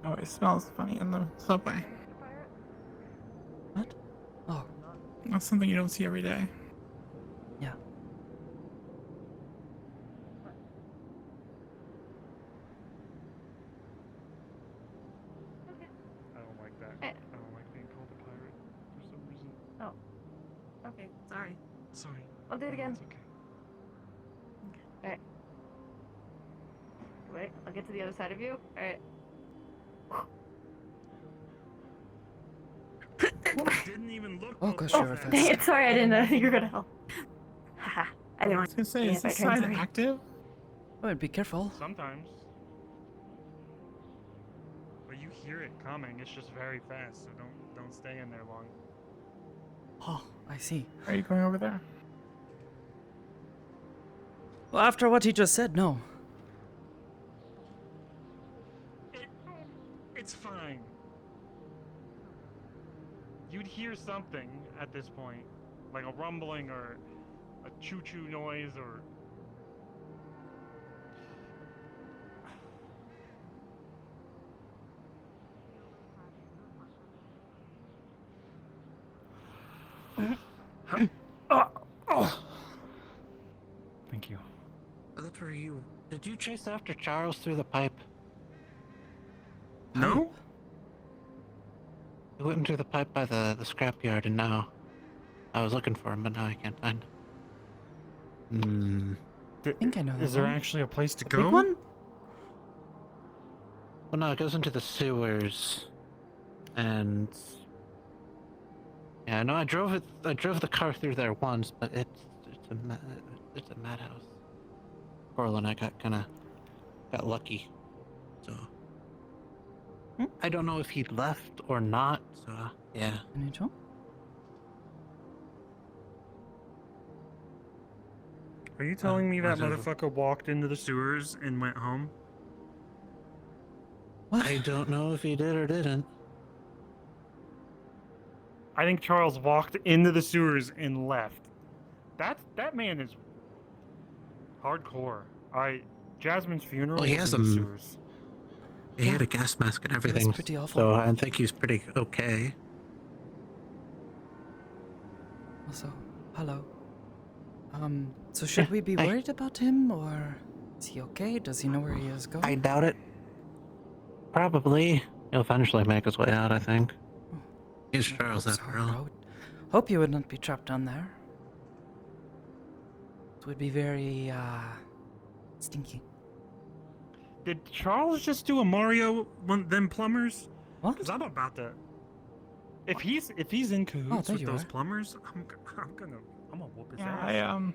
Oh, it smells funny in the subway. What? Oh, That's something you don't see every day. yeah. I don't like that. I don't like being called a pirate for some reason. Oh. Okay, sorry. Sorry. I'll do it again. It's okay. Alright. Wait, I'll get to the other side of you. Alright. Didn't even look. Oh gosh, both you're fast. fast. Sorry, I didn't know you were gonna help. Haha. I didn't I want was gonna say, Yeah, is this my turn, side sorry. active? Oh, and be careful. Sometimes. But you hear it coming. It's just very fast, so don't stay in there long. Oh, I see. Are you going over there? Well, after what he just said, no. It's fine. You'd hear something at this point, like a rumbling or a choo-choo noise or. Thank you. That's where you. Did you chase after Charles through the pipe? No? He went into the pipe by the scrapyard, and now I was looking for him, but now I can't find him. I think I know Is that there one. actually a place to The go? big one? Well, no, it goes into the sewers, and yeah, no, I drove it. I drove the car through there once, but it's a madhouse. Coral and I got lucky, so I don't know if he left or not. So yeah. Benito? Are you telling me that whatever. motherfucker walked into the sewers and went home? What? I don't know if he did or didn't. I think Charles walked into the sewers and left. That man is hardcore. Jasmine's funeral Well, he was has in the a- sewers. He had a gas mask and everything, pretty awful. so I think he's pretty okay. Also, hello. So should Yeah, we be hi. worried about him, or is he okay? Does he know where he is going? I doubt it. Probably. He'll eventually make his way out, I think. He's I Charles hope so. after all. Hope you would not be trapped down there. It would be very, stinky. Did Charles just do a Mario them plumbers? What? Cause I'm about to. If he's in cahoots there with you those are. plumbers, I'm gonna whoop his Yeah, ass.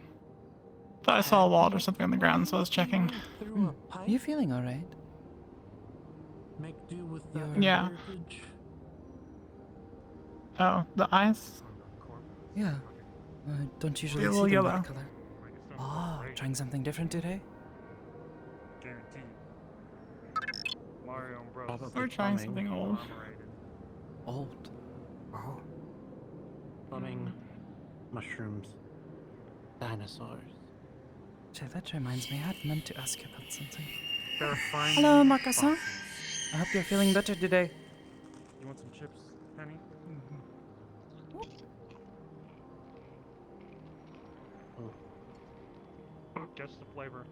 thought I saw a wall or something on the ground, so I was checking. Through a Are pipe? you feeling alright? Make do with You're- that Yeah. heritage? Oh, the eyes? Yeah. Don't usually Be a see little them that yellow. color. Like, it's not Oh, great, trying something different today? guaranteed. Mario and Bros. Probably We're trying plumbing. something old. Collaborated. Old. Oh. Plumbing, mushrooms, dinosaurs. Gee, that reminds me, I had meant to ask you about something. They're finding Hello, Marcasa. fossils. I hope you're feeling better today. You want some chips, Penny? Guess the flavor.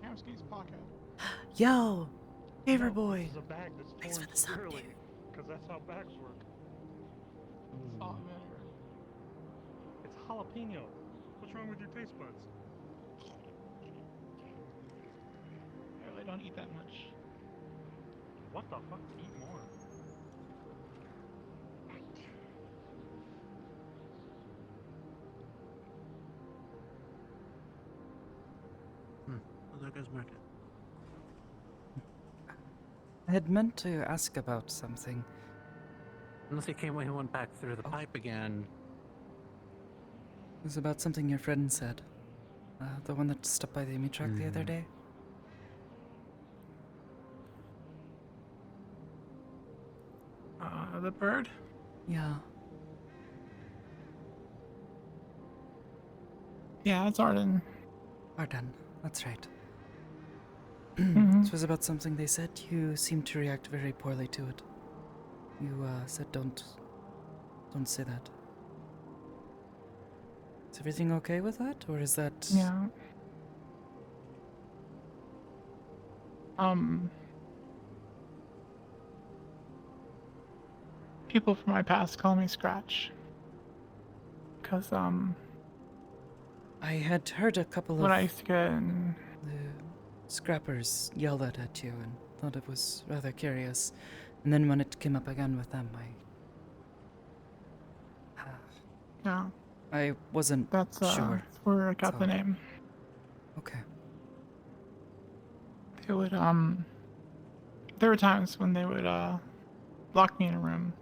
Hamsky's pocket. Yo! Favor No, boy! This is a bag that's Thanks for formed the sub, purely dude. because that's how bags work. Salt and vinegar. It's jalapeno. What's wrong with your taste buds? I really don't eat that much. What the fuck? Eat more. Oh, there goes Market. I had meant to ask about something. Unless he came when he went back through the Oh. pipe again. It was about something your friend said. The one that stopped by the Amy truck the other day. The bird? Yeah. Yeah, it's Arden. Arden. That's right. This was about something they said. You seemed to react very poorly to it. You said don't say that. Is everything okay with that, or is that? Yeah. People from my past call me Scratch. Because, I had heard a couple when I of used to get in, the scrappers yell that at you and thought it was rather curious. And then when it came up again with them, yeah, I wasn't that's, sure. that's where I got So- the name. Okay. They would, there were times when they would, lock me in a room.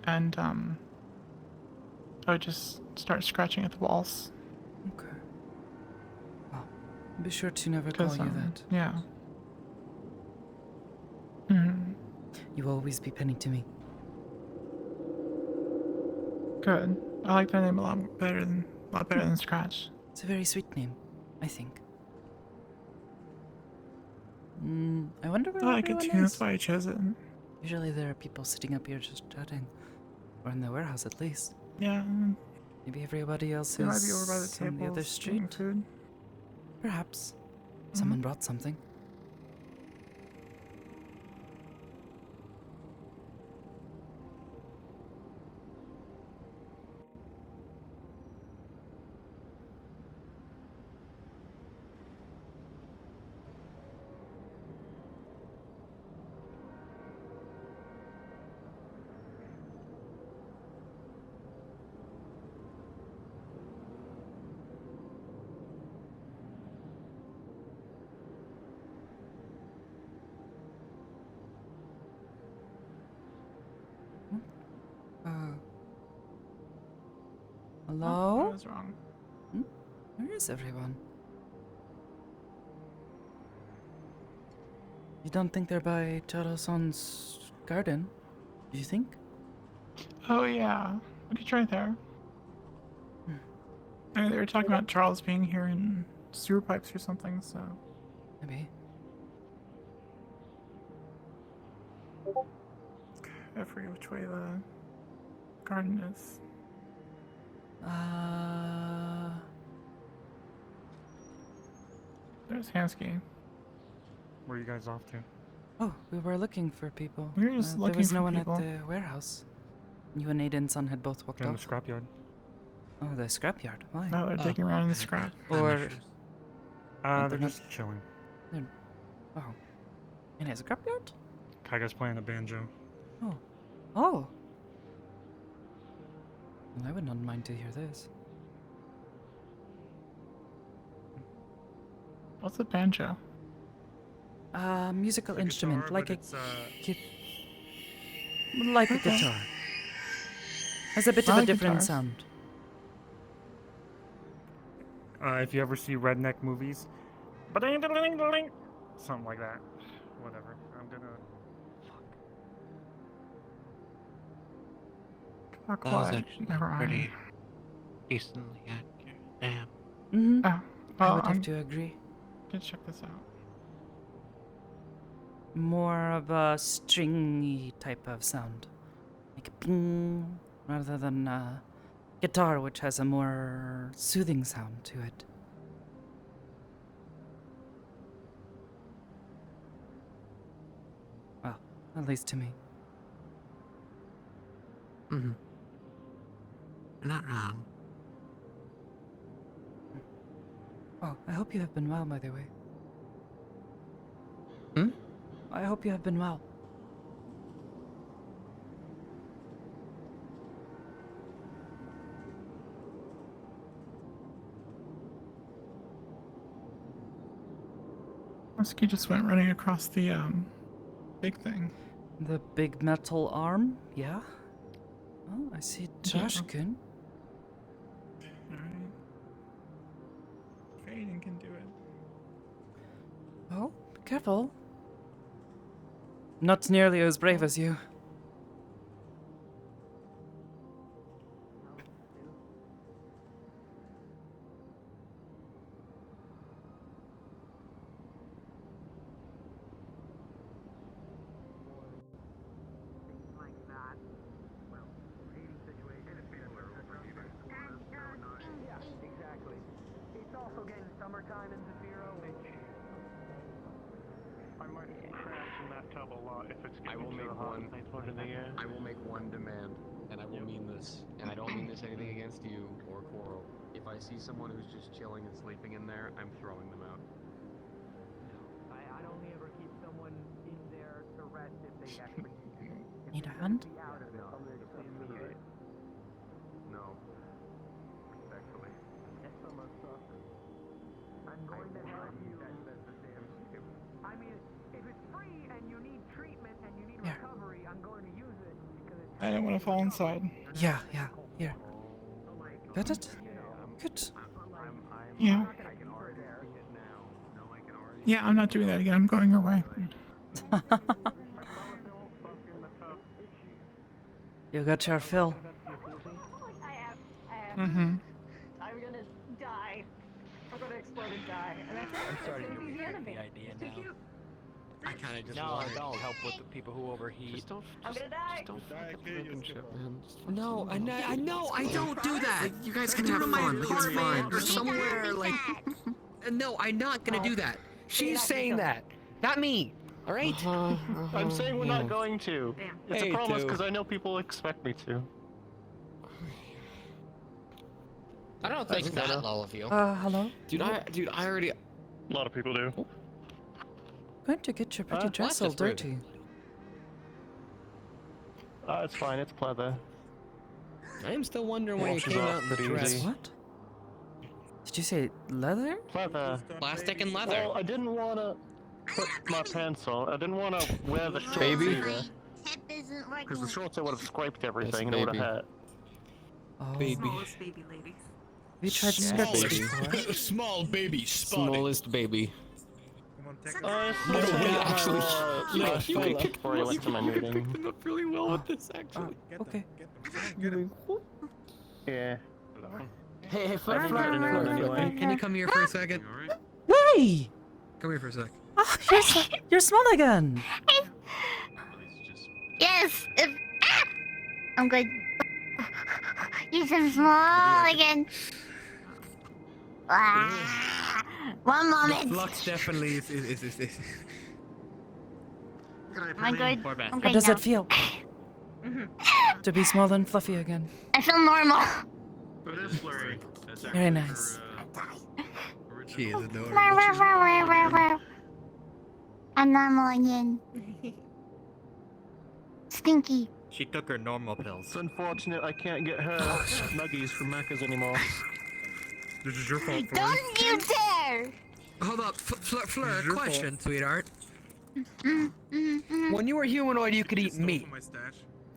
And, I would just start scratching at the walls. Okay. Well, be sure to never call Because, you that. yeah. Hmm. You will always be Penny to me. Good. I like that name a lot better than Scratch. It's a very sweet name, I think. I wonder where I like it everyone too. That's is. why I chose it. Usually there are people sitting up here just chatting. Or in the warehouse at least. Yeah. Maybe everybody else They is might be over by the on the table other getting street. food. Perhaps. Someone brought something. Oh, I Hello? was wrong. Where is everyone? You don't think they're by Charo-san's garden? Do you think? Oh yeah. We could try there. I mean, they were talking about Charles being here in sewer pipes or something, so. Maybe. I forget which way the garden is. There's Hansky. Where are you guys off to? Oh, we were looking for people. We were just There looking was no for one people. at the warehouse. You and Aiden's-san had both walked In the off. scrapyard. Oh, the scrapyard. Why? Now they're digging around in the I scrap. got Or- issues. they're They're not- just chilling. Oh. In a scrapyard? Kaiga's playing a banjo. Oh. Oh. Well, I would not mind to hear this. What's a banjo? Musical It's a instrument, guitar, like but a it's, like a Okay. guitar. Has a bit I of a like different guitars. sound. if you ever see redneck movies, something like that. Whatever. I'm gonna. Not That was quite. actually Never mind. pretty decently accurate. Damn. Mm-hmm. Oh, I well, would I'm have to agree. gonna check this out. More of a stringy type of sound. Like a ping, rather than guitar, which has a more soothing sound to it. Well, at least to me. Mm-hmm. You're not wrong. Oh, I hope you have been well, by the way. Hmm? I hope you have been well. Husky just went running across the big thing. The big metal arm? Yeah? Oh, I see Josh-kun. Alright. Aiden can do it. Oh, be careful. Not nearly as brave as you. if it's I will make one. I will make one demand, and I will mean this, and I don't mean this anything against you or Coral. If I see someone who's just chilling and sleeping in there, I'm throwing them out. I'd only ever keep someone in there to rest if they actually Need a hand? No. Respectfully. I'm going to help you. I mean, if it's free and you need treatment and you need Yeah. recovery, I'm going to use it because it's I don't want to fall inside. Yeah, yeah. Here. Got it? Good. Yeah. I can already see it now. No, I can already. Yeah, I'm not doing that again. I'm going away. You got your fill. I have. Mm-hmm. I'm gonna die. I'm gonna explode and die. And that's it. I'm starting That's to gonna be the regret end of the it. idea Too now. cute. I kind of just No, wanted- don't help with the people who overheat. Just don't. I'm gonna die. Don't fuck up the relationship, man. Just No, fucking I know, I don't do that. You guys can do have it in my fun. Like, it's fine. Or apartment. somewhere like. No, I'm not gonna do that. She's saying that, not me. All right. I'm saying we're not going to. Damn. It's Hey, a promise too. because I know people expect me to. I don't think think that that low of you. Hello? Dude, I already. A lot of people do. Going to get your pretty Well, dress that's all just rude. dirty. It's fine. It's pleather. I am still wondering why you Washes came off out in the pretty dress. easy. What? Did you say leather? Pleather. Plastic and leather. Well, I didn't want to put my pants on. I didn't want to wear the shorts Baby? either. Hip isn't working. Because the shorts I would have scraped everything Yes, and it would baby. have hurt. Oh. Baby. Smallest baby ladies. We tried Yeah, skirts baby. before. Small baby Smallest baby. No, wait, actually, you you fake can before I went to my meeting. them up really well with this, actually. Okay. Yeah. Hey, Flirt, flirt, anyway. Can you come here for a second? Hey! Come here for a sec. Ah, you're small again. Yes. I'm good. Yes, I'm small again. Ah, one moment. Lux definitely is. I'm good. I'm How good does now. it feel to be small and fluffy again? I feel normal. Very nice. She is adorable. I'm normal again. Stinky. She took her normal pills. It's unfortunate I can't get her nuggies from Macca's anymore. This is your fault. Don't you dare! Hold up, Fleur, It's your question, sweetheart. Mm-hmm. When you were humanoid, you could eat meat.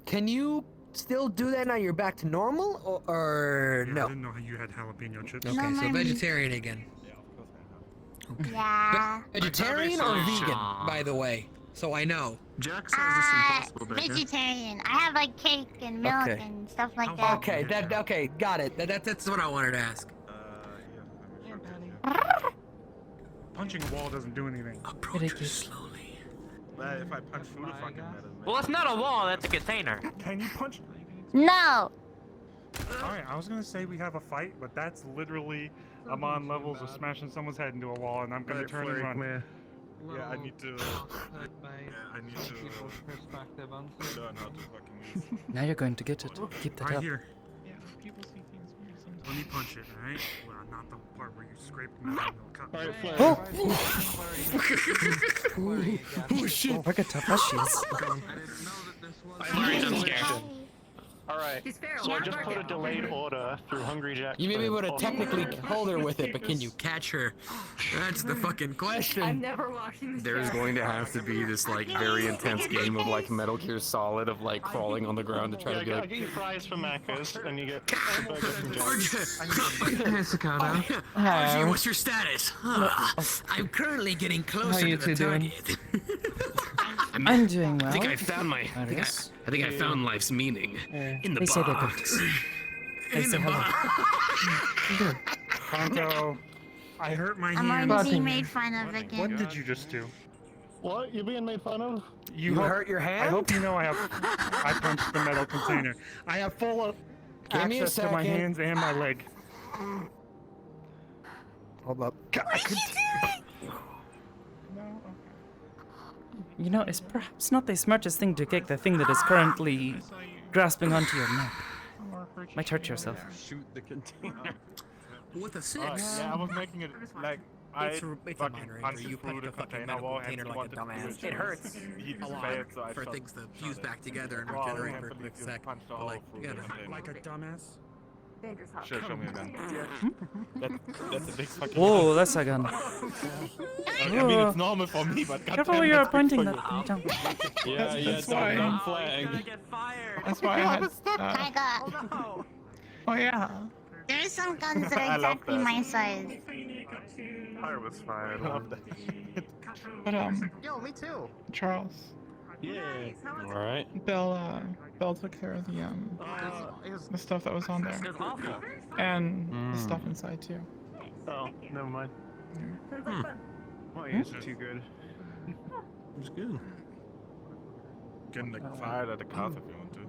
Can you still do that now? You're back to normal, or I no? didn't know you had jalapeno chips. No Okay, so more meat. vegetarian again. Yeah. Vegetarian or vegan, by the way, so I know. Jack says it's impossible, Baker. Vegetarian. I have like cake and milk Okay. and stuff like that. Okay, okay, got it. That's what I wanted to ask. Punching a wall doesn't do anything. Approach her slowly. If I punch food, it fucking matters. Well, it's not a wall, that's a container. Can you punch? No. Alright, I was gonna say we have a fight, but that's literally I'm on levels of smashing someone's head into a wall, and I'm gonna turn and run. Yeah, I need to. I need to learn how to fucking move. Now you're going to get it. Keep that Right up. here. Yeah, people see things weird sometimes. Let me punch it, alright? Well, not the part where you scrape the metal and it'll cut. Alright, Flare. Oh shit! Look at how tough she is. Alright, She's feral. so I just put a delayed order through Hungry Jack's. You may be able to for- technically hold her with it, but can you catch her? That's the fucking I'm question. never watching this. There's show. going to have to be this like very intense game of like Metal Gear Solid of like crawling on the ground to try Yeah, to be I like. get you fries from Macca's, and you get a burger from Jack's. Sakoto. Archie, what's your status? I'm currently getting closer you to the two doing? target. I'm doing well. I think I found my. Marius? I think I found life's meaning in the They say they're box. They In say the hello. box. Pronto, I hurt my I'm hand. already being made fun of What again. did you just do? What? You're being made fun of? You hurt your hand? I hope you know I punched the metal container. I have full Give me a access to my second. hands and my leg. Hold up. No? Okay. You know, it's perhaps not the smartest thing to kick the thing that is currently grasping onto your neck. Might hurt yourself. Shoot the container. With a 6. Yeah, I was making it like It's a fucking minor punched injury. You through punched the a fucking container medical wall and container he like a wanted to dumbass. do It hurts He a just lot failed, so I for shot- things to shot fuse it. back together and Well, regenerate he for actually quick just sec. punched a But hole like, through you the gotta container. like a dumbass. Dangerous house. Sure, show me a gun. That's a big fucking. Whoa, that's a gun. I mean, it's normal for me, but Careful goddamn, where you're that's big pointing for that you. thing down. Yeah, yeah, That's why- don't flag. That's why I had. I got. No. Oh yeah. There's some guns that I are love exactly that. my size. I was fine. I love that. But Yo, me too. Charles, Yeah. Alright. Bell took care of the stuff that was on there, It's awful. and the stuff inside too. Oh, never mind. My ears are too good. It's good. Can like fire at the cars if you want to.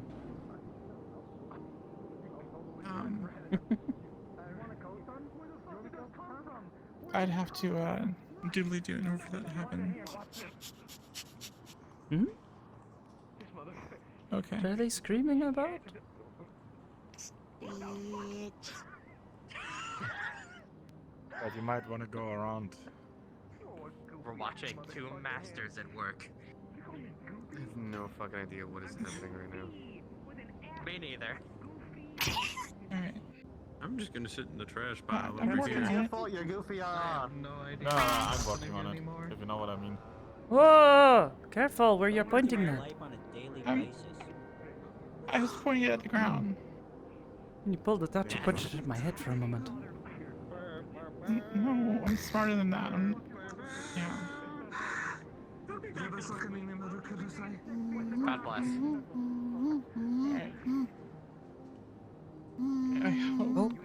I'd have to doodly do in order for that to happen. Hmm? Okay. What are they screaming about? Bitch. But you might want to go around. We're watching two masters at work. I have no fucking idea what is happening right now. Me neither. Alright. I'm just gonna sit in the trash I'm pile working over on here. it. fault, you're goofy. I have no idea. No, I'm what's working on happening it. anymore. If you know what I mean. Whoa! Careful where you're pointing that. I'm- I was pointing it at the ground. When you pulled it out, you put it at my head for a moment. No, I'm smarter than that. Yeah. God bless.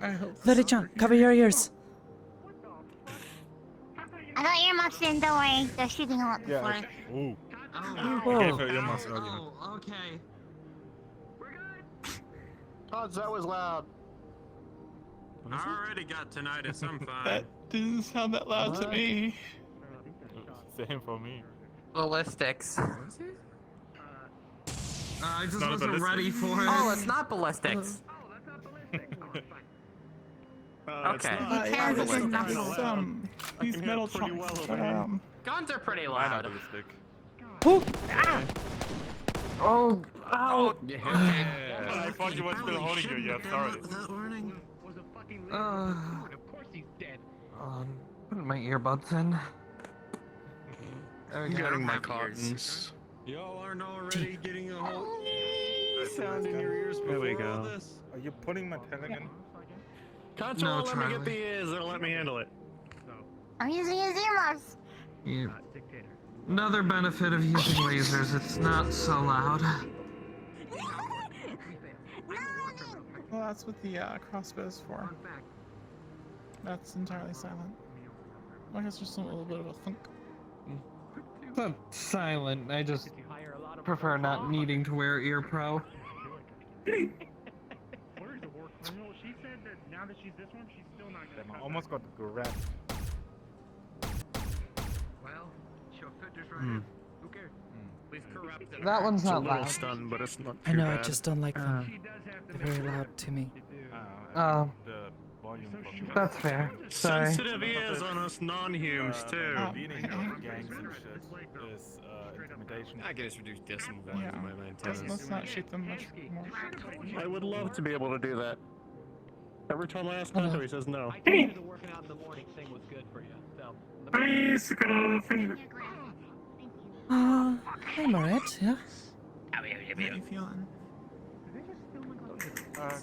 I hope. Lily-chan, cover your ears. I got earmuffs in, don't worry. They're shooting a lot before. Yeah. Ooh. Whoa. I gave her earmuffs earlier. Oh, okay. Odds that was loud. I already got tinnitus, I'm fine. That didn't sound that loud to me. Same for me. Ballistics. I just Not a wasn't ready ballistic. for it. Oh, it's not ballistics. It's Okay. not. Yeah, This this is is not these can metal hear pretty chunks. well But, over Guns are pretty Mine are loud. ballistic. Who? Oh, oh. Yeah. I thought you were still holding you. Yeah, sorry. Put my earbuds in. There we I'm go. getting my have ears. cottons. Y'all aren't already getting a whole sound in your ears There we before all go. this? Are you putting my telegram? Console, No, let me Charlie. get the ears, or let me handle it. I'm using his earmuffs. Yeah. Another benefit of using lasers, it's not so loud. well, that's what the crossbow's for. That's entirely silent. I guess just a little bit of a thunk. It's not silent, I just prefer not needing to wear ear pro. Damn, I almost got grabbed. Well, she'll fit just Hmm. Who cares? We've corrupted That one's It's a not little loud. stun, but it's not I too know, bad. I just don't like them. They're very loud to me. The volume for That's fair. Sorry. Sensitive ears on us non-humes, too. Leading of gangs and shit is intimidation. I can just reduce decimal values Yeah. in my Let's antennas. not shoot them much more. I would love to be able to do that. Every time I ask Kanto, he says no. The working out in the morning thing was good for you. So, I'm alright, yeah. How you feeling?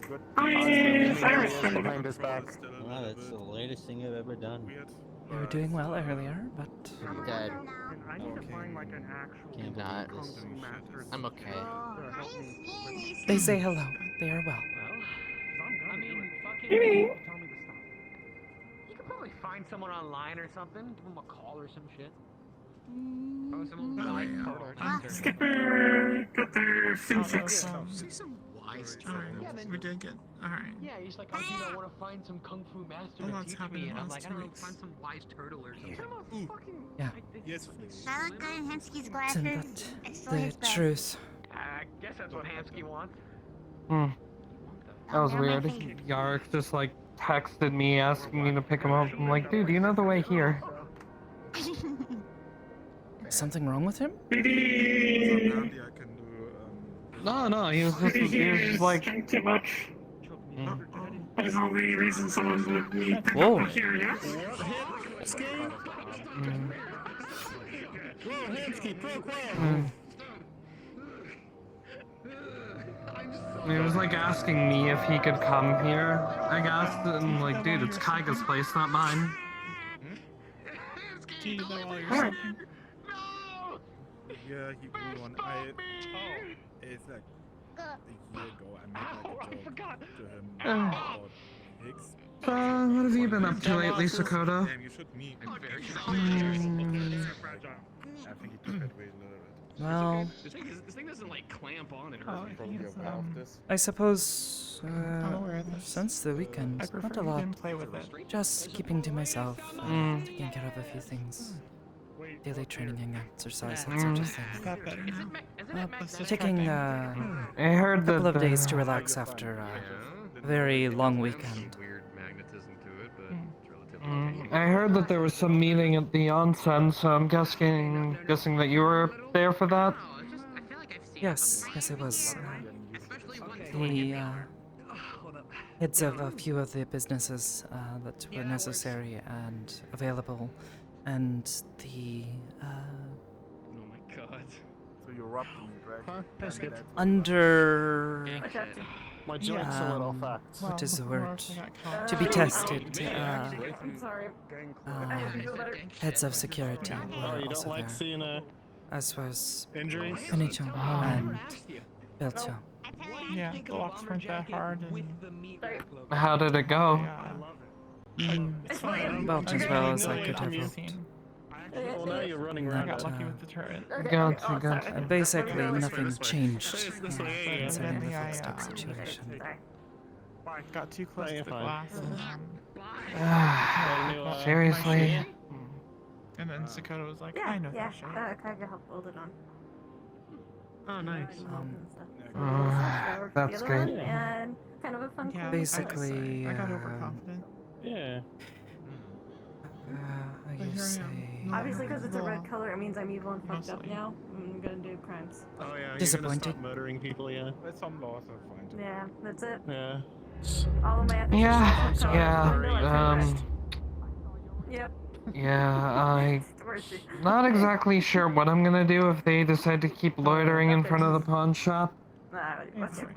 Good. Behind his back. Wow, that's the latest thing I've ever done. Weird. You were doing well earlier, but Dead. I need to find like an actual Can't Not. kung fu master. I'm okay. they say hello. They are well. I mean, fucking tell me to stop. You could probably find someone online or something. Give them a call or some shit. Oh, someone Oh, like yeah. call or Ah, something. Got their physics. See some wires Christ. Alright, we did get. Alright. Yeah, he's like, oh, dude, I want to find some kung fu master Well, to that's teach happened me, in and I'm the like, last I don't 2 know, weeks. find some wise turtle or something. Yeah. Yes. I like Hemsky's Isn't glasses. that It's so the his bed. truth? I guess that's what Hansky wants. That was They're my weird. favorite. Yarrick just like texted me asking me to pick him up. I'm like, dude, you know the way here. Something wrong with him? Apparently I can do. No, he was just like. Too much. There's only reason someone would need to Whoa. come here, yes? He was like asking me if he could come here, I guess, and like, dude, it's Kaiga's place, not mine. Do you know all your Alright. something? Yeah, he grew one. It's like a year ago. I made like a joke to him about pigs. What have you been up to lately, Sakoto? Damn, you should meet. I'm very I think he took that way a little bit. Well, This thing doesn't like clamp on and Oh, hurt. I think Probably it's, aware of this. I suppose I'm aware of this. since the weekend, I prefer not a you lot. didn't play with it. Just keeping to myself, taking care of a few things. Daily training and exercise, that sort of Is thing. that better now? Let's just Taking check I heard a couple that of days to relax after a very long weekend. Weird magnetism to it, but it's relatively. I heard that there was some meeting at the onsen, so I'm guessing that you were there for that. Yes, it was. The heads of a few of the businesses that were necessary and available, and the Oh my god. So you robbed me, right? under My joint's a little fucked. what is the Well, word? more if we got caught. To be tested. I'm sorry. Heads of security Oh, were you also don't like there, seeing as was injuries? Penichon and Belcha. Yeah, the locks weren't that hard and How did it go? it's fine. About as well as I could have You've hoped. seen. Well, now you're running I around. got lucky with the turret. And basically nothing changed And concerning then the I footstep situation. got too close you're to the fine. glass and Seriously? and then Sakoto was like, I know that shit. Kaiga helped hold it on. Oh, nice. That's great. And kind of a fun Yeah, Basically, I got overconfident. Yeah. I But here guess I am. say Obviously, because it's a red color, it means I'm evil and fucked up Mostly. now. I'm gonna do crimes. Oh, yeah. You're gonna Disappointed. stop murdering people, yeah. But some laws are fine too. Yeah, that's it. Yeah. All of my ethics Yeah, are so yeah, Yep. yeah, Mercy. not exactly sure what I'm gonna do if they decide to keep loitering in front of the pawn shop. It's fine.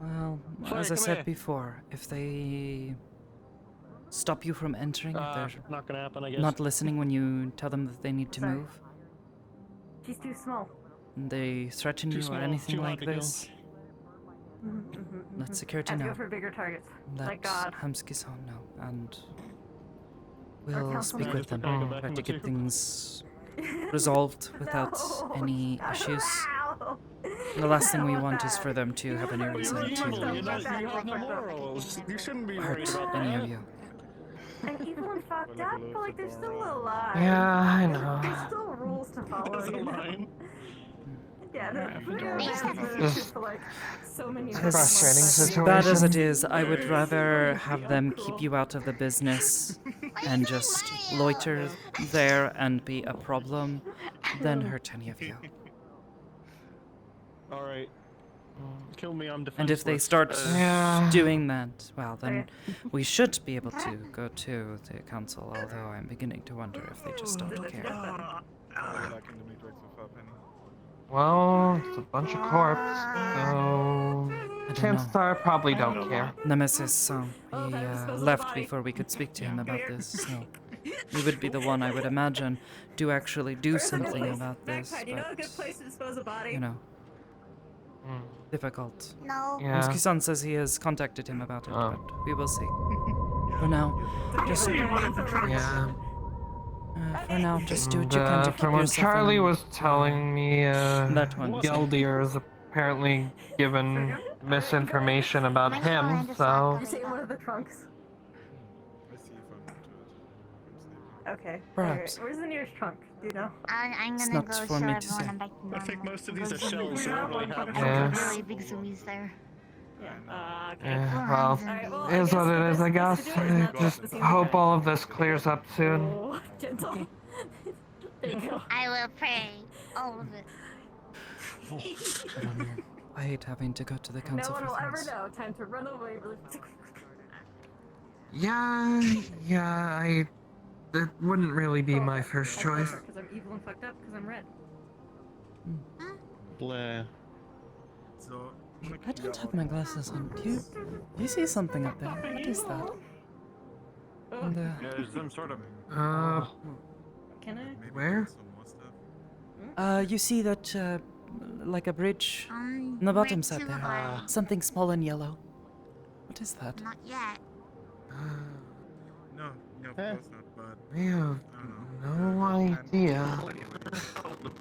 Well, Sorry, as I come said here. before, if they stop you from entering, if they're Not gonna happen, I guess. not listening when you tell them that they need to Sorry. move, She's too small. and they threaten Too you small, or anything too hard like to kill. this, let security I have to know. go for bigger targets. Let Like God. Hamski-san know, and Or we'll council speak member. with them, Just to go back try in to the get two. things resolved without No, any not issues. allowed. The last thing I we don't want is that. for them to have any reason You're evil. to You have no morals. You shouldn't be hurt worried about any that. of you. I'm evil and fucked up, but like they're still alive. Yeah, I There's know. still rules to follow. Doesn't You know? mind. Yeah, Yeah, Just for like so many As frustrating situation. bad as it is, I would rather have them keep you out of the business and just loiter there and be a problem than hurt any of you. Alright. Kill me, I'm defenseless. And if they start Yeah. doing that, well, then we should be able to go to the council, although I'm beginning to wonder if they just don't care. Like in the Matrix with Penny. Well, it's a bunch of corpse, so I don't chances know. are I probably don't care. Nemesis, he left before we could speak to him about this, so he would be the one, I would imagine, to actually do something about this, Do you know a good but, place to dispose a body? you know, difficult. No. Yeah. Hamski-san says he has contacted him about it, Oh. but we will see. For now, just Yeah. for now, just do what you can to keep From what yourself Charlie on was telling me, that one. Geldir is apparently given misinformation about him, so... You see one of the trunks? I see if I'm into it. Okay. Perhaps. Alright, where's the nearest trunk? Do you know? I'm It's gonna not go for show me to everyone say. I'm back to normal. I think most of these are Those shells, so I don't really have Yeah. really big zoomies there. Okay. Well, it is what it is, I guess. I just hope all of this clears up soon. Oh, gentle. There you go. I will pray. All of it. I hate having to go to the No council one for will ever things. know. Time to run away really Yeah, that wouldn't really be my first choice. Because I'm evil and fucked up because I'm red. Blair. So, I don't have my glasses on. Do you see something up there? What is that? On the... Yeah, there's some sort of. Can I? Where? You see that, like a bridge on the bottom side there. Something small and yellow. What is that? Not yet. No, of course not, but I have no idea.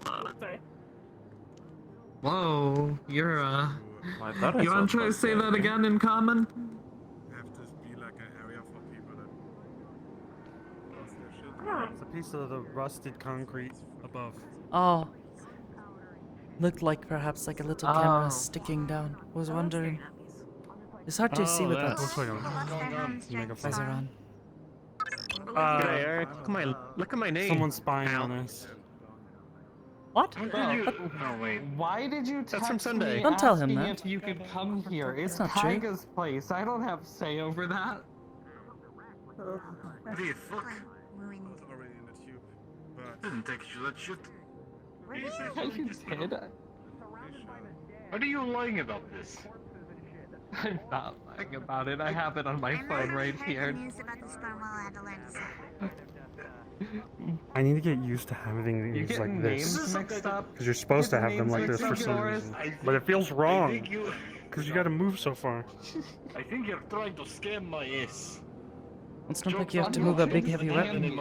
Sorry. Whoa, you're, I thought I You saw wanna try to say that again in common? have to be like an area for people that lost their shit. It's a piece of the rusted concrete above. Oh. Looked like perhaps like a little camera sticking down. Was wondering. It's hard to see what that guys are on. Hey, Eric, look at my name. Someone's spying on us. What? No, wait. Why did you That's from text Sunday. me Don't tell him asking that. if you could come here? It's not true. Tyga's place. I don't have say over that. What the fuck? I was already in the tube, but Didn't text you that shit. You did? What are you lying about this? I'm not lying about it. I have it on my phone right here. News about the storm while I had to learn to say. I need to get used to having You these get like names this. mixed up. Because you're supposed to Get have them names like this mixed for up, some Doris. reason. But it feels wrong. Because you gotta move so far. I think you're trying to scam my ass. It's not like you have to move a big heavy weapon.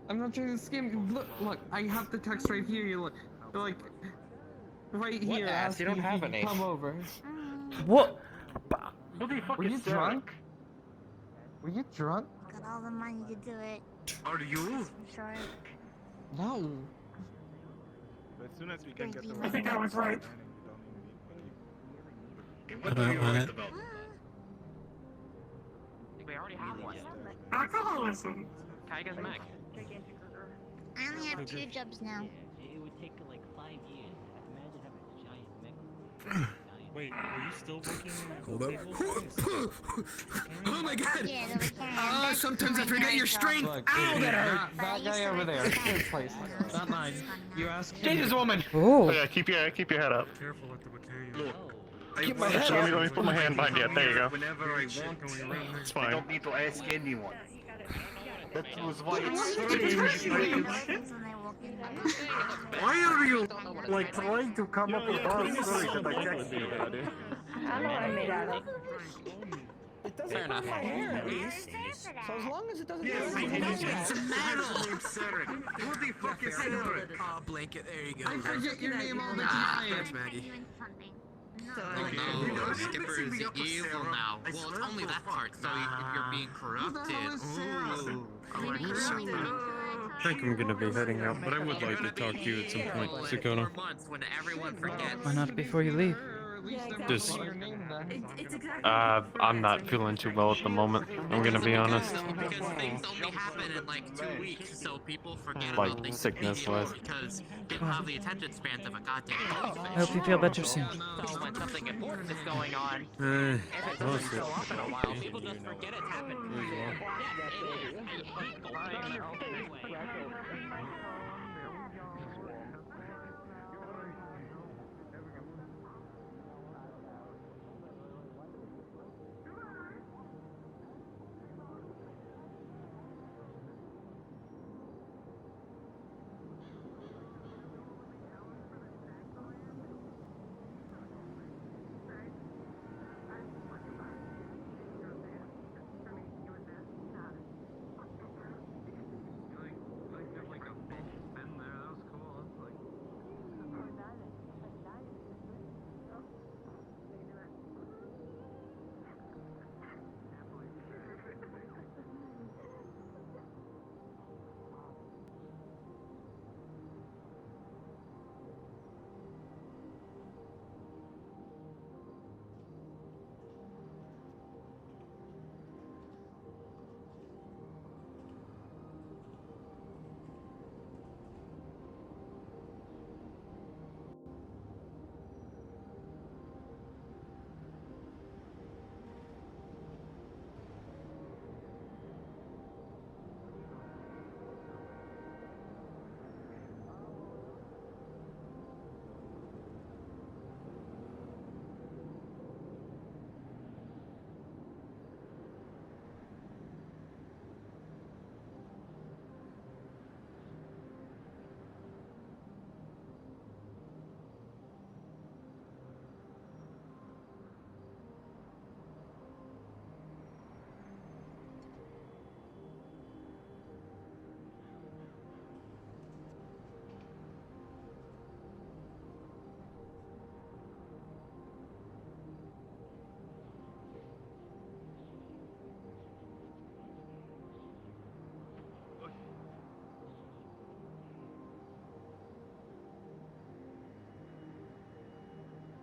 I'm not trying to scam you. Look, I have the text right here. You're like, right What here. ass? You asking don't if have can any. Come over. What? Who the fuck Were you is drunk? Derek? Were you drunk? Got all the money to do it. Are you? I'm sure. No. as soon as we can get the I think I was right. What are you worried about? We already have one. Alcoholism. Kaiga's mech. I only have 2 jobs now. It would take like 5 years. Imagine having a giant mech. Wait, are you still working? Hold up. Oh my god! Yeah, they're like, yeah, Sometimes I forget your strength! Look, Ow, that hurt! that guy over there. It's his place. Not mine. You asked him. Jesus, woman! Oh. Yeah, keep your head up. Careful with the mechanic. Keep my head up. Let me put my hand behind you. There you go. Whenever I want, It's I fine. don't need to ask anyone. That was why it's when strange. they walk in. Why are you like trying to come up with our story that I text you? I don't know what I'm made out of. It doesn't Fair enough. my hair, at least. So as long as it doesn't Yes, get it's a metal! Who the fuck is Cedric? Oh, blanket, there you go. I forget your name all the time. That's Maggie. No. No, Skipper is evil now. Well, it's only that part, so if you're being corrupted. Ooh. I think I'm gonna be heading out, but I would like to talk to you at some point, Sakoto. Why not before you leave? Just, I'm not feeling too well at the moment. I'm gonna be honest. Because things only happen in like 2 weeks, so people forget Like about things sickness-wise. because people have the attention spans of a goddamn goldfish. I hope you feel better soon. So when something important is going on, eh, if it doesn't show up in a while, people just forget it's happened.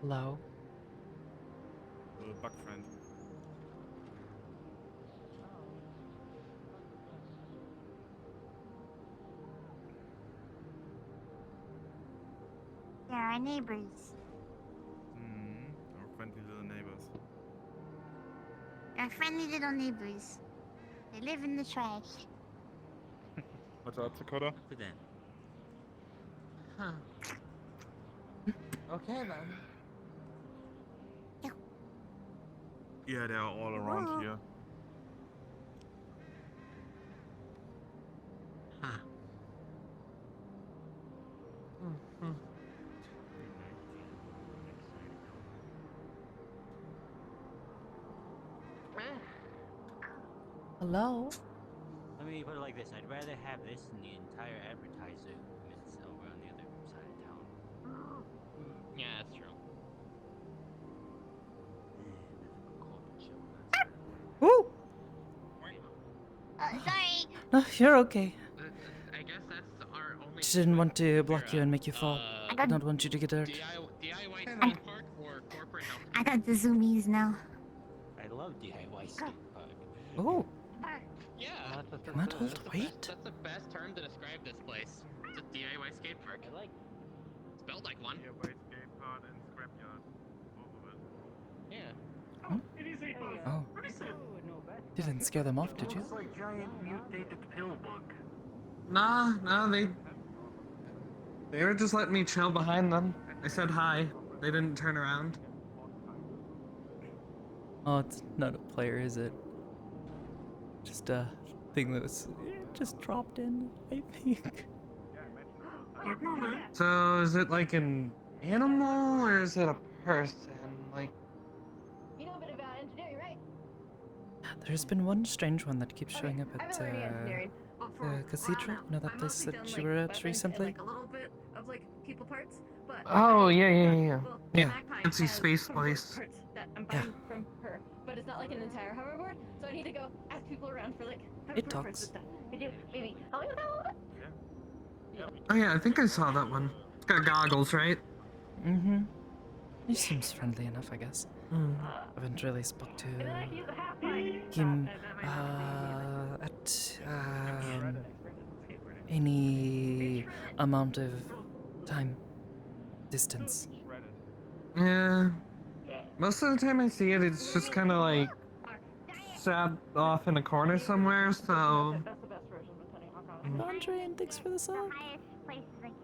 Hello. Bug friend. They're our neighbors. Our friendly little neighbors. Our friendly little neighbors. They live in the trash. What's up, Sakoto? For them. Huh. Okay then. Yeah, they are all around here. Huh. Mm-hmm. Hello. Let me put it like this. I'd rather have this than the entire advertisements over on the other side of town. Yeah, that's true. Woo! Sorry. No, you're okay. I guess that's our only. Just didn't want to block you and make you fall. I Did not want you to get hurt. DIY skate park or corporate health. I got the zoomies now. I love DIY skate park. Oh. Yeah. Cannot hold weight? That's the best term to describe this place. It's a DIY skate park. I like. Spelled like one. DIY skate park and scrapyard. Both of it. Yeah. Oh, It is a bug. Oh. no bad. Didn't scare them off, did you? It's like giant mutated pill bug. Nah, they were just letting me chill behind them. I said hi. They didn't turn around. Oh, it's not a player, is it? Just a thing that was just dropped in, I think. So is it like an animal or is it a person? Like, You know a bit about engineering, right? There's been one strange one that keeps showing up I've at been learning engineering. the cathedral. You know that place that you were at recently? Like a little bit of like people parts, but oh yeah. well, Yeah, Magpie fancy has space some place. parts that I'm buying from her, but it's not like an entire hoverboard, so I need to go ask people around for like It hoverboard parts and talks. stuff. Could you maybe help me with that a little bit? Oh yeah, I think I saw that one. It's got goggles, right? Mm-hmm. He seems friendly enough, I guess. Mm. Haven't really spoke to And then I can use the half pipe. him That might not be at any amount of time, distance. Yeah. Most of the time I see it, it's just kind of like sat off in a corner somewhere. So. That's the best version, depending on how. Andre, and thanks for the sub. Highest places I can.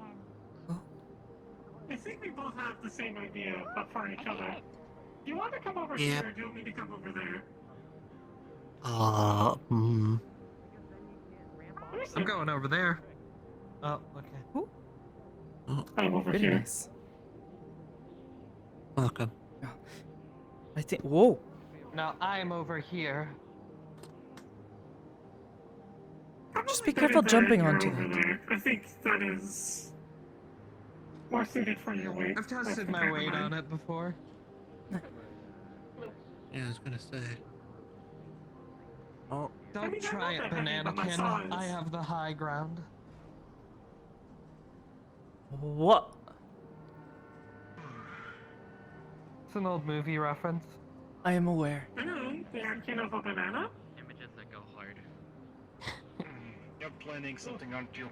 I think we both have the same idea, but for each other. Do you want to come over Yep. here or do you want me to come over there? I'm going over there. Oh, okay. I'm over Very here. nice. Welcome. I think. Whoa. Now I'm over here. Just be careful jumping onto over that. there. I think that is more suited for your weight. I've tested my weight on it before. Yeah, I was gonna say. Oh. Don't try it, Bananakin. I have the high ground. What? It's an old movie reference. I am aware. I know, the king of a banana. Images that go hard. You're planning something, aren't you?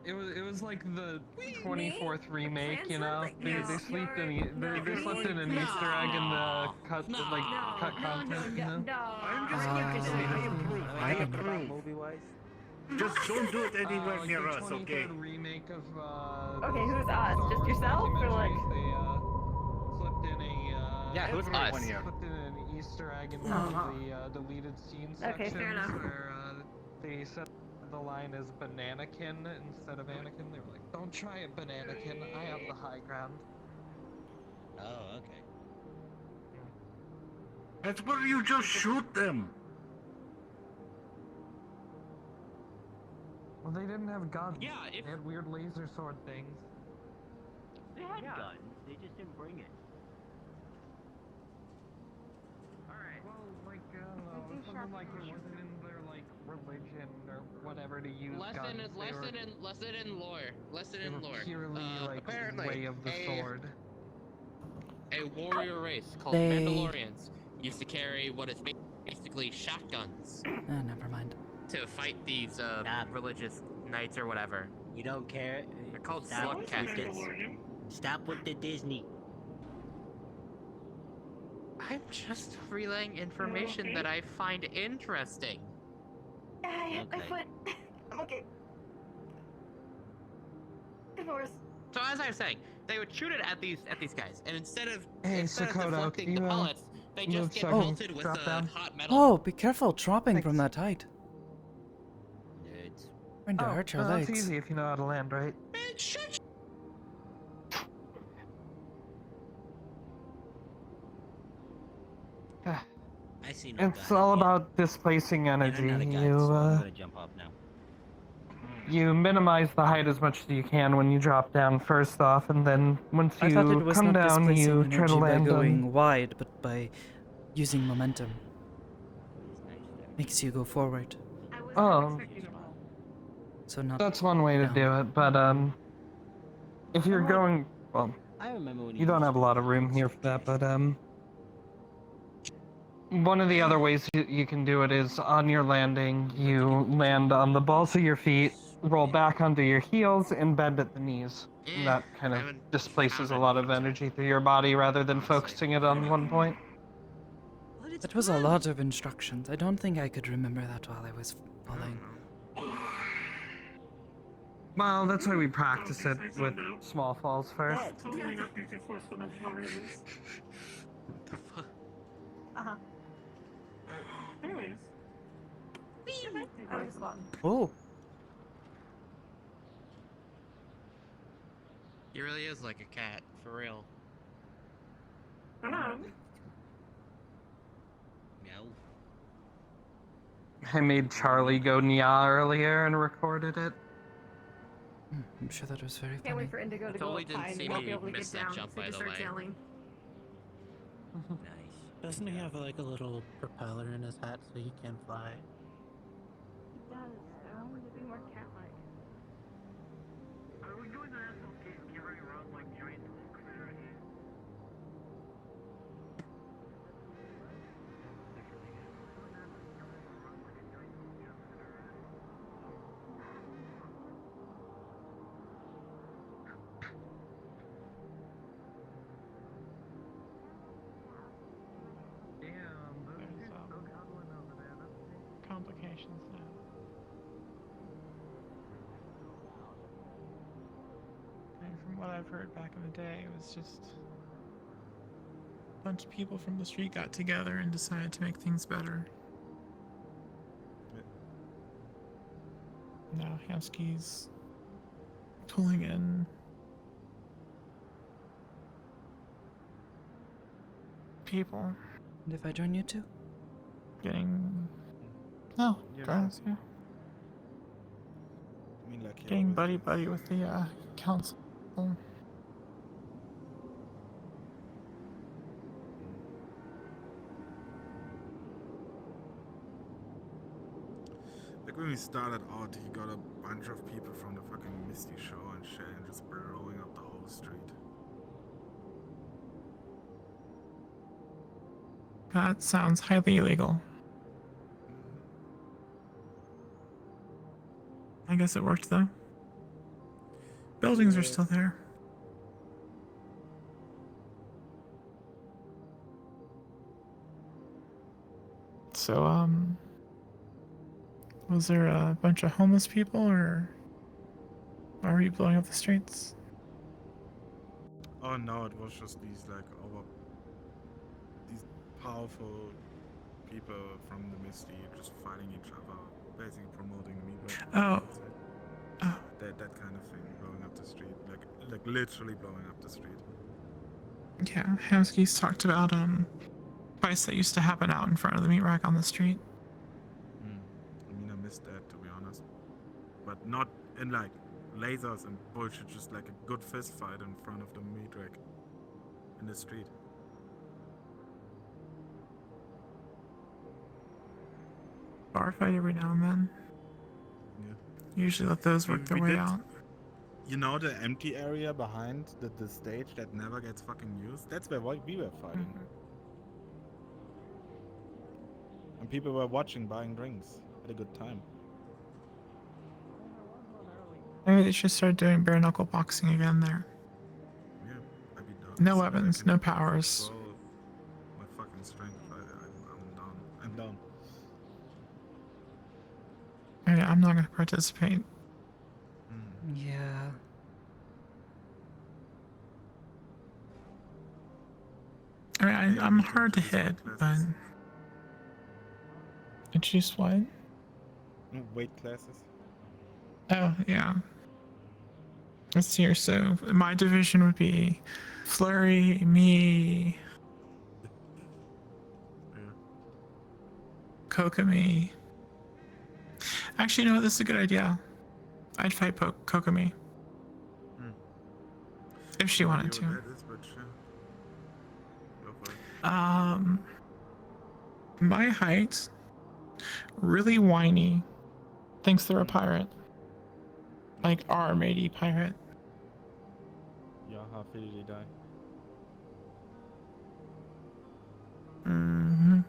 It was like the 24th remake, you know. They slept in they slept in an Easter egg in the cut content, you know. I don't know. Movie-wise? Just don't do it anywhere Like near the us, okay? 23rd remake of Okay, who's us? Just yourself or like? They slipped in a Yeah, who's us? slipped in an Easter egg in one of the deleted scenes Okay, sections fair enough. where they said the line is Bananakin instead of Anakin. They were like, "Don't try it, Bananakin. I have the high ground." Oh, okay. That's where you just shoot them. Well, they didn't have guns. Yeah, if- They had weird laser sword things. They had guns. They just didn't bring it. Alright. Well, like, I don't know, something like it wasn't in their, like, religion or whatever to use guns. Lesson in lore. Lesson They in were lore. purely, like, Apparently, way of the sword. a warrior race called They- Mandalorians used to carry what is basically shotguns Never mind. to fight these religious knights or whatever. We don't care. They're called Stop slug with caskets. Stop with the Disney. I'm just relaying information that I find interesting. My Okay. foot. I'm okay. Divorce. So as I was saying, they would shoot it at these guys, and instead of Hey, deflecting Sakoto, the bullets, they move just get so I can pelted with drop down? hot metal. Oh, be careful dropping from that height. Nerds. Going to hurt your that's legs. easy if you know how to land, right? Man, shut. I see no It's God all up about displacing yet. energy. And I'm not a guy, You so I'm gonna jump off now. you minimize the height as much as you can when you drop down first off, and then once I thought it you was come not down, displacing you energy try to by land going on. wide, but by using momentum. Makes you go forward. Oh, So not. that's one way to down. do it. But if you're going, well, I remember when you don't have a lot of room here for that. But one of the other ways you can do it is on your landing, you land on the balls of your feet, roll back onto your heels, and bend at the knees. And that kind of displaces a lot of energy through your body rather than focusing it on one point. That was a lot of instructions. I don't think I could remember that while I was falling. Well, that's why we practice it with small falls first. Uh-huh. Anyways. I was fun. Oh. He really is like a cat, for real. Meow. I made Charlie go nya earlier and recorded it. I'm sure that was very Can't funny. wait for Indigo to go Totally up didn't high and see he won't be me able to miss get that down, jump, so he by just the starts way. yelling. Nice. Doesn't he have like a little propeller in his hat so he can fly? He does. I want him to be more cat-like. Are we going to have some kids carrying around like giant hooks there? Complications now. And from what I've heard back in the day, it was just a bunch of people from the street got together and decided to make things better. Now Hamsky's pulling in people, And if I join you too? getting no, guys, yeah. I mean, like, Getting buddy with the council. like when we started out, he got a bunch of people from the fucking Misty show and shit, and just blowing up the whole street. That sounds highly illegal. I guess it worked though. Buildings are still there. So, was there a bunch of homeless people, or why were you blowing up the streets? Oh no, it was just these these powerful people from the Misty just fighting each other, basically promoting me. Oh. That kind of thing, blowing up the street, like literally blowing up the street. Yeah, Hamsky's talked about fights that used to happen out in front of the meat rack on the street. I mean, I missed that, to be honest, but not in like lasers and bullshit, just like a good fist fight in front of the meat rack in the street. Bar fight every now and then. Yeah. Usually let those work their We way did- out. You know the empty area behind the stage that never gets fucking used? That's where we were fighting. And people were watching, buying drinks. Had a good time. Maybe they should start doing bare knuckle boxing again there. Yeah, I'd be down. No So that I weapons, can no have powers. control of my fucking strength. I'm down. I'm down. I'm not gonna participate. Yeah. I mean, Maybe I'm need to hard to introduce more hit, but classes. introduce what? Weight classes. Oh yeah. Let's see here. So my division would be Flurry, me, Kokomi. Actually, no, this is a good idea. I'd fight Kokomi. If she No wanted idea to. what that is, but sure. Go for it. My height, really whiny, thinks they're a pirate. Like R-matey pirate. Yeah, how did he die? Mm-hmm.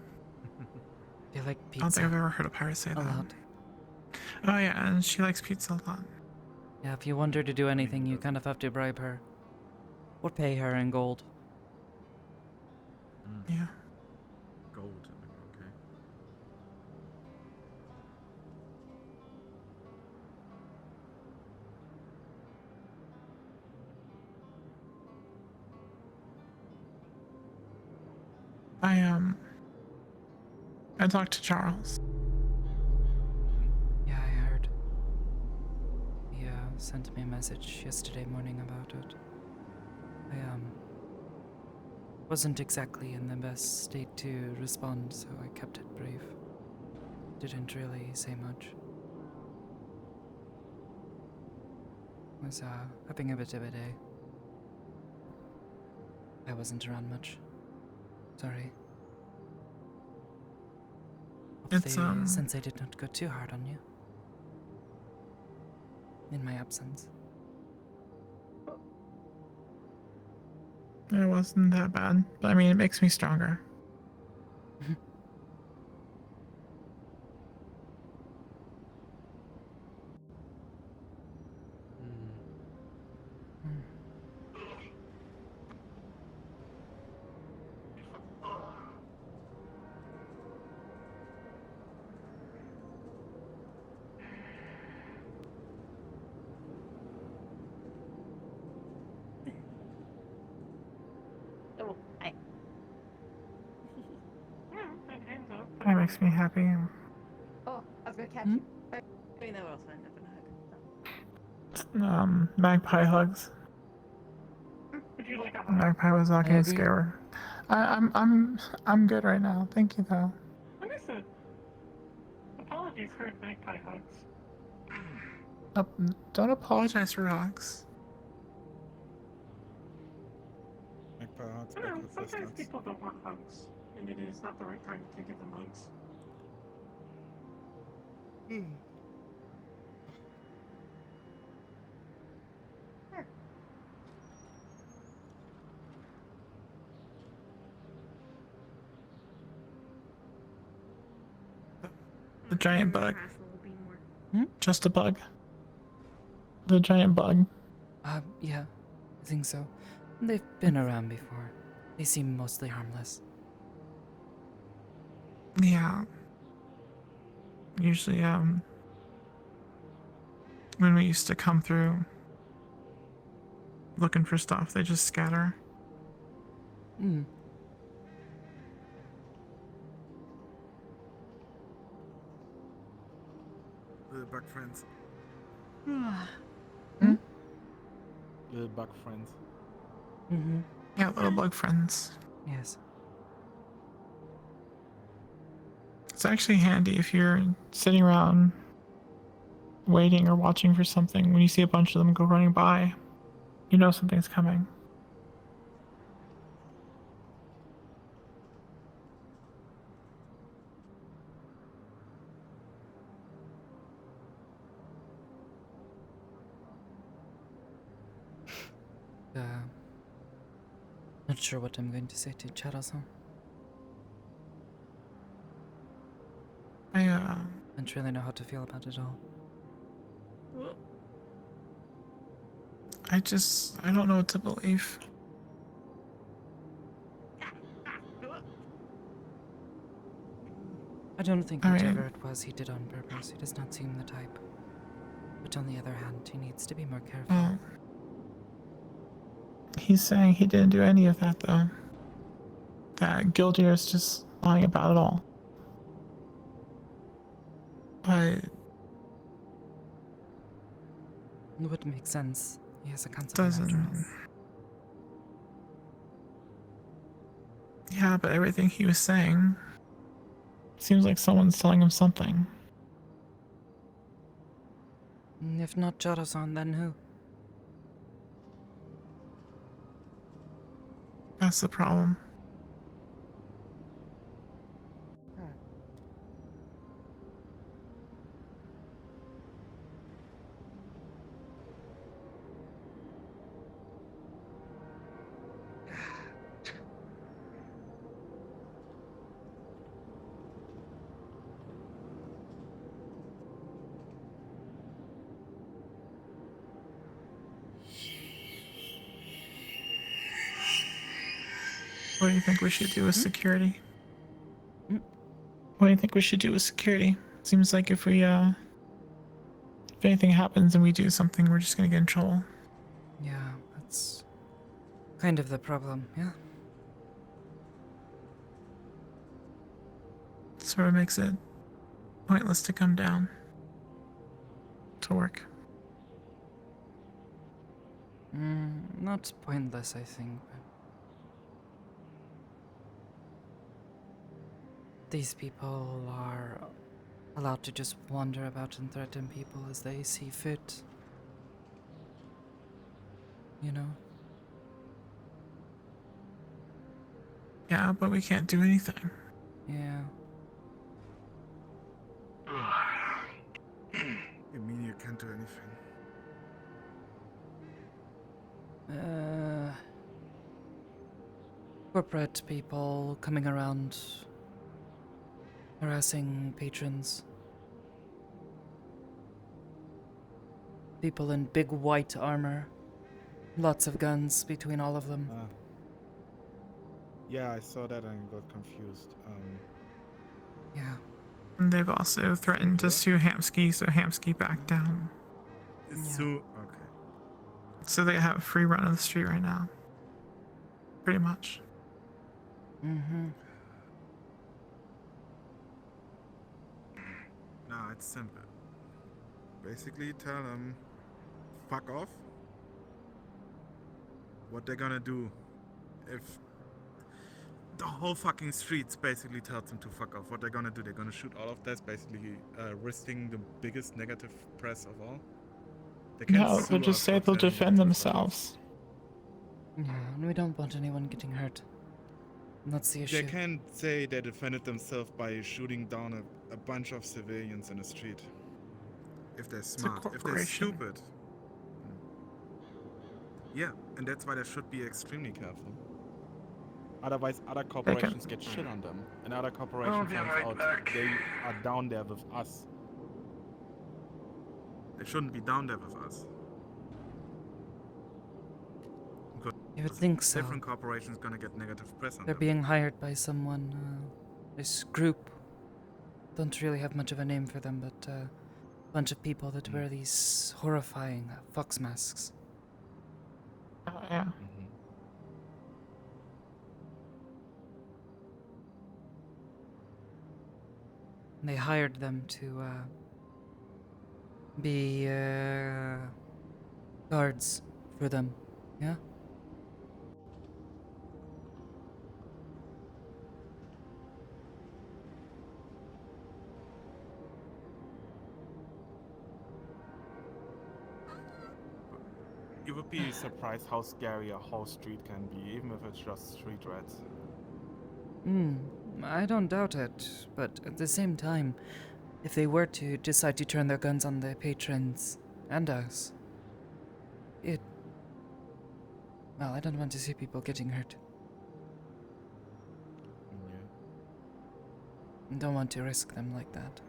They like I don't pizza. think I've ever heard a pirate say a that. lot. Oh yeah, and she likes pizza a lot. Yeah, if you want her to do anything, you kind of have to bribe her. Or pay her in gold. Yeah. Gold. Okay. I talked to Charles. Yeah, I heard. He sent me a message yesterday morning about it. I wasn't exactly in the best state to respond, so I kept it brief. Didn't really say much. Was having a bit of a day. I wasn't around much. Sorry. Hopefully, since I did not go too hard on you. In my absence. It wasn't that bad, but I mean, it makes me stronger. Oh, hi. That makes me happy. Oh, I was gonna catch you. I mean, that would also end up in a hug. Magpie hugs. Would you like a hug? Magpie was not I gonna agree. scare her. I'm good right now. Thank you though. Understood. Apologies for magpie hugs. Don't apologize for hugs. Magpie hugs, I know, back with sometimes distance. people don't want hugs, and it is not the right time to give them hugs. The giant bug. Just a bug. The giant bug. Yeah, I think so. They've been around before. They seem mostly harmless. Yeah. Usually, when we used to come through looking for stuff, they just scatter. Hmm. Little bug friends. Little bug friends. Mm-hmm. Yeah, little bug friends. Yes. It's actually handy if you're sitting around waiting or watching for something. When you see a bunch of them go running by, you know something's coming. Not sure what I'm going to say to Charasan. I don't really know how to feel about it all. I don't know what to believe. I don't think I whatever mean- it was he did on purpose. He does not seem the type. But on the other hand, he needs to be more careful. Well, he's saying he didn't do any of that, though. That Gildir is just lying about it all. But It would make sense. He has a concept doesn't. Yeah, but everything he was saying seems like someone's telling him something. If not Charasan, then who? That's the problem. What do you think we should do with security? What do you think we should do with security? Seems like if anything happens and we do something, we're just gonna get in trouble. Yeah, that's kind of the problem, yeah? Sort of makes it pointless to come down to work. Not pointless, I think. These people are allowed to just wander about and threaten people as they see fit. You know? Yeah, but we can't do anything. Yeah. You mean you can't do anything? Corporate people coming around harassing patrons. People in big white armor. Lots of guns between all of them. Yeah, I saw that and got confused. Yeah. And they've also threatened to sue Hamsky, so Hamsky backed down. So okay. So they have a free run of the street right now. Pretty much. Mm-hmm. No, it's simple. Basically tell them, fuck off. What they're gonna do if the whole fucking streets basically tells them to fuck off. What they're gonna do, they're gonna shoot all of this, basically risking the biggest negative press of all. They can't No, sue they'll just us say for they'll telling defend them to fuck off. themselves. Yeah, and we don't want anyone getting hurt. That's the issue. They can't say they defended themselves by shooting down a bunch of civilians in the street. If they're smart. If they're corporation. stupid. Yeah, and that's why they should be extremely careful. Otherwise, other corporations get shit on them, and other corporations find out they are down there with us. They shouldn't be down there with us. You would think so. Different corporations gonna get negative press on They're them. being hired by someone, this group. Don't really have much of a name for them, but a bunch of people that wear these horrifying fox masks. Oh, yeah. They hired them to be guards for them, yeah? You would be surprised how scary a whole street can be, even if it's just street rats. I don't doubt it, but at the same time, if they were to decide to turn their guns on the patrons and us, well, I don't want to see people getting hurt. I don't want to risk them like that.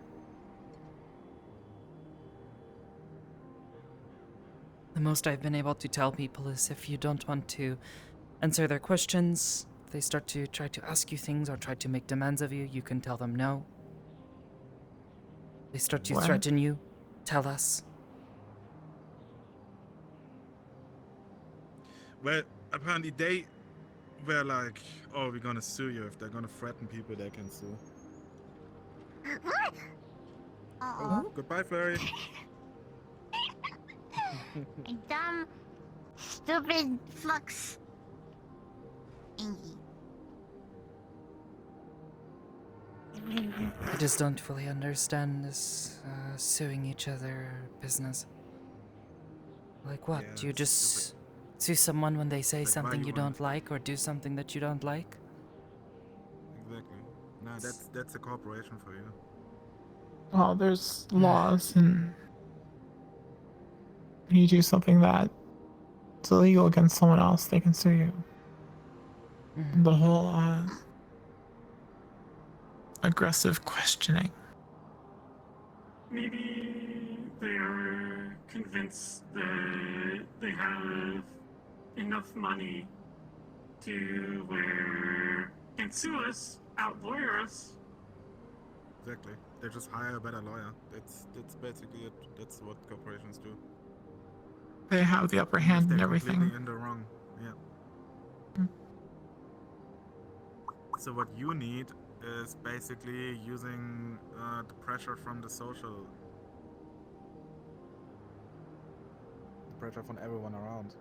The most I've been able to tell people is if you don't want to answer their questions, if they start to try to ask you things or try to make demands of you, you can tell them no. They start to What? threaten you, tell us. Well, apparently they were like, oh, we're gonna sue you. If they're gonna threaten people, they can sue. What? Oh, goodbye, Flurry. Dumb, stupid flux. Ingy. I just don't fully understand this suing each other business. Like what? Yeah, Do you it's just sue someone when they say Like, why something you you wanna- don't like or do something that you don't like? Exactly. No, that's a corporation for you. Well, there's laws, and when you do something that's illegal against someone else, they can sue you. The whole aggressive questioning. Maybe they are convinced that they have enough money to where they can sue us, outlawyer us. Exactly. They just hire a better lawyer. That's basically it. That's what corporations do. They have the upper Even if hand and they're everything. completely in the wrong. Yeah. So what you need is basically using the pressure from the pressure from everyone around.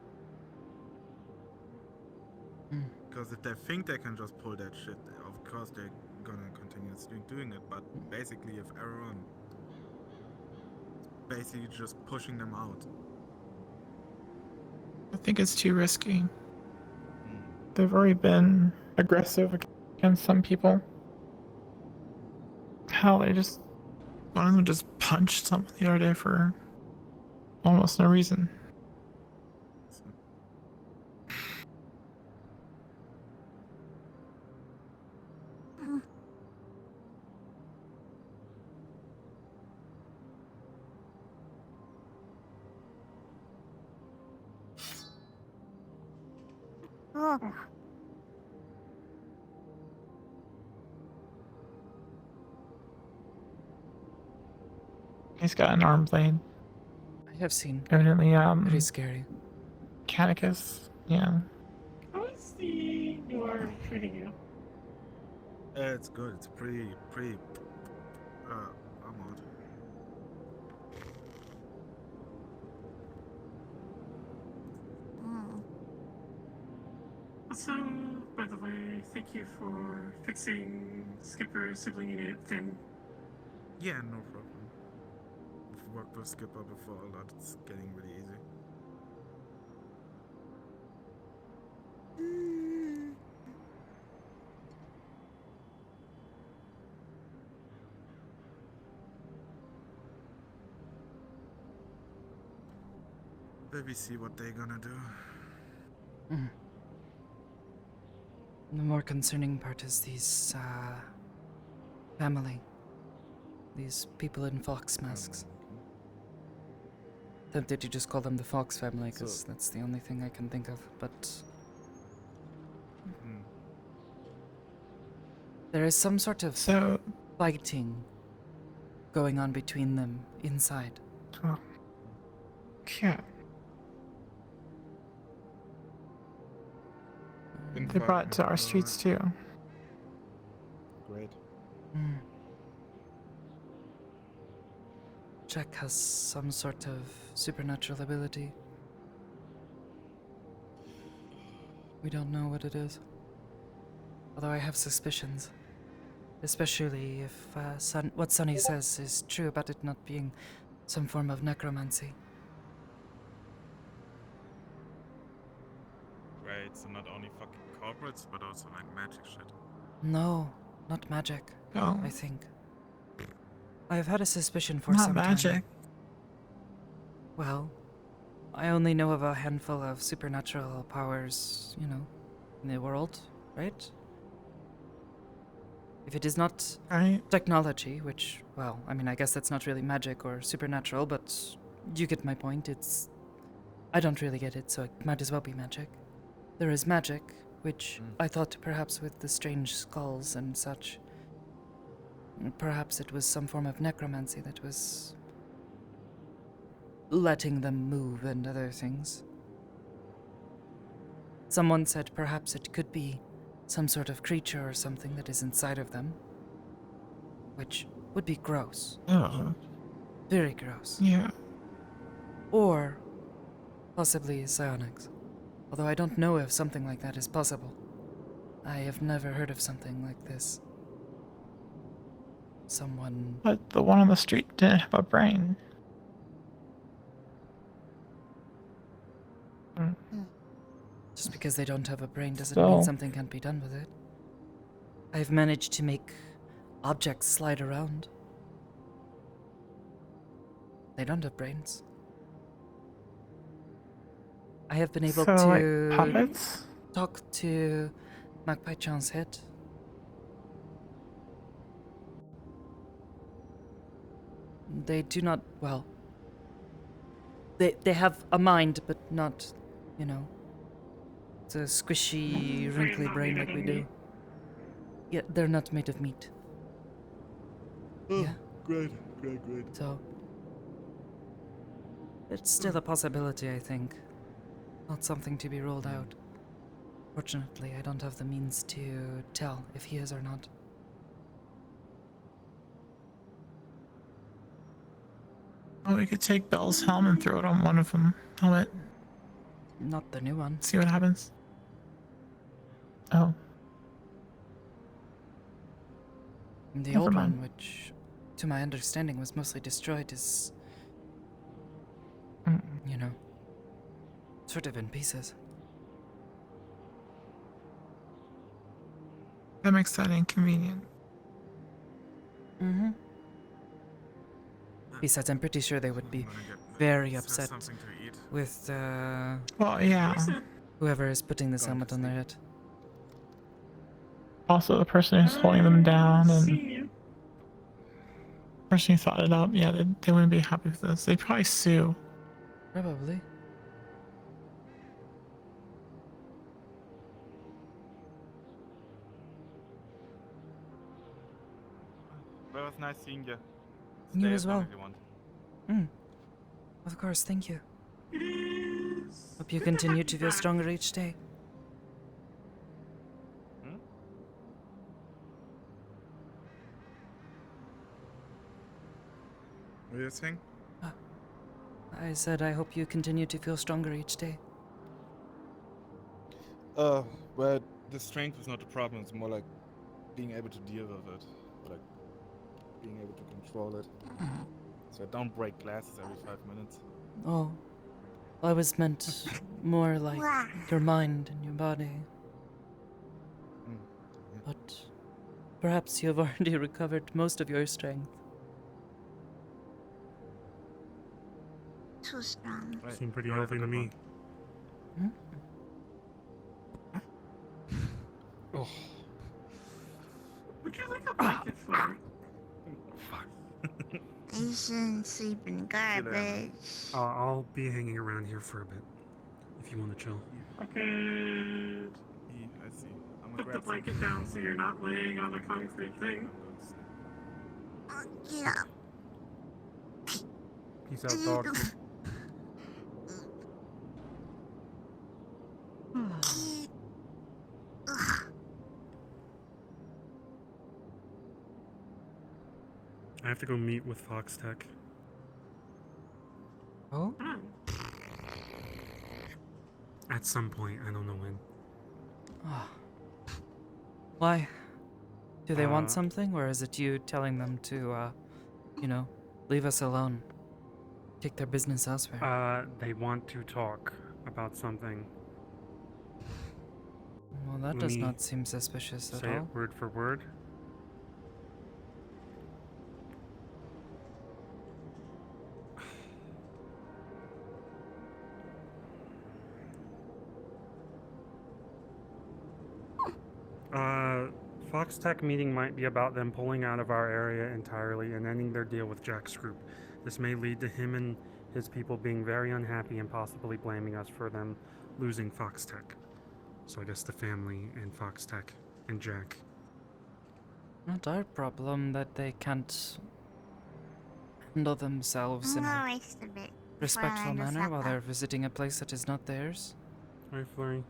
Because if they think they can just pull that shit, of course they're gonna continuously doing it. But basically, if everyone basically just pushing them out. I think it's too risky. They've already been aggressive against some people. Hell, one of them just punched someone the other day for almost no reason. Oh. He's got an arm blade. I have seen. Evidently, Pretty scary. Canicus. Yeah. How is the new arm treating you? It's good. It's pretty armored. Also, by the way, thank you for fixing Skipper sibling unit thing. Yeah, no problem. I've worked with Skipper before a lot. It's getting really easy. Maybe see what they're gonna do. The more concerning part is these family. These people in fox masks. Tempted to just call them the Fox family because that's the only thing I can think of, but there is some sort of fighting going on between them inside. Oh. Yeah. They brought it to our streets too. Great. Jack has some sort of supernatural ability. We don't know what it is. Although I have suspicions. Especially if what Sonny says is true about it not being some form of necromancy. Right, so not only fucking corporates, but also like magic shit. No, not magic. Oh. I think. I've had a suspicion for Not some magic. time. Well, I only know of a handful of supernatural powers, in the world, right? If it is not Right. technology, which, well, I mean, I guess that's not really magic or supernatural, but you get my point. I don't really get it, so it might as well be magic. There is magic, which I thought perhaps with the strange skulls and such, perhaps it was some form of necromancy that was letting them move and other things. Someone said perhaps it could be some sort of creature or something that is inside of them, which would be gross. Oh. Very gross. Yeah. Or possibly psionics. Although I don't know if something like that is possible. I have never heard of something like this. Someone... But the one on the street didn't have a brain. Just because they don't have a brain doesn't So- mean something can't be done with it. I've managed to make objects slide around. They don't have brains. I have been able So, to like, puppets? talk to Magpie Chan's head. They do not, well, they have a mind, but not, you know, it's a squishy, wrinkly brain like we do. Yeah, they're not made of meat. Oh, Yeah. great. So, it's still a possibility, I think. Not something to be ruled out. Fortunately, I don't have the means to tell if he is or not. Well, we could take Bell's helm and throw it on one of them. Helmet. Not the new one. See what happens. Oh. The Never old mind. one, which, to my understanding, was mostly destroyed, is, you know, sort of in pieces. That makes that inconvenient. Mm-hmm. Besides, I'm pretty sure they would be very upset something to eat. with, Well, yeah. whoever is putting this helmet on their head. Also, the person who's holding them down and the person who thought it up, yeah, they wouldn't be happy with this. They'd probably sue. Probably. Well, it was nice seeing you. You Stay as long well. as you want. Of course, thank you. Hope you continue to feel stronger each day. What are you saying? I said I hope you continue to feel stronger each day. Well, the strength is not the problem. It's more like being able to deal with it, like being able to control it. So I don't break glasses every 5 minutes. Oh, I was meant more like your mind and your body. But perhaps you have already recovered most of your strength. Too strong. Seem pretty healthy to me. Oh. Would you like a blanket for? You shouldn't sleep in garbage. I'll be hanging around here for a bit. If you want to chill. Okay. I see. I'm gonna Put the grab blanket down so you're not laying on the concrete thing. Get up. Peace out, dog. I have to go meet with Fox Tech. Oh? At some point, I don't know when. Why? Do they want something, or is it you telling them to, you know, leave us alone? Take their business elsewhere? They want to talk about something. Well, that Let does me not seem suspicious at Say it all. word for word. Fox Tech meeting might be about them pulling out of our area entirely and ending their deal with Jack's group. This may lead to him and his people being very unhappy and possibly blaming us for them losing Fox Tech. So I guess the family and Fox Tech and Jack. Not our problem that they can't handle themselves in No, a rest a bit. respectful before I manner just while up. they're visiting a place that is not theirs. Hi, Flurry.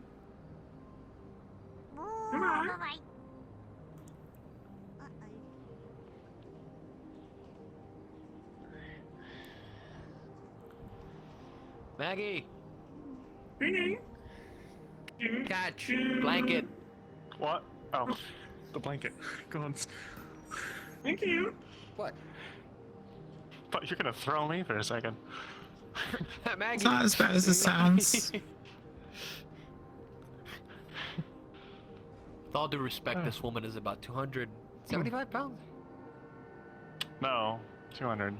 Bye-bye. Maggie! Ringing. Catch! Blanket! What? Oh, the blanket. Go on. Thank you. What? Thought you're gonna throw me for a second. Maggie! It's not as bad as it sounds. With all due respect, this woman is about 275 pounds. No, 200.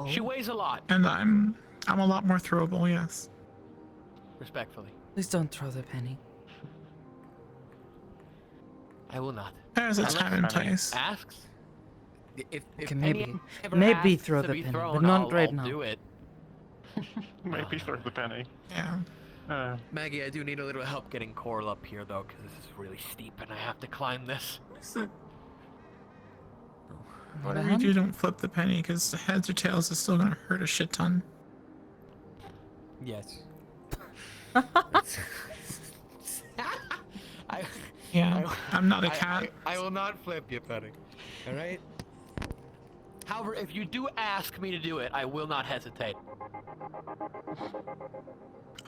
She weighs a lot. And I'm a lot more throwable, yes. Respectfully. Please don't throw the penny. I will not. There's a Unless time and place. Asks. If Okay, Penny maybe ever maybe asks throw to the be penny, thrown, but not right I'll now. do it. Maybe throw the penny. Yeah. Maggie, I do need a little help getting Coral up here, though, because this is really steep and I have to climb this. Whatever you do, don't flip the penny, because heads or tails is still gonna hurt a shit ton. Yes. I'm not a cat. I will not flip you, Penny. Alright? However, if you do ask me to do it, I will not hesitate.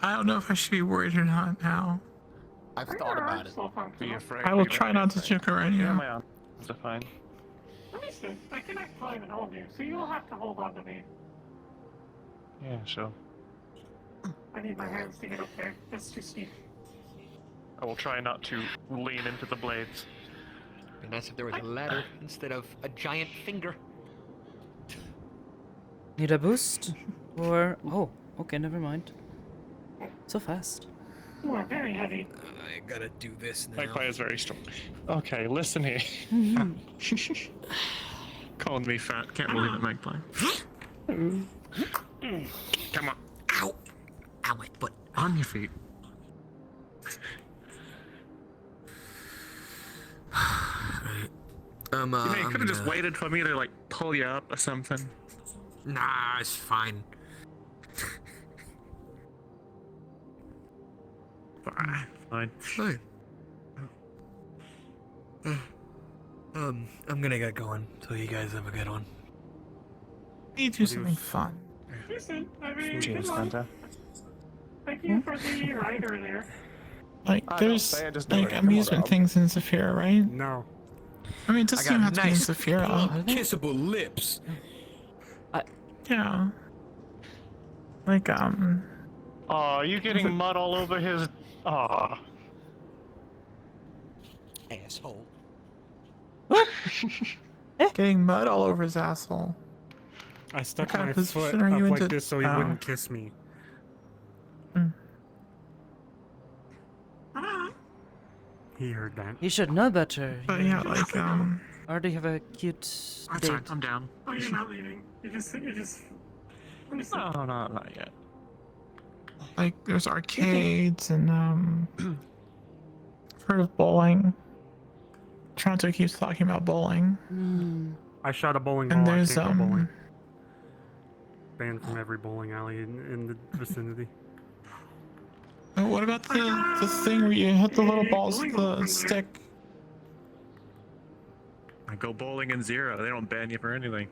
I don't know if I should be worried or not now. I've thought about it. Be afraid. I will be try very not to afraid. joke around you. Yeah, my arm. Is it fine? Let me see. I cannot climb and hold you, so you'll have to hold on to me. Yeah, sure. I need my hands to get up there. That's too steep. I will try not to lean into the blades. It'd be nice if there was a ladder instead of a giant finger. Need a boost? Or oh, okay, never mind. So fast. You are very heavy. I gotta do this now. Magpie is very strong. Okay, listen here. Calling me fat. Can't believe it, Magpie. Come on. Ow! Ow, my foot. On your feet. Right. You know, you could have just waited for me to, like, pull you up or something. Nah, it's fine. Fine. Fine. I'm gonna get going, so you guys have a good one. You do something fun. Listen, I mean, Cheers, good luck. Santa. Thank you for the ride earlier. Like, I don't there's say, I just know like it. amusement things in Zafira, right? No. I mean, it doesn't even have to be in Zafira. Kissable lips. Yeah. Like, Oh, are you getting mud all over his... Aw. Asshole. getting mud all over his asshole. I stuck What kind my of foot position are you up into? like this so he Oh. wouldn't kiss me. He heard that. You should know better. But You yeah, like, already have a cute That's date. fine, I'm down. Oh, you're not leaving. You just. Let me see. No, not yet. like there's arcades and I've heard of bowling. Toronto keeps talking about bowling. I shot a bowling And ball. I there's, can't go bowling. Banned from every bowling alley in the vicinity. Oh, what about the thing where you hit the little balls with the stick? I go bowling in Zero. They don't ban you for anything.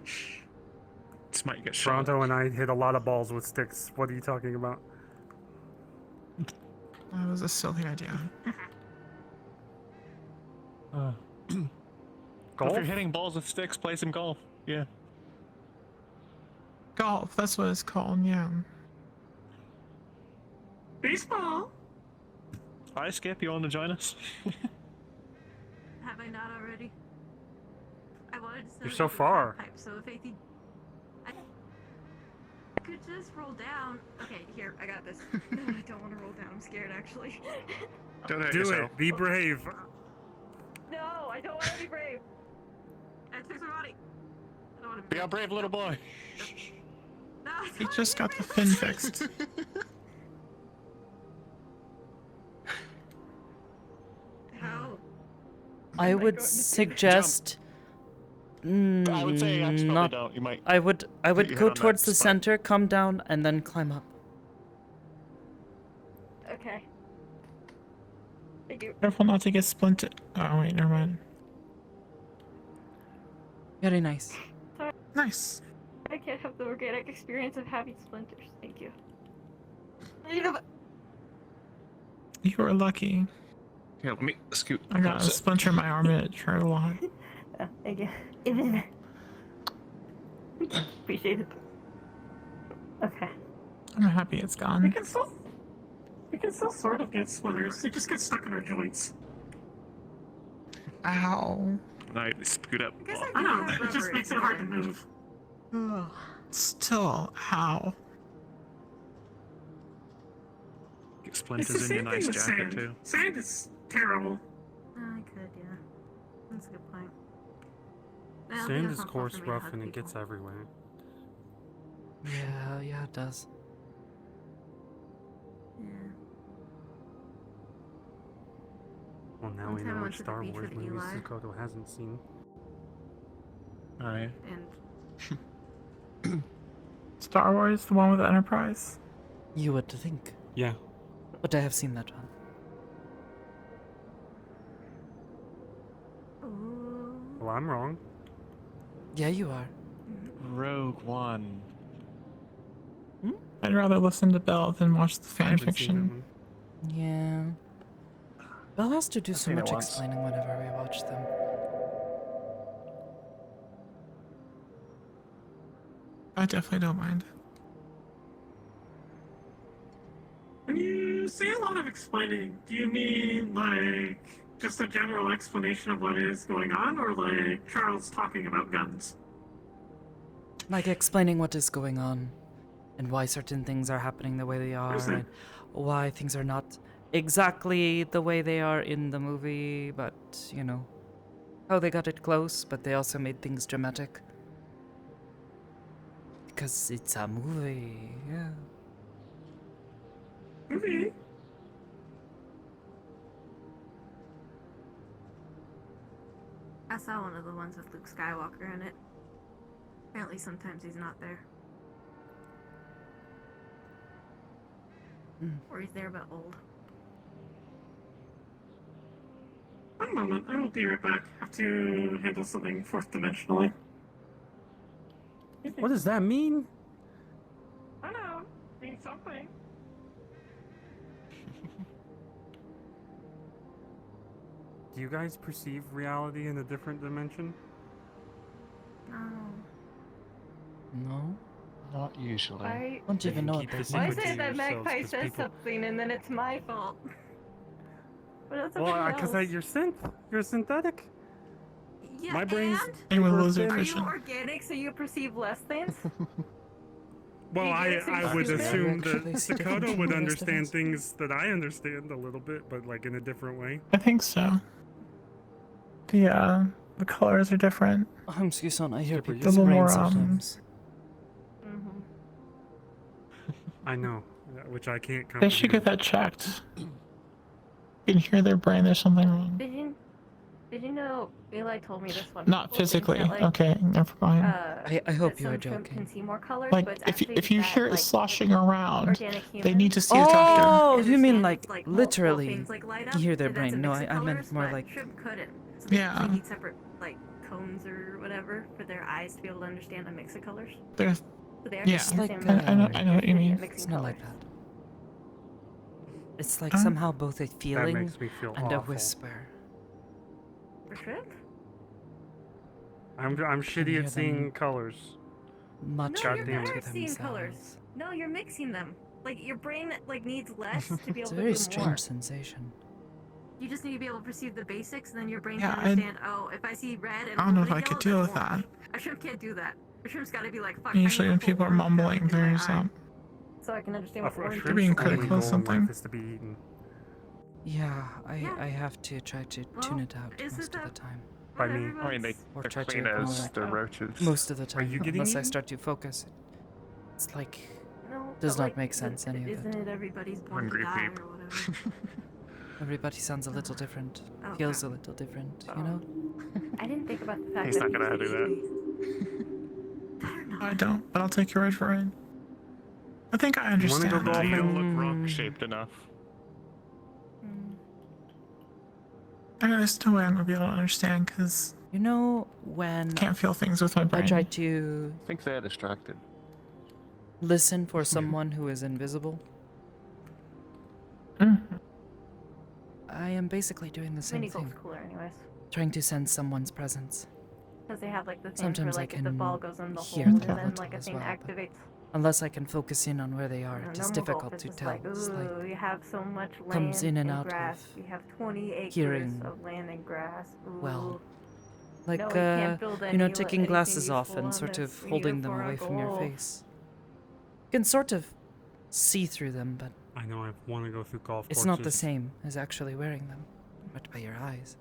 Just might get shot. Toronto and I hit a lot of balls with sticks. What are you talking about? That was a silly idea. If you're hitting balls with sticks, play some golf. Yeah. Golf, that's what it's called, yeah. Baseball. Hi, Skip. You want to join us? Have I not already? I wanted to. You're so far. Pipe, so if I could just roll down. Okay, here, I got this. No, I don't want to roll down. I'm scared, actually. Don't hurt Do yourself. it. Be brave. No, I don't want to be brave. I fix my body. I don't want to Be a brave little boy. No, I He don't just wanna got be the brave. fin fixed. How? I am would going to do this? suggest. I would say actually not. don't. You might. I would you go hit on that towards the spot. center, come down, and then climb up. Okay. Thank you. Careful not to get splinted. Oh wait, never mind. Very nice. Sorry, Nice. I can't have the organic experience of having splinters. Thank you. You were lucky. Here, let me scoot. I got a splinter in my arm and it hurt a lot. Thank you. Appreciate it. Okay. I'm happy it's We gone. can still sort of get splinters. They just get stuck in our joints. Ow. I scoot up. I know. It just makes it hard to move. Still, ow. Get It's the splinters in your same nice thing with jacket sand. too. Sand is terrible. I could, yeah. That's a good point. Sand is coarse, rough, and it gets everywhere. Yeah, it does. Yeah. Well, now One we time I know went which to the Star beach Wars with movies Eli. Sakoto hasn't seen. Alright. And Star Wars, the one with the Enterprise. You would think. Yeah. But I have seen that one. Well, I'm wrong. Yeah, you are. Rogue One. I'd rather listen to Belle than watch the fan haven't seen that fiction. one. Yeah. Belle has to do so seen it much once. explaining whenever we watch them. I definitely don't mind. When you say a lot of explaining, do you mean like just a general explanation of what is going on, or like Charles talking about guns? Like explaining what is going on and why certain things are happening the way they are Understand. and why things are not exactly the way they are in the movie, but you know, how they got it close, but they also made things dramatic. Because it's a movie, yeah. Movie. I saw one of the ones with Luke Skywalker in it. Apparently sometimes he's not there. Or he's there but old. One moment, I will be right back. Have to handle something fourth dimensionally. What does that mean? I know. Means something. Do you guys perceive reality in a different dimension? No. No? Not usually. I Don't even know what keep they this say. Why secret is to it that yourselves, Magpie 'cause says people- something and then it's my fault? But that's Well, everybody because else. you're synth. You're synthetic. Yeah, my brain's and? And with lizard Are Are you vision. organic so you perceive less things? Well, You I get it would through stupid? assume that Actually, see different Sakoto would universe understand difference. things that I understand a little bit, but like in a different way. I think so. The colors are different. Excuse me, I hear Skipper, people's a little more, brains sometimes. Mm-hmm. I know, which I can't They should get comprehend. that checked. You can hear their brain, there's something wrong. Did you know Eli told me this one? Not people think physically. that, like, Okay, never mind. I hope that you are some shrimp joking. Can see more colors, Like, but it's if actually you that, hear it like, sloshing around, organic they humans need to see a doctor. Oh, you mean understand like it's, like, multiple literally things, like, light you hear up, their and that's a brain? No, mix of I meant colors, more but like shrimp couldn't. So Yeah. They need separate like cones or whatever for their eyes to be able to understand a mix of colors. There's, So they actually yeah, understand like, mixing I know colors. what you They're mean. mixing it's not like colors. that. It's like Um, somehow both a That feeling makes me feel and a awful. whisper. For shrimp? I'm shitty hear at seeing colors. Much No, God you're damn better it. at seeing colors. No, you're mixing them. Like your brain like needs less to be It's able a to very do strange more. sensation. You just need to be able to perceive the basics, and then your brain Yeah, can understand. Oh, if I see red and I don't know a if little I bit could yellow, deal with that's that. orange. A shrimp can't do that. A shrimp's got to be like, fuck. Usually I when need to people are pull orange mumbling, out in my there's eye, so I can understand what A orange shrimp's being only critical of goal in life something. is to be eaten. Yeah, I have to try to tune it out is most it of the that- time. By me. I mean, Or they're try to clean as ignore the roaches. most of the time. you getting unless I eaten? start to focus. It's like No, does but, not like, make sense any of Isn't it. it everybody's born to Hungry die peep. or whatever? Everybody sounds a little different, Okay. feels a little different, you know? I didn't think about the fact He's that not gonna do that. I don't, but I'll take your word for it. I think I You wanna go understand. No, you don't golfing? look rock-shaped enough. I know there's no way I'm gonna be able to understand because You know when I can't feel things with my I brain. try to I think they're distracted. listen for someone who is invisible, I am basically doing the same Mini golf's thing. cooler, anyways. Trying to sense someone's presence. Because they have like the thing Sometimes where I like if the can ball goes in the hole hear and them a then little like a as thing well, but activates. unless I can focus in on where they are, You know, it is normal difficult golf is to just tell. like, It's like ooh, you have so much land comes in and out grass. of We have 20 acres hearing of land and grass. Ooh. well. Like, no, we can't build you know, any, taking anything glasses off useful and on sort this. of We need holding it them for our away from your goal. face. You can sort of see through them, but I know I want to go through golf it's courses. not the same as actually wearing them. But by your eyes.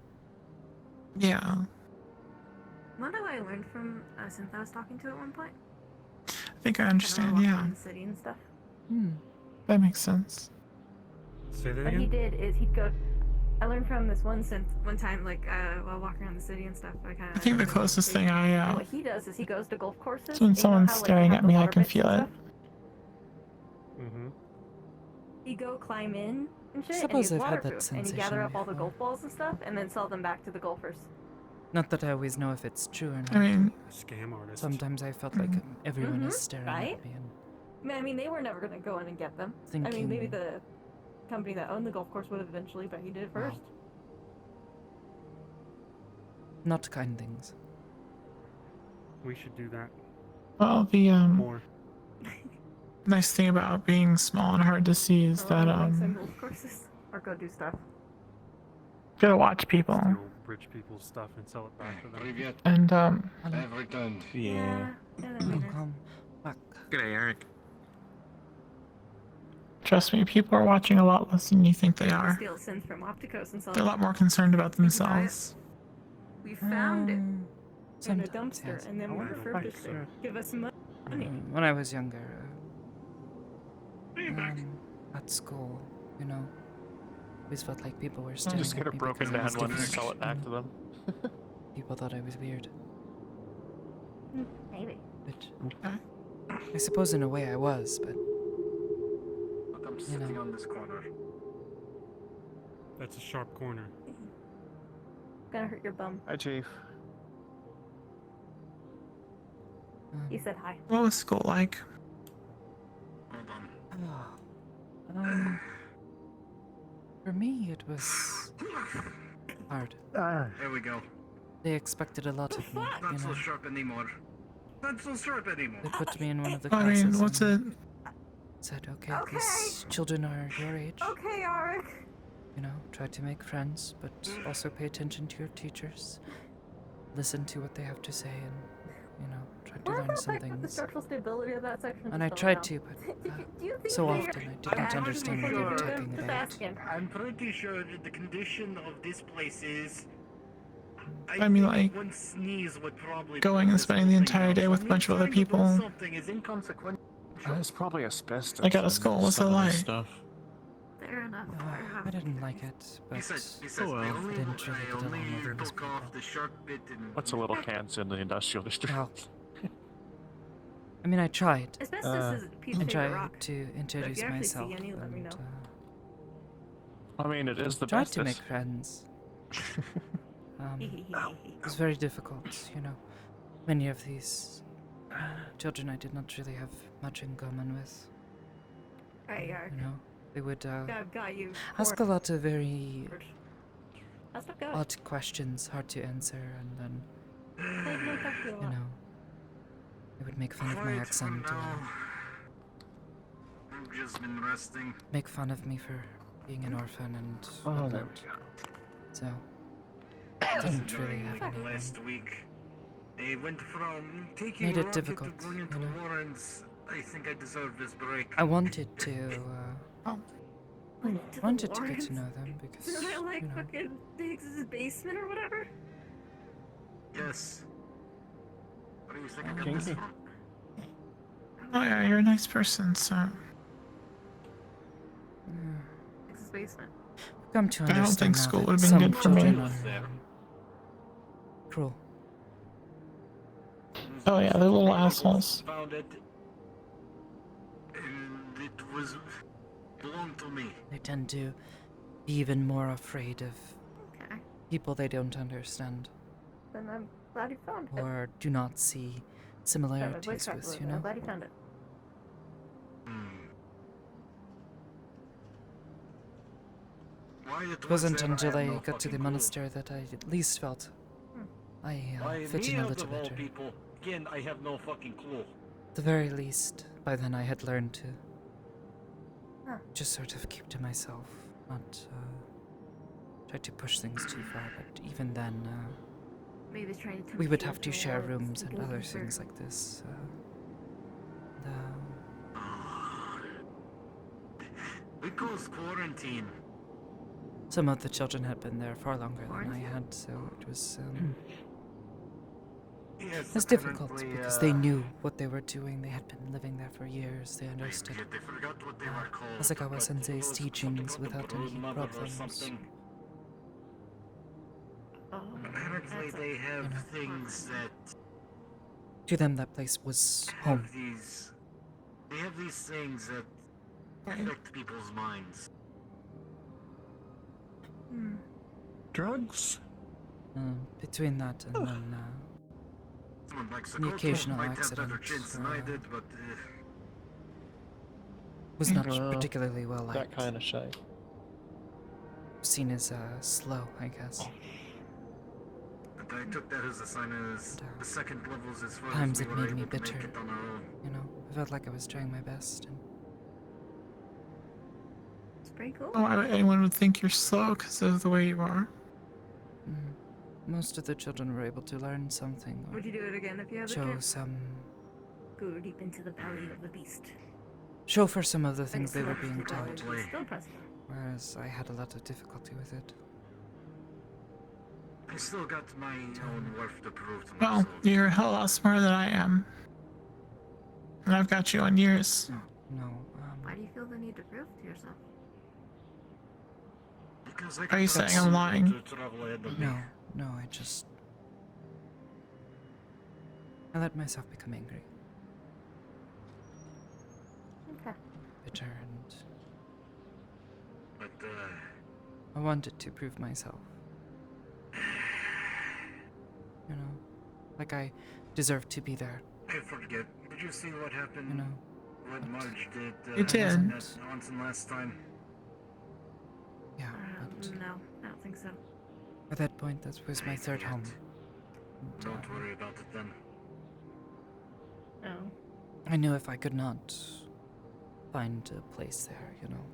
Yeah. What do I learn from Synth I was talking to at one point? I think I understand, Walking yeah. around the city and stuff. That makes sense. Say that What he again? did is he'd go. I learned from this one synth one time, like while walking around the city and stuff. I think the closest thing I, what he does is he goes to golf courses. when and you know someone's how, like, they staring have at the me, I water can pits feel and it. stuff? Mm-hmm. You go climb in and shit, Suppose and I've he's had that waterproof, and you gather sensation up all the before. golf balls and stuff, and then sell them back to the golfers. Not that I always know if it's true or not. I mean, Scam artist. Sometimes I felt like everyone is staring right? at me and I mean, they were never gonna go in and get them. I mean, maybe Thinking- the company that owned the golf course would eventually, but he did it first. not kind things. We should do that well, the more. nice thing about being small and hard to see is that Some golf courses or go do stuff. gotta watch people. Steal rich people's stuff and sell it back to them. And Yeah. Welcome back. G'day, Eric. trust me, people are watching a lot less than you think they are. Steal synth from Opticos and sell They're a it. lot more concerned about themselves. We found it in a Sometimes, dumpster, yes. and then we refurbished it. Give us money. When I was younger, at school, you know, always felt like people were staring Just get at a me broken because I was down one and different. sell it back to them. People thought I was weird. Maybe. Which, I suppose in a way I was, but I'm you sitting know. on this corner. That's a sharp corner. Gonna hurt your bum. Hi, Chief. He said hi. What was school like? For me, it was hard. There we go. They expected a lot of me, you Not so know. sharp anymore. Not so sharp anymore. They put me in one of the I classes mean, what's it? and said, okay, these children are your age. Okay, Arik. You know, try to make friends, but also pay attention to your teachers. Listen to what they have to say and, you know, try to learn some The things. structural stability of that section. And I just tried don't to, know. but Do you think so they're- often I didn't understand what they were talking Just about. asking. I'm pretty sure that the condition of this place is. I mean, think like, one sneeze would probably going and spending the entire day with a bunch of other people. Something is inconsequential. It's probably asbestos. Like out of school, what's it like? Stuff. Fair enough. I didn't like it, but Besides, Oh, well. I only, didn't really I get along only with those took off the sharp bit and. What's a little cancer in the industrial district? Well, I mean, I tried. Asbestos is Pete's I favorite tried rock. to But if introduce you actually see myself any, let me and know. I mean, it is the tried best. to make friends. It was very difficult, you know. Many of these children I did not really have much in common with. Right, Arik. You know, they would I've got you. ask a lot of very That's not good. odd questions, hard to answer, and then, you know, they would make fun of my Quiet for accent, now. I've just been resting. make fun of me for being an orphan, and Oh, there whatnot. So, I didn't really During have like anyone. last week, they went from taking Made it rocket difficult, to going into you know. Warrens. I think I deserve this break. I wanted to went into the wanted to get Warrens. to know them because, Isn't that like you know, fucking Diggs' basement or whatever? Yes. What do you think I got this from? Oh yeah, you're a nice person, so Diggs' basement. come to I don't understand think now school that would have been some good for me. children are cruel. Oh yeah, they're little assholes. Found it. And it was belonged to me. They tend to be even more afraid of Okay. people they don't understand Then I'm glad you found it. or do not see Sorry, my voice similarities cracked a with, little you bit. I'm know? glad you found it. Why It wasn't there, until I I have no got to the fucking clue. monastery that I at least felt I Why fit me in a out little of all better. people? Again, I have no fucking clue. At the very least, by then I had learned to Huh. just sort of keep to myself, not try to push things too far, but even then, Maybe trying to we would touch have to the share walls rooms to and go other deeper. things like this. We caused quarantine. Some of the children had been there far longer than I had, so it was Yes, it was difficult apparently, because they knew what they were doing. They had been living there for years. They understood They forgot what they were called. Asakawa but Sensei's it was teachings something about without the any brood mother or problems. something. Oh, Apparently that's they have you know. things that To them, that place was home. have these. They have these things that affect people's minds. Drugs? Between that and then Someone like the Sakoto occasional might have better accident chance than I did, but was not particularly well liked. That kind of shy. Seen as slow, I guess. and I took that as a sign as the second levels as far Times as we it were made me able to bitter. make it on our own. You know, I felt like I was trying my best. And It's pretty cool. Why would anyone would think you're slow because of the way you are? most of the children were able to learn something. Or Would you do it again if you had the show chance? some, Go deep into the belly of the beast. show for some of the things they were select being the belly, taught. but still press them. Whereas I had a lot of difficulty with it. I still got my own worth to prove to Well, myself. you're a hell lot smarter than I am. And I've got you on years. No. Why do you feel the need to prove to yourself? Because I Are you saying I'm lying? to travel ahead of me. No, I just... I let myself become angry. Okay. Bitter, and But I wanted to prove myself. You know, like I deserved to be there. I forget. Did you see what happened? You know, What Marge did? You did. That once and last time. yeah, but No, I don't think so. at that point, that was my third home. And, Don't worry about it then. No. I knew if I could not find a place there, you know,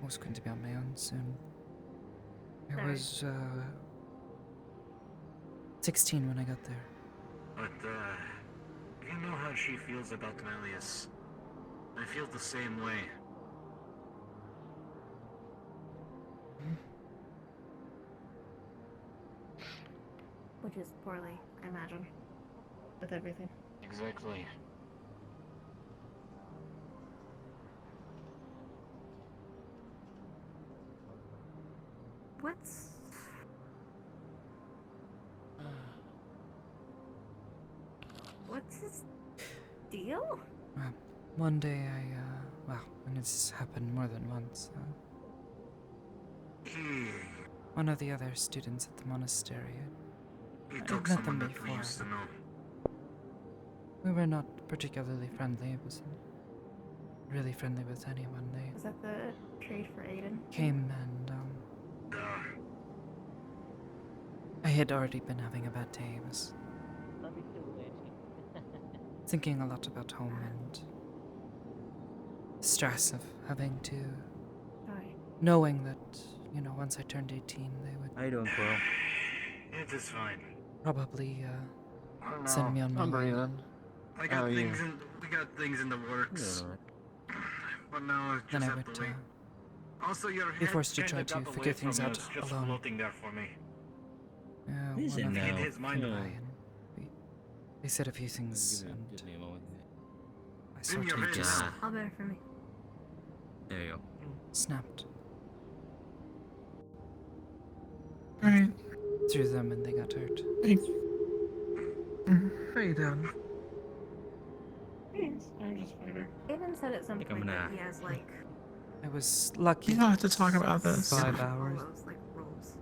I was going to be on my own soon. I Sorry. was 16 when I got there. But you know how she feels about Melius. I feel the same way. Which is poorly, I imagine. With everything. Exactly. What's his deal? One day well, and it's happened more than once. One of the other students at the monastery. He I'd took met them someone that we before. used to know. We were not particularly friendly. It wasn't really friendly with anyone. They Was that the trade for Aiden? came and I had already been having a bad day. I was thinking a lot about home and the stress of having to knowing that, you know, once I turned 18 they would How you doing, Coral? It is fine. probably Oh, send me on my I'm way. breathing. I How got are you? things in. We got things in the works. Yeah, alright. But now I Then just I have would to wait. Also, your Be head forced to kinda try to got away figure from things you. out It's just alone. floating there for me. Yeah, Listen one of now. them his mind came by away. and they said a few things, and Give me a moment. I In sort your of head just now. All better for me. There you go. snapped Right. through them, and they got hurt. How you doing? Thanks. I'm just fighting. Aiden said at some think I'm point that gonna- he has like I was lucky. You don't have to talk about this. 5 all hours. those like roles.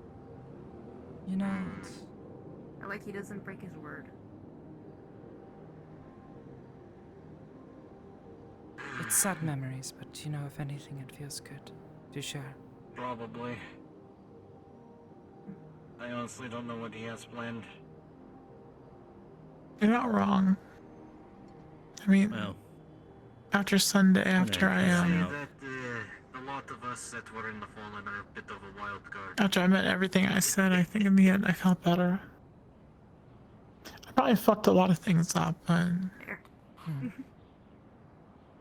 You know, it's, Or like he doesn't break his word. it's sad memories, but you know, if anything, it feels good to share. Probably. I honestly don't know what he has planned. You're not wrong. I mean, Well, after Sunday, after I Say out. that a lot of us that were in the Fallen are a bit of a wild card. after I meant everything I said, I think in the end I felt better. I probably fucked a lot of things up, but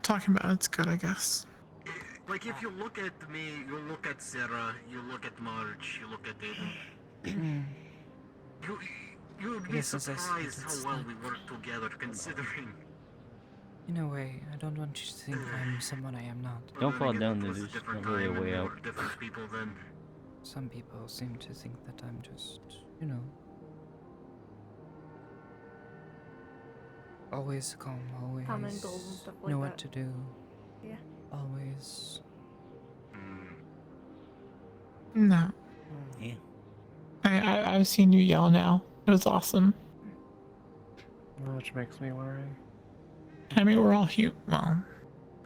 talking about it's good, I guess. Like, if you look at me, you look at Sarah, you look at Marge, you look at Aiden. You'd be Yes, as I said, surprised it's how well like- we work together, considering. In a way, I don't want you to think I'm someone I am not. Don't But fall then down again, there. it was a There's different not really a time and way we out. were different people then. Some people seem to think that I'm just, you know, always calm, always Common goals and stuff like know that. what to do, Yeah. always. No. Yeah. I've seen you yell now. It was awesome. Which makes me worry. I mean, we're all human. Well,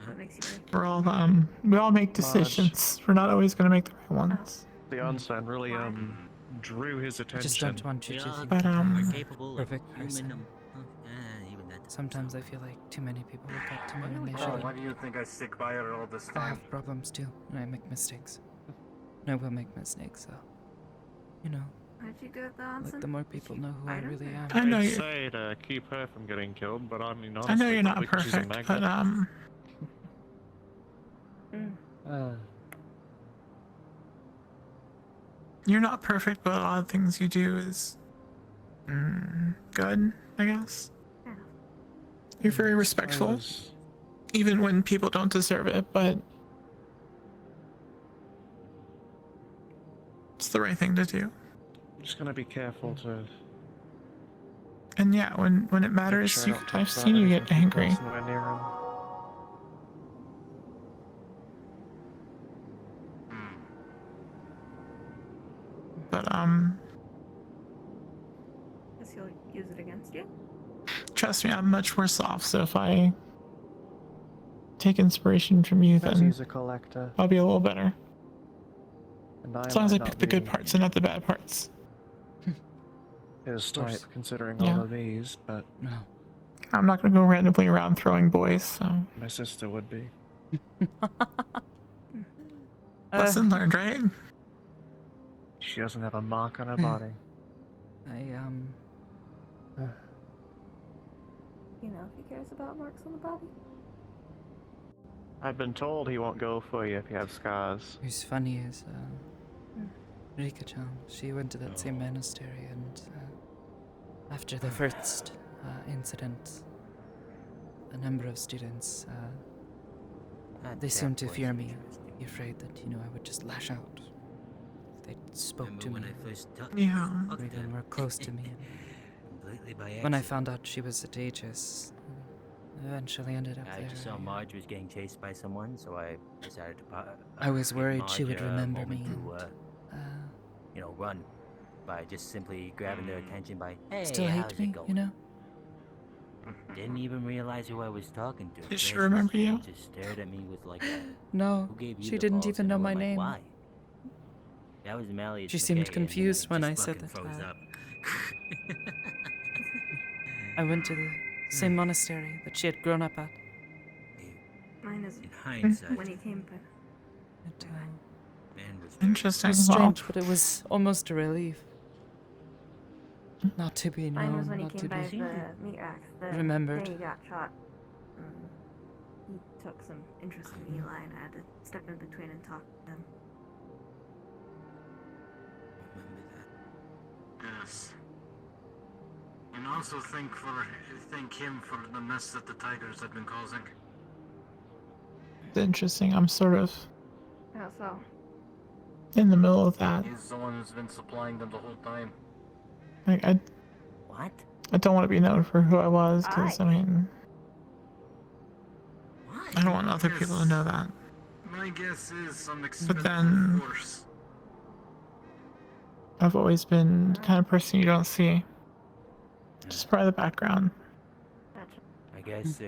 What makes you worry? we're all we all make decisions. We're not always gonna make the right ones. The onsen really drew his I attention. just don't want you to Yeah, think But, that I'm are a capable of perfect person. human. Even that. Sometimes I feel like too many people look up to me when they Oh, why shouldn't. do you think I stick by her all this I time? have problems too, and I make mistakes. And I will make mistakes, so, you know, What did you do at the onsen? like the more people know who I Fight 'em? really am. I know I'd you're, say to keep her from getting killed, but I mean, I honestly, know you're not probably 'cause she's a perfect, magnet. but you're not perfect, but a lot of things you do is good, I guess. Yeah. You're very respectful, even when people don't deserve it, but it's the right thing to do. I'm just gonna be careful to. And yeah, when it matters, sure I don't talk I've about seen you get anything too angry. close anywhere near him. But Guess he'll use it against you. trust me, I'm much worse off. So if I take inspiration from you, As then he's a collector. I'll be a little better. And I As long as I might pick not the good be parts and not the bad parts. His course. type, considering Yeah. all of these, but No. I'm not gonna go randomly around throwing boys. So my sister would be. lesson learned, right? She doesn't have a mark on her Hmm. body. You know, if he cares about marks on the body. I've been told he won't go for you if you have scars. Who's funny is Rika-chan. She went to that same monastery, and after the first incident, a number of students they seemed to fear me, be afraid that I would just lash out. They spoke to when me. I first Yeah. Or even were close to me. Completely by When I accident. found out she was at Aegis, I eventually ended up I there. just saw Marge was getting chased by someone, so I decided to. I was give worried she Marge would a remember moment me to, run by just simply grabbing their attention by, hey, Still how's hate it me, going? Didn't even realize who I was talking to. Did she First, remember you? Just stared at me with like a, No, who gave you she the didn't balls even to know I'm my like, name. Why? That was Malleus She seemed McKay, and confused when I just said fucking that. froze up. I went to the same monastery that she had grown up at. Mine is In hindsight, when he came back. man was It Interesting. was Well, strange, but it was almost a relief. Not to be Mine was known, when he not to came by be the meat racks. The remembered. day he got shot. He took some interest in Eli, and I had to step in between and talk to him. Yes. And also thank him for the mess that the tigers have been causing. It's interesting. I'm sort of How so? in the middle of that. He's the one who's been supplying them the whole time. Like, What? I don't want to be known for who I was, because, I mean... I don't want other people to know that. My guess is some expendable then- force. I've always been the kind of person you don't see. Just by the background. I guess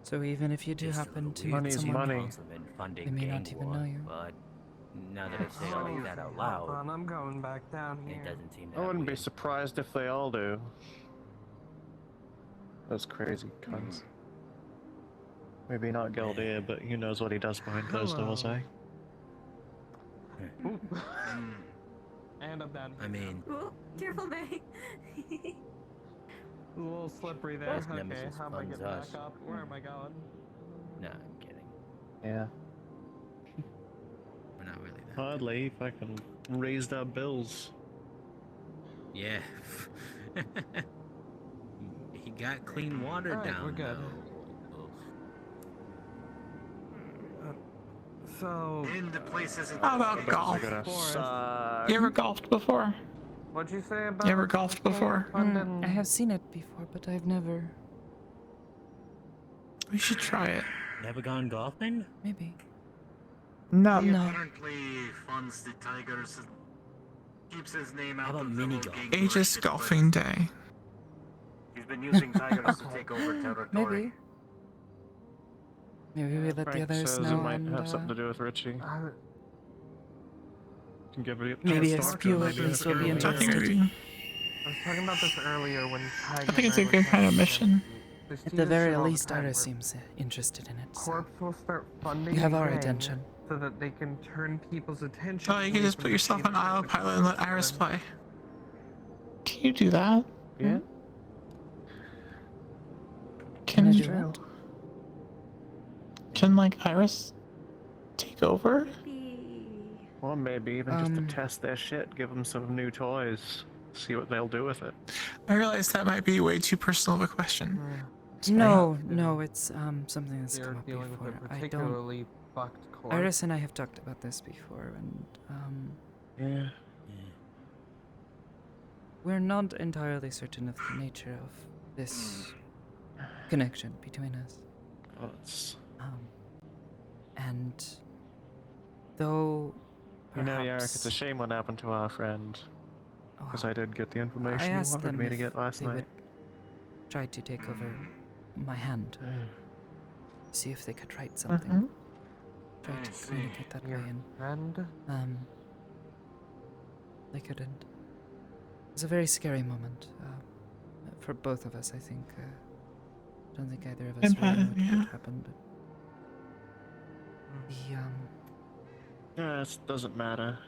So even if you do happen to meet Money's someone, money. they may not even know you. But now that I say it like that out loud, I'm going back down here. it doesn't seem that I wouldn't way. be surprised if they all do. Those crazy cunts. Maybe not Galdeer, but who knows what he does behind closed doors, eh? And I'm done. I mean, Ooh, careful, May. A little slippery there. Best Okay, nemesis how am I funds getting us. back up? Where am I going? no, I'm kidding. Yeah. We're not really that. Hardly, if I can raise their bills. Yeah. He got clean water Alright, down. we're good. Though. So... And the place isn't... How about golf? You ever golfed before? What'd you say about... You ever golfed before? I have seen it before, but I've never... We should try it. Never gone golfing? Maybe. No. He apparently funds the tigers and keeps his name out of the whole gang war Aegis shit, Golfing Day. but he's been using tigers to take over territory. Maybe we let the Frank others says know it might and, have something to do with Richie. Can give it maybe a talk few to him, of maybe. us will be I think interested. maybe. I was talking about this earlier when I think it's a good kind of mission. At the very least, Iris seems interested in it. So. Corps will start funding You have the our gang attention. so that they can turn people's attention. Oh, you can away just from put the yourself on shit that autopilot and let Iris play. Can you do that? Yeah. Can I you do it? Can, like, Iris take over? Or maybe even just to test their shit, give them some new toys, see what they'll do with it. I realize that might be way too personal of a question. No, it's something that's They're come up dealing with before. a I don't. particularly fucked corps. Iris and I have talked about this before, and Yeah. we're not entirely certain of the nature of this connection between us. Oh, it's... And though You know, Yarrick, perhaps it's a shame what happened to our friend. Because I did get the I information you asked wanted them me to if get last they night. would try to take over my hand, see if they could write something. Try to communicate that way, and friend? they couldn't. It was a very scary moment for both of us. I think. I don't think either of us really knew what happened. But Yeah, it doesn't matter.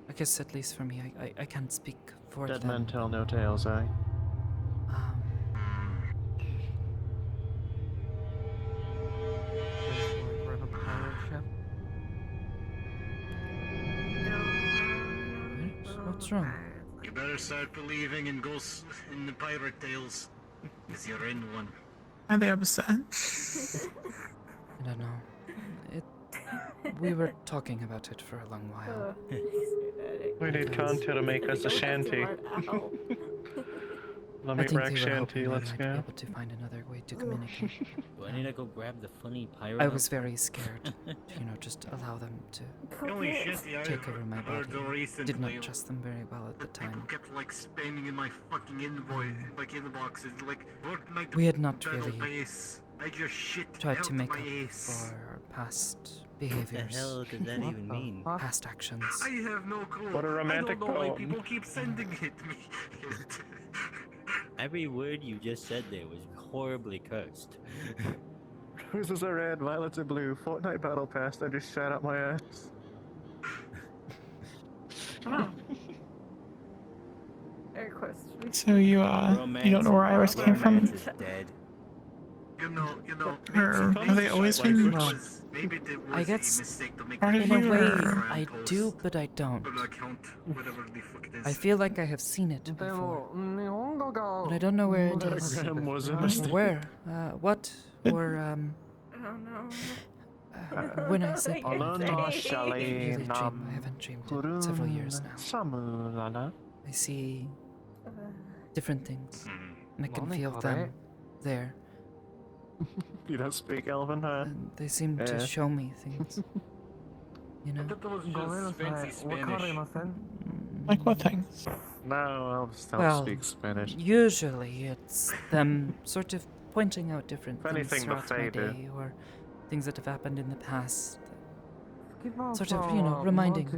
I guess at least for me, I can't speak for Dead them. men tell no tales, eh? What's wrong? You better start believing in ghosts in the pirate tales, because you're in one. Are they upset? I don't know. We were talking about it for a long while. We need Conte to make us a shanty. Let me I think rack they were shanty, hoping we let's might be go. able to find another way to communicate. Do I need to go grab the funny pirate? I was very scared to, just allow them to Holy shit, yeah, take over my heard body. recently Did not trust them very well at the People time. kept like spamming in my fucking inboxes, like, Fortnite We had not battle really pass. I just shit tried out to make my up ass. for our past behaviors. hell does that even mean? Past actions. I have no clue. What a romantic I don't know why poem. people keep sending it to me. Every word you just said there was horribly cursed. Roses are red, violets are blue. Fortnite Battle Pass, I just shot up my ass. Air question. So you don't know where Iris came from? Dead. You Or have they always been Maybe there was I guess a mistake to make part of in a you, way or I do, but I don't. account, whatever the fuck it is. I feel like I have seen it before, but I don't know where it is. Telegram was a mistake. Where? What? Or Oh no. when I sleep. Alana I really Shali dream. I haven't dreamed in several years now. Samulala. I see different things, and I can Morning, feel Corey. them there. You don't speak Elven, huh? And they seem to show me things. You know? like what things? No, Elves don't Well, speak Spanish. usually it's them sort of pointing out different If things anything, the throughout my Fae do. day, or things that have happened in the past. Sort of, you know, reminding.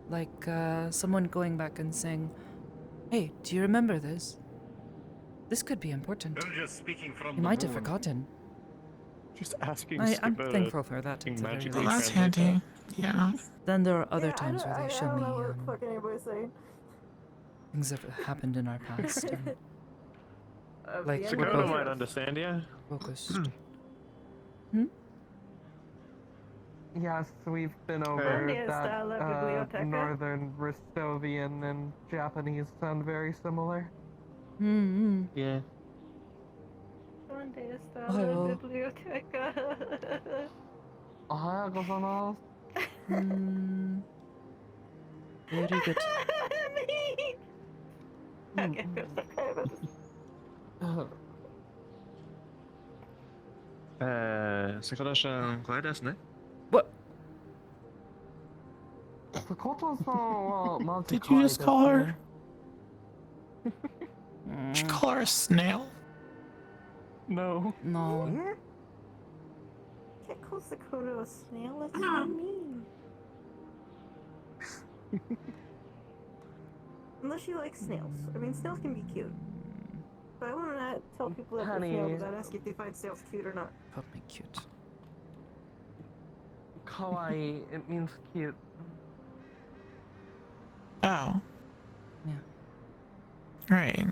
Like someone going back and saying, "Hey, do you remember this? This could be important. You're just speaking from You might have forgotten." Just asking. I'm thankful for that. At the very magically Well, that's least. handy. Yeah. Then there are other times where they show I me don't know what the fuck anybody's saying. things that have happened in our past. And, like the we're Sakoto both might understand you. focused. Yes, we've been over Yes, that la biblioteca. northern Ristovian and Japanese sound very similar. Mm-hmm. Yeah. ¿Dónde está Hello. la biblioteca? Ohio gozaimasu. Very good. Okay, Sakoto-san, これですね。 What? Did you just call her? Did you call her a snail? No. No. Can't call Sakoto a snail. That's not mean. Unless you like snails. I mean, snails can be cute. But I want to tell people that they're Honey. snails. I'd ask if they find snails cute or not. Called me cute. Kawaii, it means cute. Oh. Yeah. Right.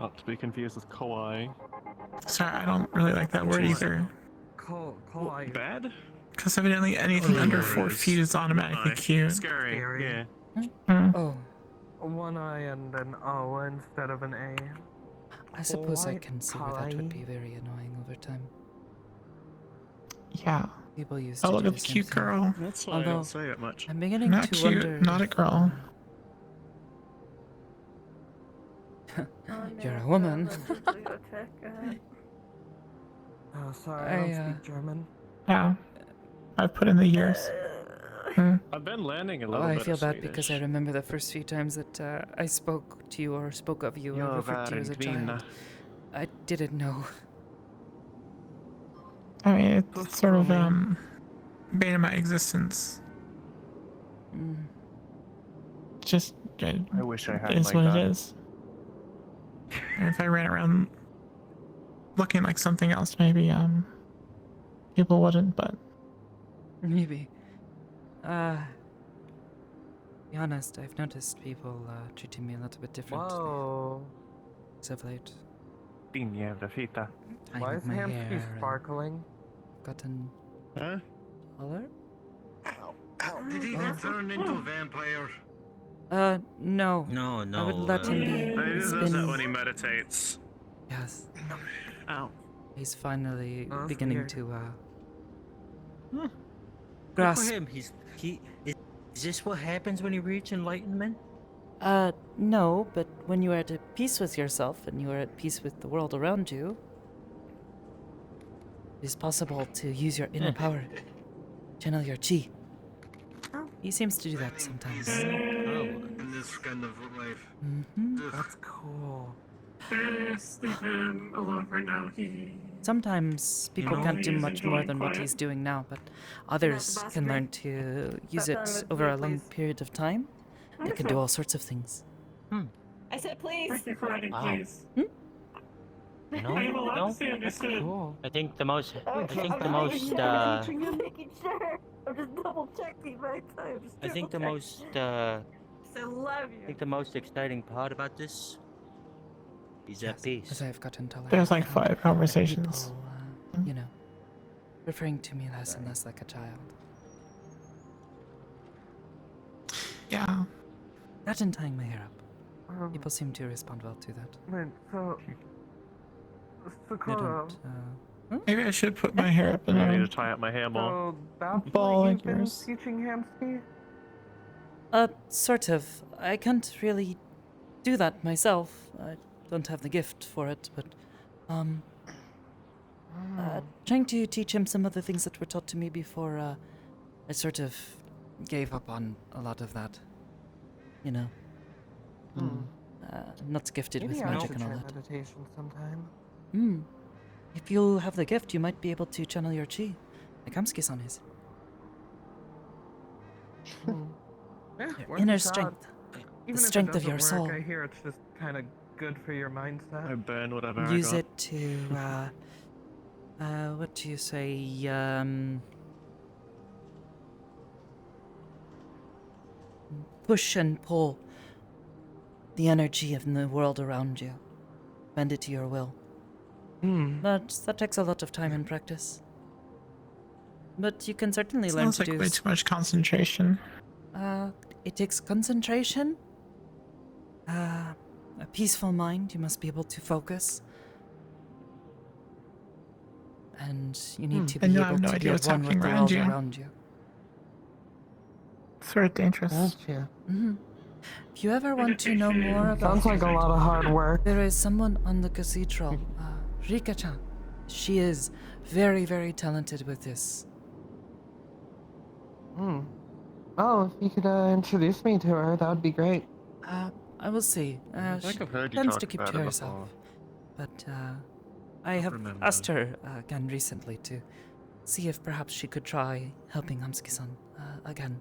Not to be confused with kawaii. Sorry, I don't really like that word either. Kawaii. Bad? Because evidently anything under 4 feet is automatically cute. Scary. Yeah. Oh, One I and an O instead of an A. I suppose I Kawaii- can see where that would kawaii. be very annoying over time. Yeah. People used Oh, to look do at the the same cute thing. girl. That's why I Although, don't say it much. I'm beginning Not to cute, wonder. not a girl. You're a woman. Oh, sorry, I don't speak German. Yeah. I've put in the years. I've been landing a Oh, little I bit feel of bad Swedish. because I remember the first few times that I spoke to you or spoke of you or You're referred to you as a very green. child. I didn't know. I mean, it's sort of, bane of my existence. Just, I wish I had it is like what that. it is. And if I ran around looking like something else, maybe, people wouldn't, but Maybe. Be honest, I've noticed people treating me a little bit different Whoa. as of late. Din jävla fitta. Tying Why up is my Hamsky hair and sparkling? gotten Huh? taller? Did he get turned into a vampire? No. No, I no. would let him be. He He's does that been- when he meditates. Yes. Ow. He's finally Oh, that's beginning weird. to Good grasp. for him. Is this what happens when you reach enlightenment? No, but when you are at peace with yourself and you are at peace with the world around you, it is possible to use your inner power, channel your chi. He seems to do that sometimes. In this kind of life. That's cool. There's him alone right now. Sometimes people know, can't do he's much more enjoying than what quiet. he's doing now, but others can learn to use Stop it telling him over a to long please. period of time. They can do all sorts of things. I said please. Thank you for adding, Wow. please. You know, I am allowed no, to say understood. Cool. I think the most, I think the I'm most, making sure. I'm just double checking my time. I think the most, I love I you. think the most exciting part about this He's at peace. As I've gotten taller. There's like and 5 conversations. People, you know, referring to me less and less like a child. Yeah. That and tying my hair up. People seem to respond well to that. Wait, so They Sakoto. don't, Maybe I should put my hair up in I need to a tie up my hair more. So that's ball what like you've been yours. teaching Hamsky? Sort of. I can't really do that myself. I don't have the gift for it, but, trying to teach him some of the things that were taught to me before, I sort of gave up on a lot of that. You know? Not gifted Maybe with I magic should and all try that. meditation sometime. If you have the gift, you might be able to channel your chi, like Hamsuki-san is. Yeah, Your worth inner a shot. strength. Even The if it strength of doesn't your work, soul. I hear it's just kind of good for your mindset. I burn whatever I Use got. it to, what do you say, push and pull the energy of the world around you. Bend it to your will. That takes a lot of time and practice. But you can certainly learn Sounds to like do way too much concentration. it takes concentration. A peaceful mind, you must be able to focus. And you need to be And you able have no to be idea at what's one with happening the around world you. around you. It's very dangerous. Gotcha. If you ever want to know more about... Sounds like a lot of hard work. There is someone on the cathedral, Rika-chan. She is very, very talented with this. Oh, if you could introduce me to her, that would be great. I will see. I She think I've heard you tends talk to keep about to it herself. before. But I have remember. asked her again recently to see if perhaps she could try helping Hamsuki-san again.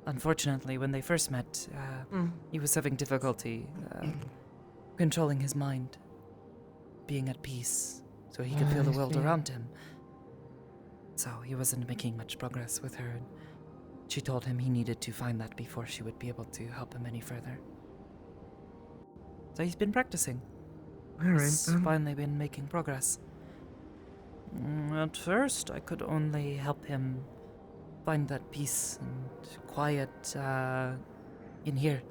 Unfortunately, when they first met, he was having difficulty controlling his mind, being at peace, so he could feel the I world see. around him. So he wasn't making much progress with her. She told him he needed to find that before she would be able to help him any further. So he's been practicing. Alright He's then. finally been making progress. At first, I could only help him find that peace and quiet in here.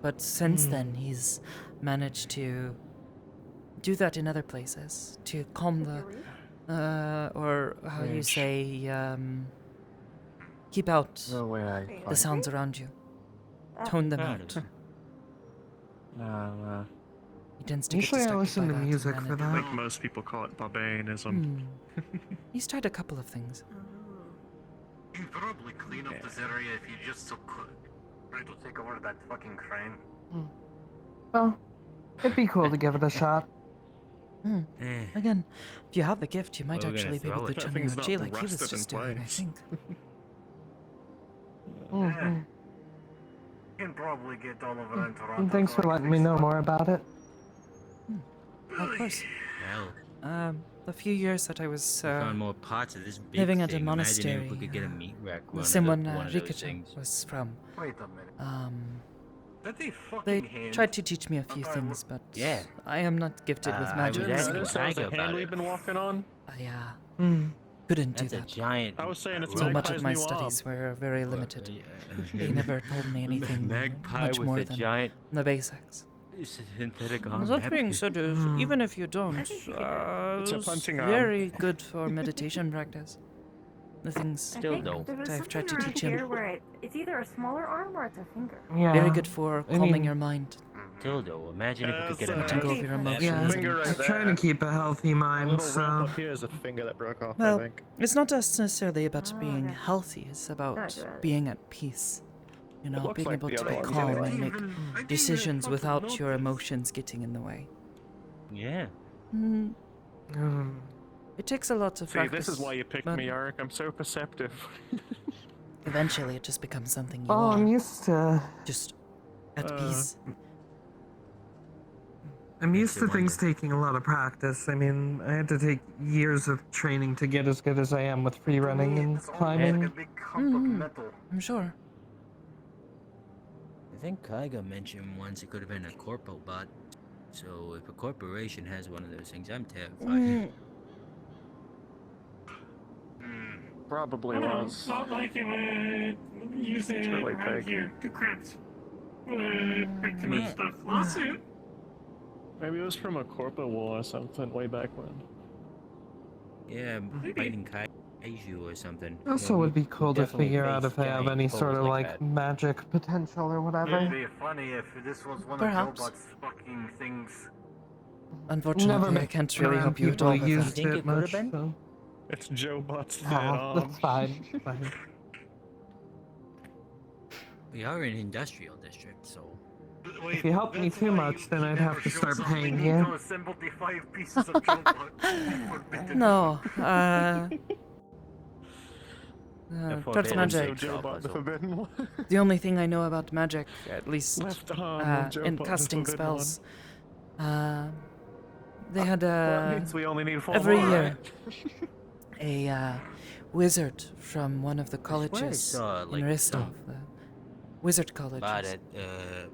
But since then, he's managed to do that in other places to calm the, or how you Rage. say, keep out No way I the fight. sounds around you, tone them Yeah, out. He tends to Usually get I distracted listen by to that music and for manage- I that. think most people call it barbarianism. He's tried a couple of things. You can probably clean up this area if you just try to take over that fucking crane. Well, it'd be cool to give it a shot. Again, if you have the gift, you might Well, we're gonna actually be able throw to it. channel That your thing's chi not like he was rusted in just doing, I place. think. Mhm. You can probably get all over in Toronto. And thanks for letting me know more about it. Of course. Well, The few years that I was we found more parts of this big living at a thing. Imagine monastery, if we could get a meat rack the run same of one one of those Rika-chan things. was from, Wait a minute. That's a fucking they hand. tried to teach me a few things, but Yeah. I am not gifted with I magic. was Is asking that Tiger the about hand it. we've been walking on? I couldn't do That's a that. giant. I was saying it's So much Magpie's of my new arm. studies were very limited. They never told me anything Magpie much with more a than giant the basics. synthetic arm. That being said, even if you don't, It's a punching arm. very good for meditation practice. The things Still though. There was that I've tried to something teach around him. here where it's either a smaller arm or it's a finger. Yeah. Very good for I calming mean- your mind. Still though. Imagine if we could get a Letting magic go of your that emotions. Yeah, Finger right I'm trying there. to keep a healthy A mind, little ramp so... up here is a finger that broke off, I Well, think. it's not just necessarily about being okay. healthy. It's about Gotcha. being at peace. You know, looks being like able the to other be ones calm anyway. and make decisions without your emotions getting in the way. Yeah. It takes a lot of See, practice. this is why you picked but me, Eric. I'm so perceptive. eventually, it just becomes something you Oh, are. I'm used to... Just at peace. I'm used you to things wonder. taking a lot of practice. I mean, I had to take years of training to get as good as I am with free running and It's almost climbing. like a big hump of metal. I'm sure. I think Kaiga mentioned once it could have been a corpo bot. So if a corporation has one of those things, I'm terrified. Probably I don't know, was. not like it would use it really around big. here. Too cramped. Break too much stuff. Lawsuit. Maybe it was from a corpo war or something way back when. Yeah, fighting kaiju or something. Also, would be cool to definitely figure out faced if they have giant any sort foes of like like that. magic potential or whatever. It'd be funny if this was one Perhaps. of Jobot's fucking things. Unfortunately, Never I been can't really around help you at people all who with used that. it much. So. It's Joe Bot's dead Ah, arm. that's fine. Fine. We are an industrial district, so. If you help me too much, then I'd have to start paying We need you. to assemble the 5 pieces of Jobot. No, The towards forbidden magic. Joe Bot the forbidden one. The only thing I know about magic, at least Left arm of Joe in Bot the casting forbidden spells, they had Well, that means we only need 4 every more, year right? a wizard from one of the swear I colleges saw, in like, Ristov, some- the wizard colleges, But it,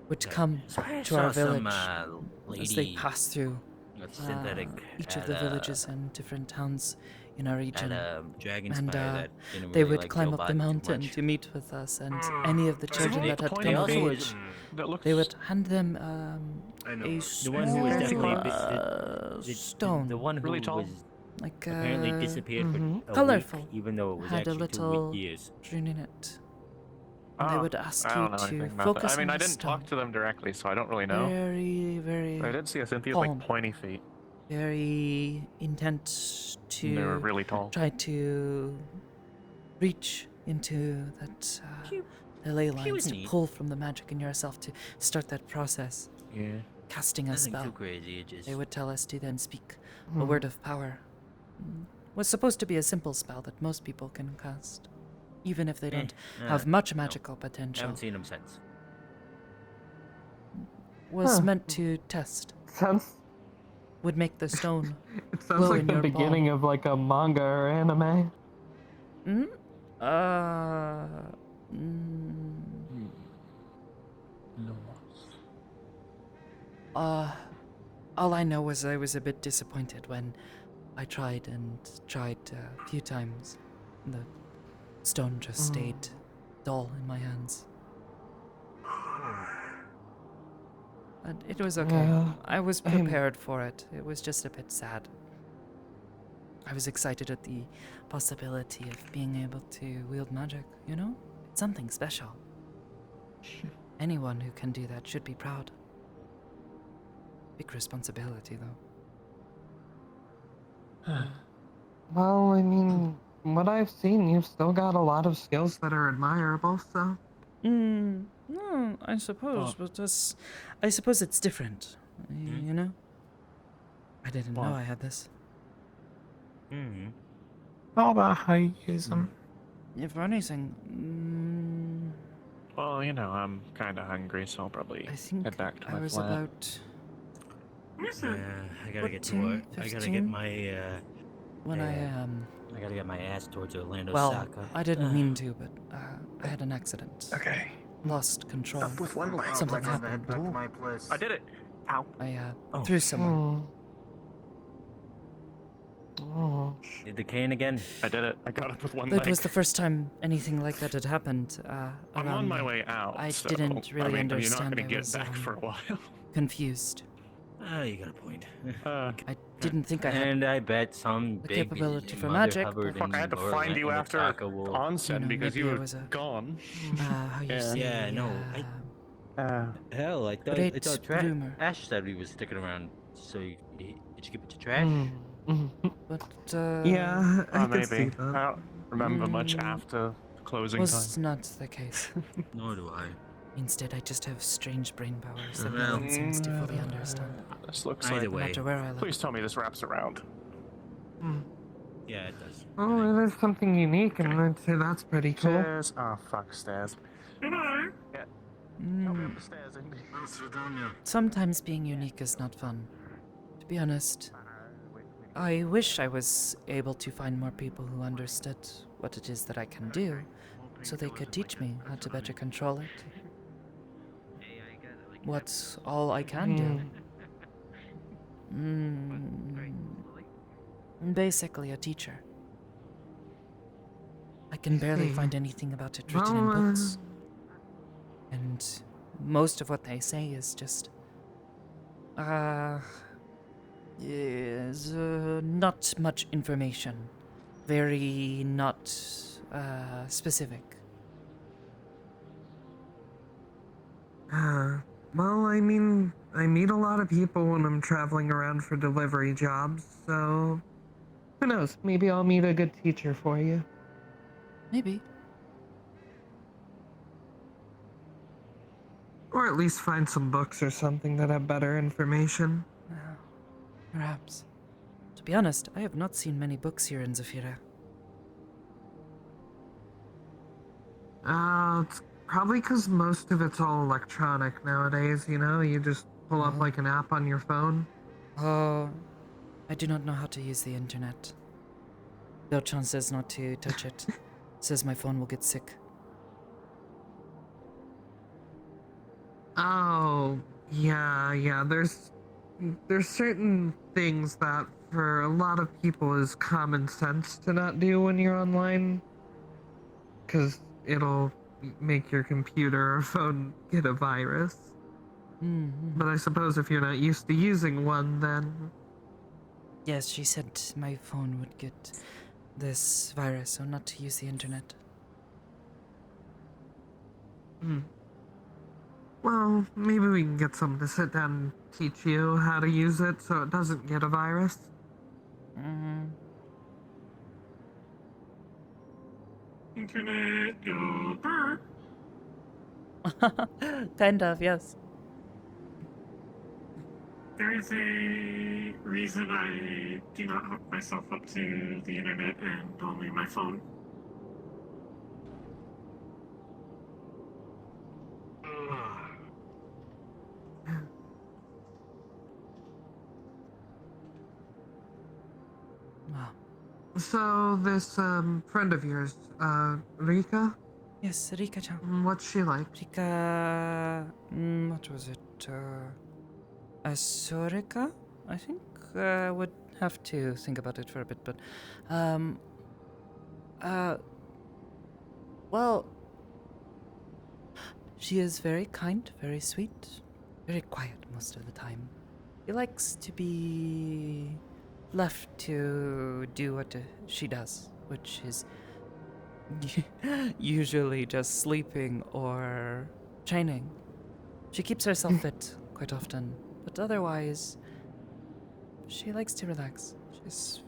would yeah. come Swear I to our saw some, village as they lady pass through with synthetic each of had the a- villages and different towns in our region. Had a dragon And spire that didn't they really would like climb Joe up Bot the too mountain much. to meet with us, and any of the children They- that had they come of also age, was- that looks they would hand them I know. a The one who was definitely stone, the one who Really tall? was like apparently disappeared for a colorful, week, even though it was had a actually 2 little years. rune in it. And they Oh, would ask I you don't know to anything about focus that. I mean, on I the didn't stone. talk to them directly, so I don't really know. Very, very But I did see a Cynthia's calm. like pointy feet. Very intent And they were to really tall. try to reach into that the ley lines was to neat. pull from the magic in yourself to start that process. Yeah. Casting a Nothing spell. too crazy. It just They would tell us to then speak a Hmm. word of power. Was supposed to be a simple spell that most people can cast, even if they don't have much magical I potential. haven't seen them since. Was Huh. meant to test. Sounds. Would make the stone. It sounds glow like in the your beginning of like a manga or anime. Hmm? All I know was I was a bit disappointed when I tried a few times. The stone just stayed dull in my hands. But it was okay. Yeah, I was I'm- prepared for it. It was just a bit sad. I was excited at the possibility of being able to wield magic, you know? It's something special. Anyone who can do that should be proud. Big responsibility, though. Well, I mean, what I've seen, you've still got a lot of skills that are admirable, so. No, I suppose, but I suppose it's different, you know? I didn't know I had this. Mm-hmm. All about how you use them. If anything, Well, you know, I'm kind of hungry, so I'll probably I think head back to I my was flat. about I gotta get to 14, work. I gotta 15? get my when I gotta get my ass towards Orlando. well, Saka. I didn't mean to, but I had an accident. Okay. Lost control. Up with one leg. Something Let's head happened. back to my place. I did it. Ow. I Oh. threw someone. Oh. Did the cane again? I did it. I got up with one That leg. was the first time anything like that had happened. I'm around on my me. way out. I so, didn't really I mean, understand. You're not I gonna get was back for a while. confused. Oh, you got a point. I didn't think I had And I bet some the big capability for Mother magic. Hubbard Fuck, I had to in find you Orla- in after Osaka will- onsen You know, because maybe you I were was a- gone. how you Yeah. say. Yeah, no, Hell, I thought Great rumor. Ash said he was sticking around. So did you give it to Trash? But Yeah, I Maybe. can see that. I don't remember much after the closing was time. not the case. Nor do I. Instead, I just have strange brain powers that no Well, one seems to fully understand. This looks Either like. No way. matter where I look. Please tell me this wraps around. Yeah, it does. Oh, there's something unique, and I'd say that's pretty cool. Stairs. Oh fuck, stairs. Hello. Yeah. Help me up the stairs, Indy. Sometimes being unique is not fun. To be honest, I wish I was able to find more people who understood what it is that I can do, so they could teach me how to better control it. what's all I can do? Basically a teacher. I can barely find anything about it written in books. And most of what they say is just... not much information. Very not, specific. Well, I mean, I meet a lot of people when I'm traveling around for delivery jobs, so who knows? Maybe I'll meet a good teacher for you. Maybe. Or at least find some books or something that have better information. Perhaps. To be honest, I have not seen many books here in Zafira. It's probably because most of it's all electronic nowadays, you know? You just pull up like an app on your phone. Oh, I do not know how to use the internet. Belchan says not to touch it. Says my phone will get sick. Oh, yeah, there's certain things that for a lot of people is common sense to not do when you're online. Because it'll make your computer or phone get a virus. But I suppose if you're not used to using one, then... Yes, she said my phone would get this virus, so not to use the internet. Well, maybe we can get someone to sit down and teach you how to use it so it doesn't get a virus. Internet, go burp. Kind of, yes. There is a reason I do not hook myself up to the internet and only my phone. Wow. So, this, friend of yours, Rika? Yes, Rika-chan. What's she like? Rika... what was it? Asurika? I think would have to think about it for a bit, but... well... She is very kind, very sweet, very quiet most of the time. She likes to be left to do what she does, which is usually just sleeping or training. She keeps herself fit quite often, but otherwise, she likes to relax. She's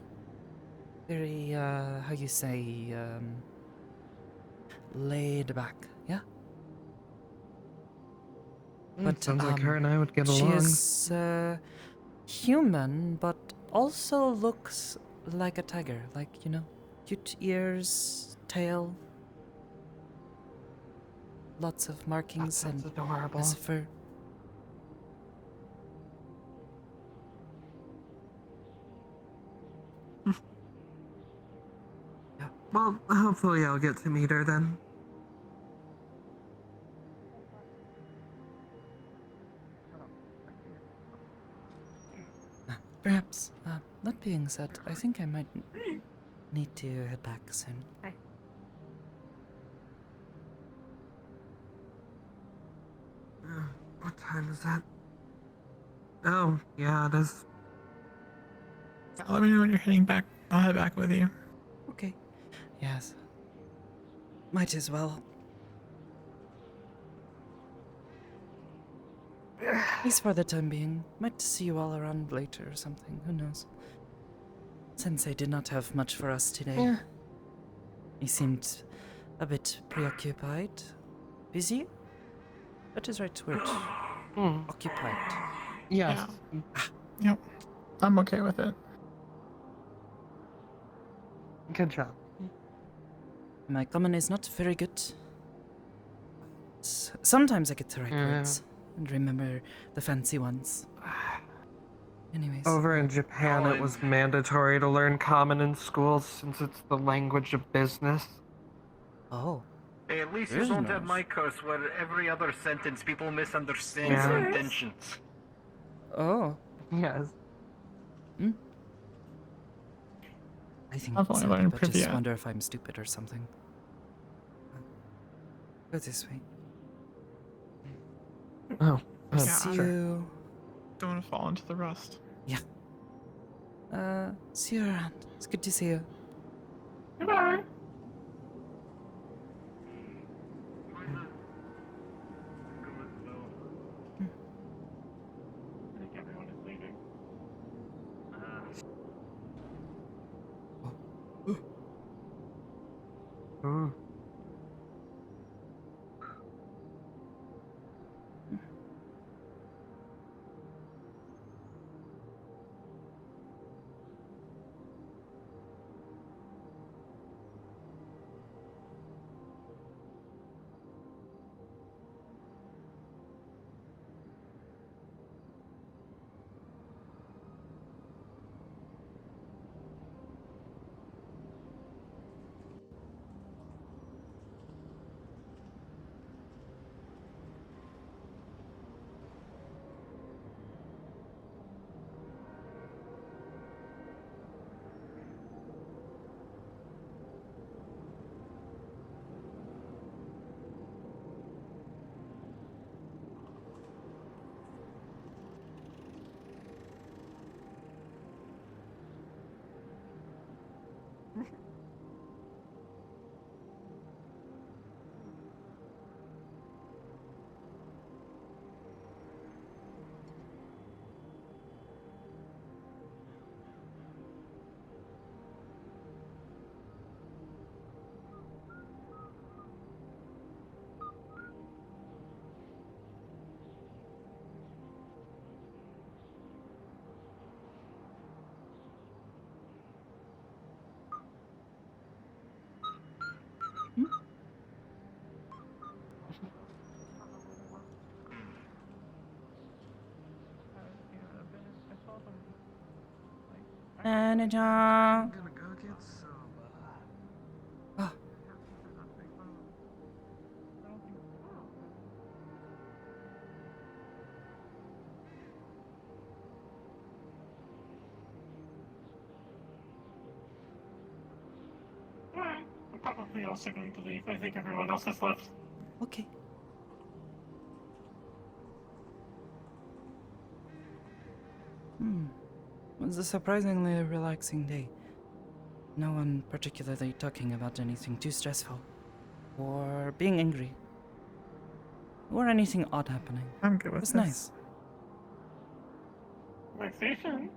very, how you say, laid back, yeah? But sounds like her and I would get along. She is human, but also looks like a tiger. Like, you know, cute ears, tail, lots of markings and adorable. has fur. Yeah. Well, hopefully I'll get to meet her then. Perhaps. That being said, I think I might need to head back soon. Okay. What time is that? Oh, yeah, it is. Let me know when you're heading back. I'll head back with you. Okay. Yes. Might as well. At least for the time being. Might see you all around later or something. Who knows? Sensei did not have much for us today. Yeah. He seemed a bit preoccupied. Busy? That is right word. Occupied. Yes. Yep. I'm okay with it. Good job. My common is not very good. Sometimes I get the right words and remember the fancy ones. Anyways. Over in Japan, it was mandatory to learn common in schools since it's the language of business. Oh. Hey, at least you Very don't have nice. my curse where every other sentence people misunderstand Yeah. your intentions. Oh. Yes. I think I've only some learned people just Privia. wonder if I'm stupid or something. Go this way. Oh. I'll Yeah, see sure. you. Don't want to fall into the rust. Yeah. See you around. It's good to see you. Goodbye. I think everyone is leaving. Ooh. Manager. I'm gonna go get some. Oh. Alright, I'm probably also going to leave. I think everyone else has left. Okay. It was a surprisingly relaxing day. No one particularly talking about anything too stressful, or being angry, or anything odd happening. I'm good It with was this. nice. Relaxation.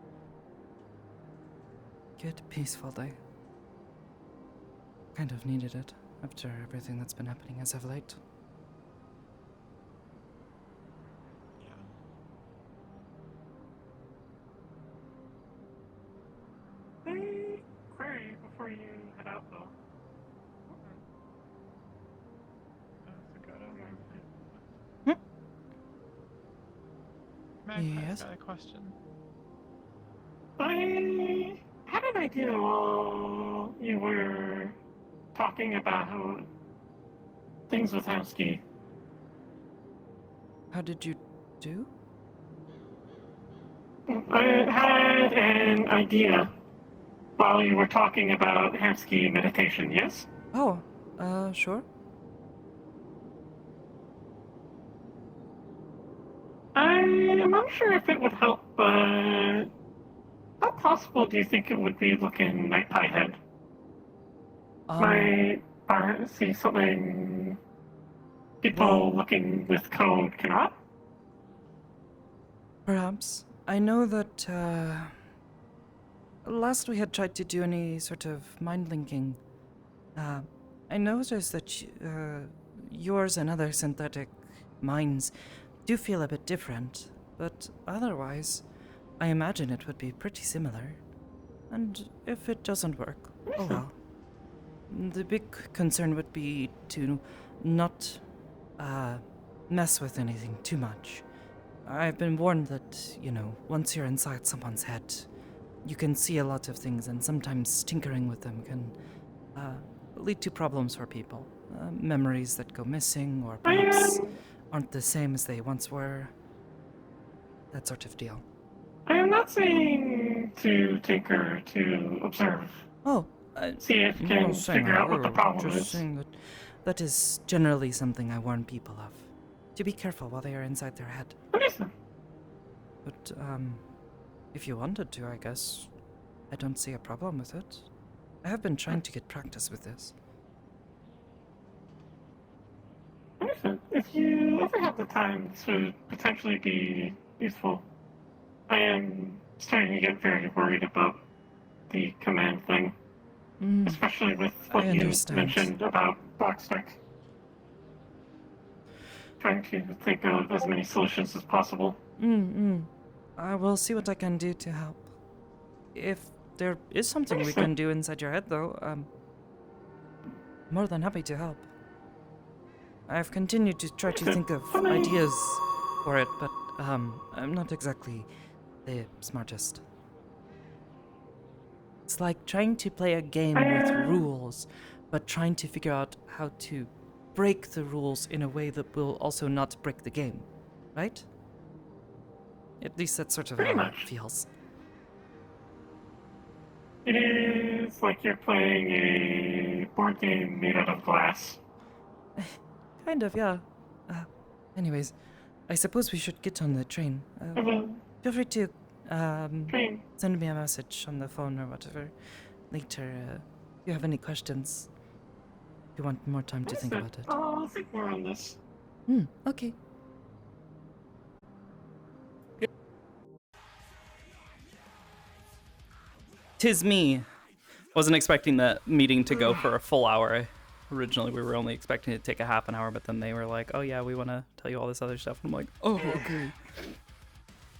Good, peaceful day. Kind of needed it after everything that's been happening as of late. Hey, query before you head out, though. Magpie's Yes? got a question. I had an idea while you were talking about how things with Housekey. How did you do? I had an idea while you were talking about Housekey meditation, yes? Oh, sure. I'm not sure if it would help, but how possible do you think it would be looking Night Pie Head? Might see something people looking with code cannot? Perhaps. I know that, last we had tried to do any sort of mind linking, I noticed that yours and other synthetic minds do feel a bit different, but otherwise, I imagine it would be pretty similar. And if it doesn't work, oh well. The big concern would be to not mess with anything too much. I've been warned that, you know, once you're inside someone's head, you can see a lot of things, and sometimes tinkering with them can lead to problems for people. memories that go missing, or perhaps aren't the same as they once were. That sort of deal. I am not saying to tinker, to observe. Oh, see if you can figure out what the problem just is. saying that is generally something I warn people of. To be careful while they are inside their head. But, if you wanted to, I guess, I don't see a problem with it. I have been trying to get practice with this. If you ever have the time, this would potentially be useful. I am starting to get very worried about the command thing. Especially with what you mentioned about Boxtech. Trying to think of as many solutions as possible. I will see what I can do to help. If there is something we can do inside your head, though, more than happy to help. I've continued to try to think of ideas for it, but I'm not exactly the smartest. It's like trying to play a game with rules, but trying to figure out how to break the rules in a way that will also not break the game, right? At least that's sort of how it feels. It is like you're playing a board game made out of glass. Kind of, yeah. Anyways, I suppose we should get on the train. Feel free to send me a message on the phone or whatever later if you have any questions. If you want more time to think about it. I'll think more on this. Okay. Tis me. Wasn't expecting that meeting to go for a full hour. Originally, we were only expecting it to take a half an hour, but then they were like, oh yeah, we want to tell you all this other stuff. I'm like, oh, okay.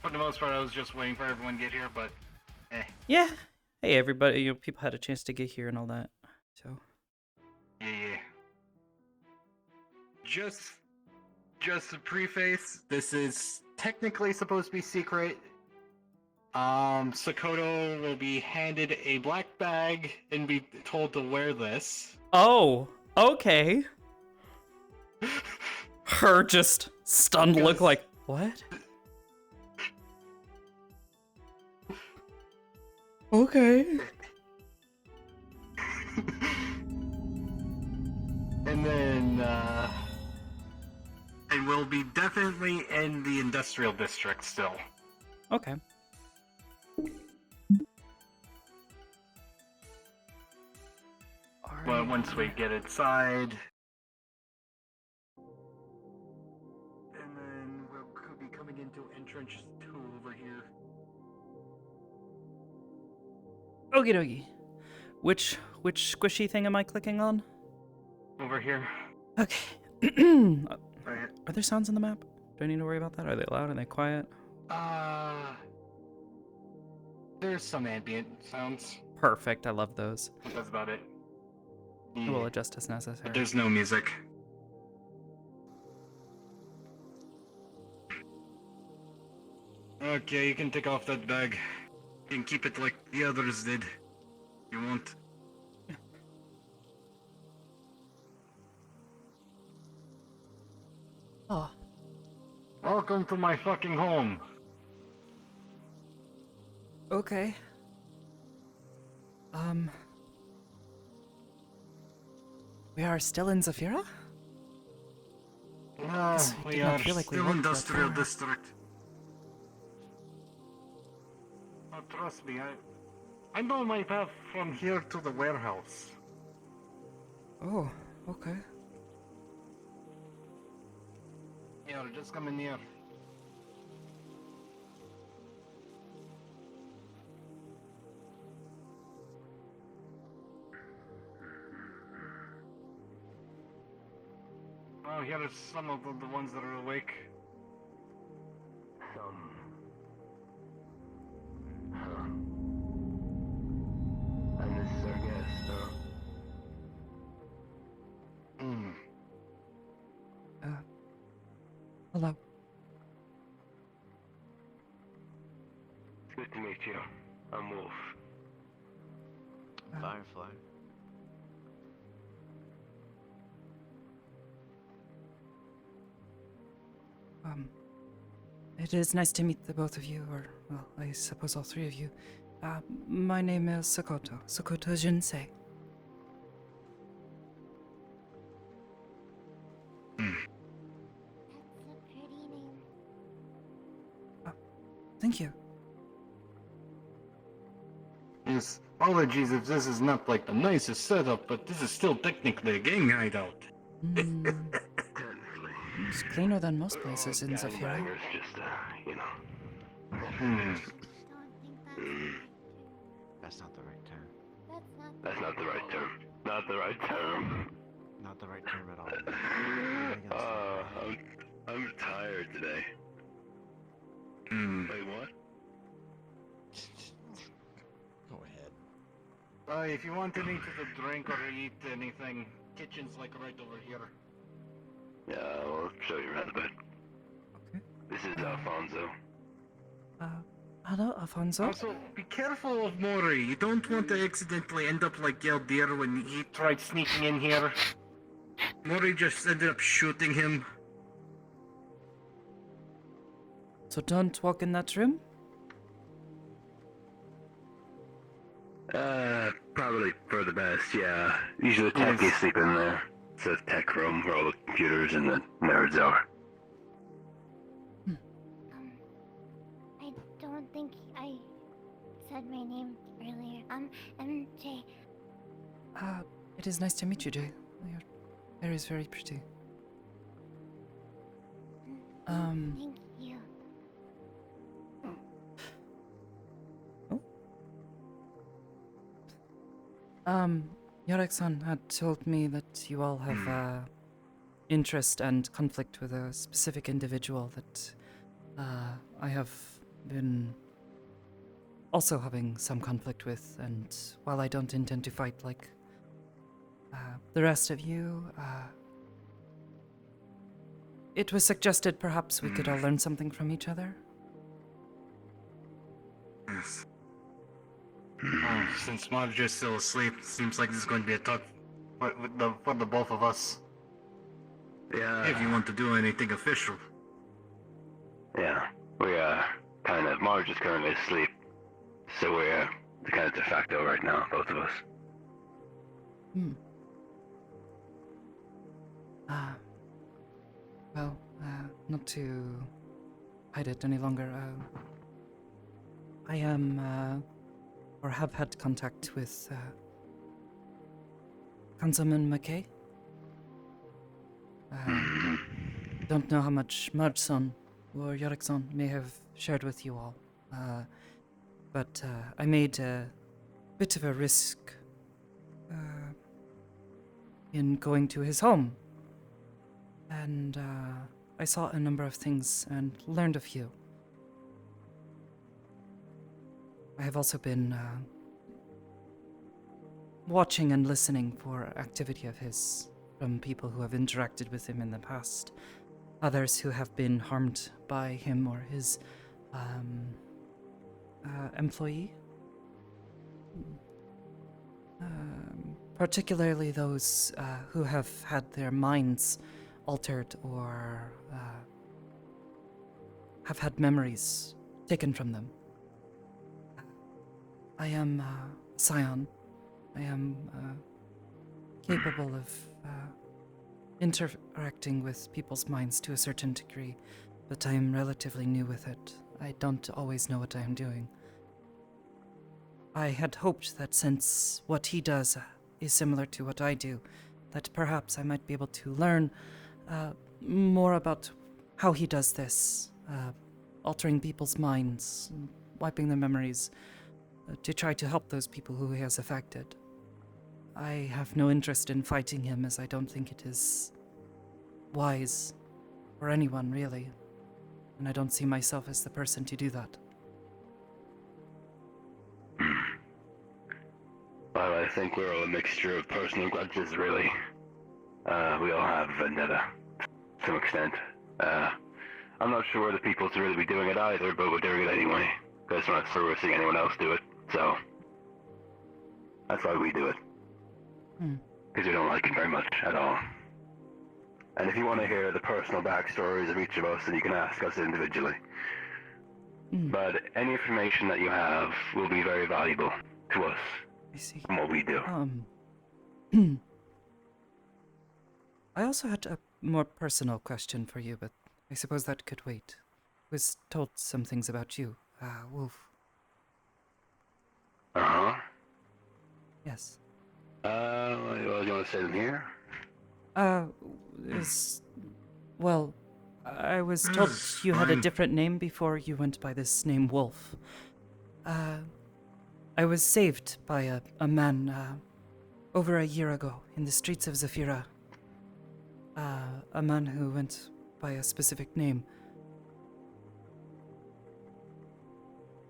For the most part, I was just waiting for everyone to get here, but Yeah. Hey, everybody. You know, people had a chance to get here and all that. So. Yeah. Just to preface, this is technically supposed to be secret. Sakoto will be handed a black bag and be told to wear this. Oh, okay. Her just stunned look like, what? Okay. And then, and we'll be definitely in the industrial district still. Okay. Well, once we get inside. And then we'll be coming into entrance 2 over here. Okie dokie. Which squishy thing am I clicking on? Over here. Okay. Right. Are there sounds on the map? Do I need to worry about that? Are they loud? Are they quiet? There's some ambient sounds. Perfect. I love those. That's about it. I will adjust as necessary. But there's no music. Okay, you can take off that bag. You can keep it like the others did. You want. Oh. Welcome to my fucking home. Okay. We are still in Zafira? No, we are still industrial district. Oh, trust me, I know my path from here to the warehouse. Oh, okay. Yeah, just come in here. Oh, here are some of the ones that are awake. And this is our guest, huh? Hello. It's good to meet you. I'm Wolf. Firefly. It is nice to meet the both of you, or, well, I suppose all three of you. My name is Sakoto. Sakoto Jinsei. That's a pretty name. Thank you. Yes, apologies if this is not like the nicest setup, but this is still technically a gang hideout. It's cleaner than most places in Zafira. Just, you know. That's not the right term. That's not the right term. Not the right term. Not the right term at all. I'm tired today. Wait, what? Go ahead. If you want anything to drink or eat anything, kitchen's like right over here. Yeah, I'll show you around a bit. Okay. This is Alfonso. Hello, Alfonso. Also, be careful of Mori. You don't want to accidentally end up like Yeldir when he tried sneaking in here. Mori just ended up shooting him. So don't walk in that room? Probably for the best, yeah. Usually the techies sleep in there. It's a tech room where all the computers and the nerds are. I don't think I said my name earlier. MJ. It is nice to meet you, Jay. Your hair is very pretty. Thank you. Yorek-san had told me that you all have interest and conflict with a specific individual that I have been also having some conflict with, and while I don't intend to fight like the rest of you, it was suggested perhaps we could all learn something from each other. Yes. Since Marge is still asleep, seems like this is going to be a talk for the both of us. Yeah. If you want to do anything official. Yeah. We Marge is currently asleep. So we're kind of de facto right now, both of us. Well, not to hide it any longer, I am, or have had contact with, Councilman McKay. Don't know how much Marge-san or Yorek-san may have shared with you all, but I made a bit of a risk in going to his home, and I saw a number of things and learned a few. I have also been watching and listening for activity of his from people who have interacted with him in the past, others who have been harmed by him or his employee. Particularly those who have had their minds altered or have had memories taken from them. I am Scion. I am capable of interacting with people's minds to a certain degree, but I am relatively new with it. I don't always know what I am doing. I had hoped that since what he does is similar to what I do, that perhaps I might be able to learn more about how he does this, altering people's minds, wiping their memories, to try to help those people who he has affected. I have no interest in fighting him, as I don't think it is wise for anyone, really, and I don't see myself as the person to do that. Well, I think we're all a mixture of personal grudges, really. We all have vendetta, to some extent. I'm not sure the people to really be doing it either, but we're doing it anyway, because we're not sure we're seeing anyone else do it, so that's why we do it. Because we don't like it very much at all. And if you want to hear the personal backstories of each of us, then you can ask us individually. But any information that you have will be very valuable to us I see. and what we do. I also had a more personal question for you, but I suppose that could wait. I was told some things about you, Wolf. Uh-huh. Yes. Well, you want to say them here? Well, I was told you had a fine. different name before you went by this name Wolf. I was saved by a man, over a year ago in the streets of Zafira. A man who went by a specific name.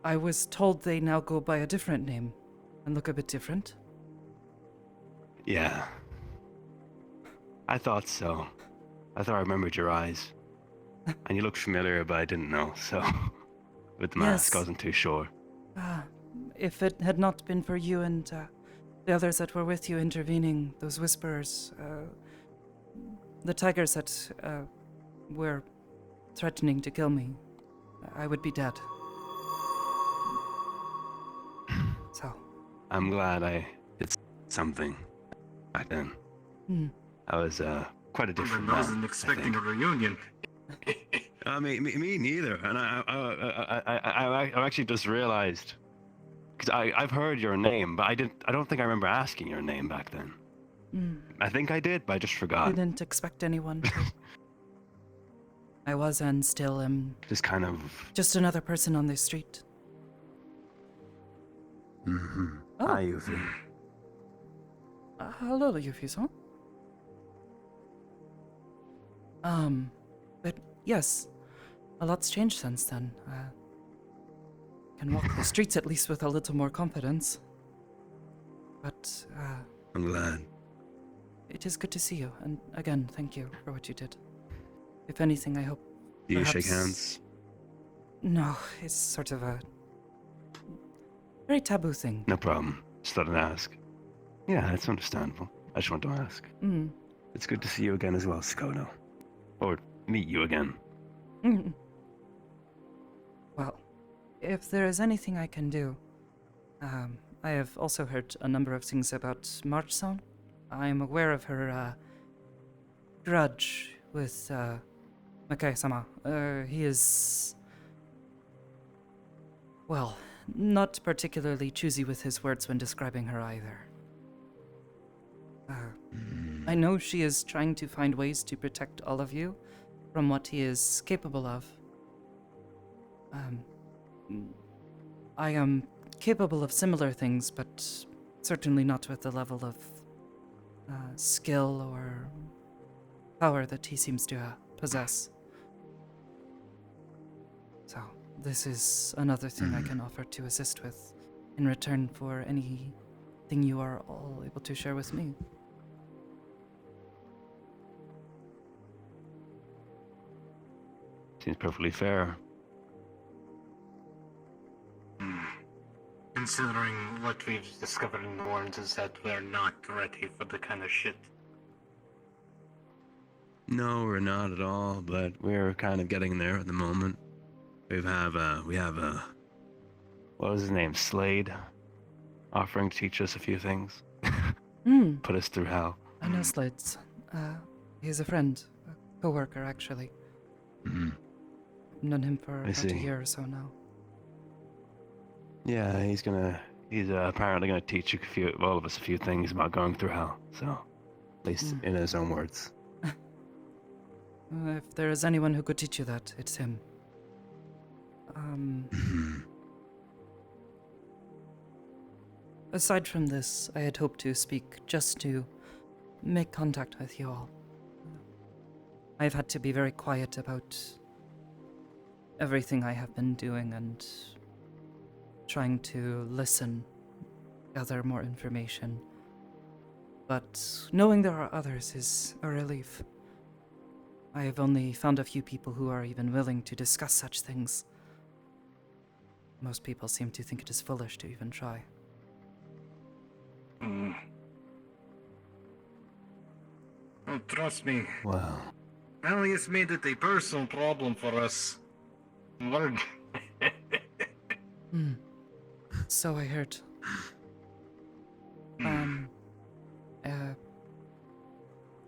I was told they now go by a different name and look a bit different. Yeah. I thought so. I thought I remembered your eyes. And you looked familiar, but I didn't know, so... With the mask, I Yes. wasn't too sure. If it had not been for you and the others that were with you intervening, those whisperers, the tigers that were threatening to kill me, I would be dead. So. I'm glad I did something back then. I was quite a different I wasn't expecting a reunion. Me neither. And I actually just realized, because I've heard your name, but I don't think I remember asking your name back then. I think I did, but I just forgot. I didn't expect anyone to. I was and still am. Just kind of. Just another person on the street. Mm-hmm. Oh. Hi, Yuffie. Hello, Yuffie-san. But yes, a lot's changed since then. Can walk the streets at least with a little more confidence. But, I'm glad. it is good to see you, and again, thank you for what you did. If anything, I hope. Do you shake perhaps- hands? No, it's sort of a very taboo thing. No problem. Just thought I'd ask. Yeah, that's understandable. I just want to ask. It's good to see you again as well, Sakoto. Or meet you again. Well, if there is anything I can do, I have also heard a number of things about March-san. I am aware of her grudge with Makai-sama. He is, well, not particularly choosy with his words when describing her either. I know she is trying to find ways to protect all of you from what he is capable of. I am capable of similar things, but certainly not with the level of skill or power that he seems to possess. So, this is another thing I can offer to assist with in return for anything you are all able to share with me. Seems perfectly fair. Considering what we've discovered in the warrants is that we're not ready for the kind of shit. No, we're not at all, but we're kind of getting there at the moment. We have what was his name? Slade, offering to teach us a few things. Put us through hell. I know Slade's. He's a friend, a co-worker actually. I've known him for about a year or so now. Yeah, he's apparently gonna teach all of us a few things about going through hell. So, at least in his own words. If there is anyone who could teach you that, it's him. Aside from this, I had hoped to speak just to make contact with you all. I've had to be very quiet about everything I have been doing and trying to listen, gather more information. But knowing there are others is a relief. I have only found a few people who are even willing to discuss such things. Most people seem to think it is foolish to even try. Oh, trust me. Well, Malleus made it a personal problem for us. Word. So I heard.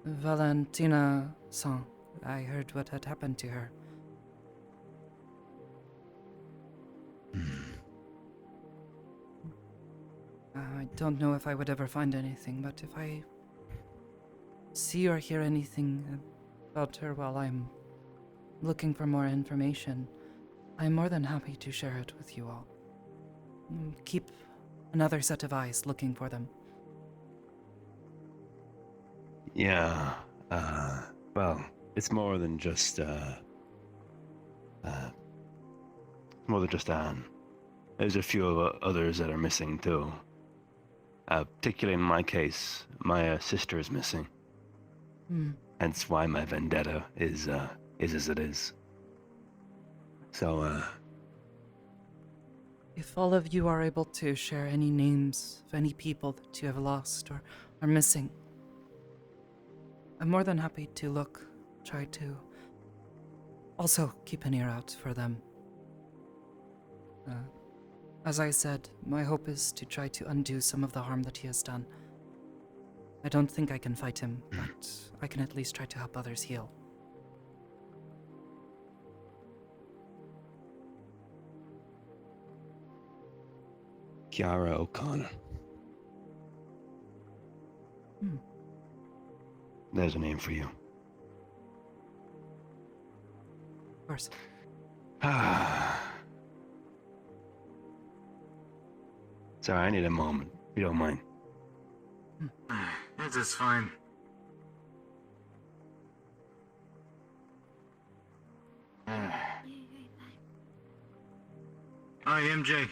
Valentina-san, I heard what had happened to her. I don't know if I would ever find anything, but if I see or hear anything about her while I'm looking for more information, I'm more than happy to share it with you all. Keep another set of eyes looking for them. Yeah. Well, it's more than just Anne. There's a few others that are missing too. Particularly in my case, my sister is missing. Hence why my vendetta is as it is. So, if all of you are able to share any names of any people that you have lost or are missing, I'm more than happy to look, try to also keep an ear out for them. As I said, my hope is to try to undo some of the harm that he has done. I don't think I can fight him, but I can at least try to help others heal. Kiara O'Connor. There's a name for you. Of course. Sorry, I need a moment, if you don't mind. It's just fine. Hi, MJ.